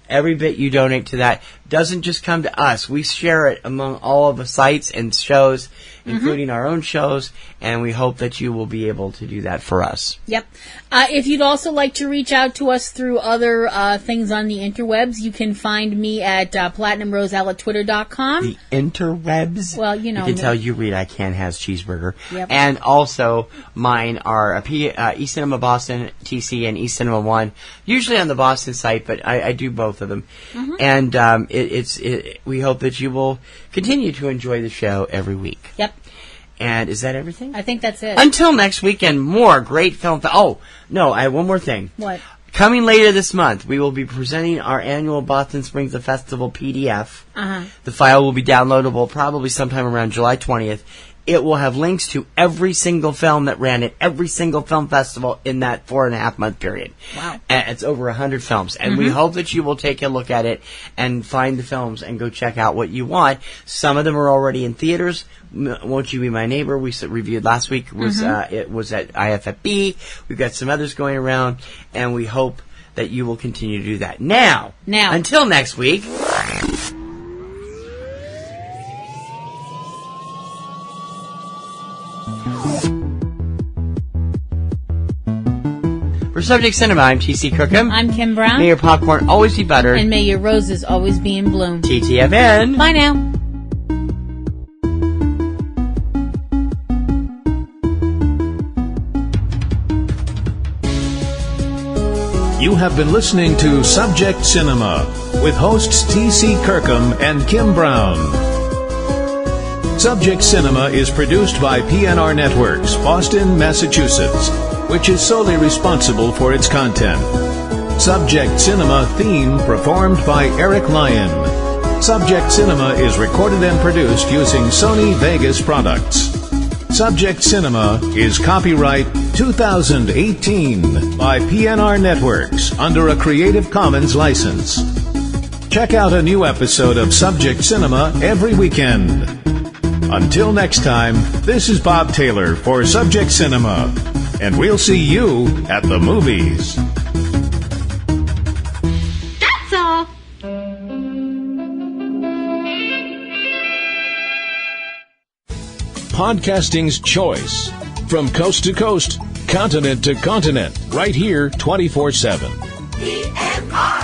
Every bit you donate to that doesn't just come to us. We share it among all of the sites and shows, including our own shows, and we hope that you will be able to do that for us. Yep. If you'd also like to reach out to us through other things on the interwebs, you can find me at PlatinumRoselle@Twitter.com. The interwebs? Well, you know. You can tell you read I Can Has Cheeseburger. Yep. And also, mine are eCinemaBoston, TC, and eCinemaOne. Usually on the Boston site, but I do both of them. And we hope that you will continue to enjoy the show every week. Yep. And is that everything? I think that's it. Until next weekend, more great film. Oh, no, I have one more thing. What? Coming later this month, we will be presenting our annual Boston Springs A Festival PDF. The file will be downloadable probably sometime around July 20th. it will have links to every single film that ran at every single film festival in that 4.5 month period. Wow. And it's over 100 films. And we hope that you will take a look at it and find the films and go check out what you want. Some of them are already in theaters. Won't You Be My Neighbor, we reviewed last week. It was at IFFB. We've got some others going around, and we hope that you will continue to do that. Now, until next week. For Subject Cinema, I'm T.C. Kirkham. I'm Kim Brown. May your popcorn always be buttered. And may your roses always be in bloom. TTFN. Bye now. You have been listening to Subject Cinema with hosts T.C. Kirkham and Kim Brown. Subject Cinema is produced by PNRNetworks, Boston, Massachusetts, which is solely responsible for its content. Subject Cinema theme performed by Eric Lyon. Subject Cinema is recorded and produced using Sony Vegas products. Subject Cinema is copyright 2018 by PNRNetworks under a Creative Commons license. Check out a new episode of Subject Cinema every weekend. Until next time, this is Bob Taylor for Subject Cinema, and we'll see you at the movies. That's all. Podcasting's choice. From coast to coast, continent to continent, right here 24/7. PNR.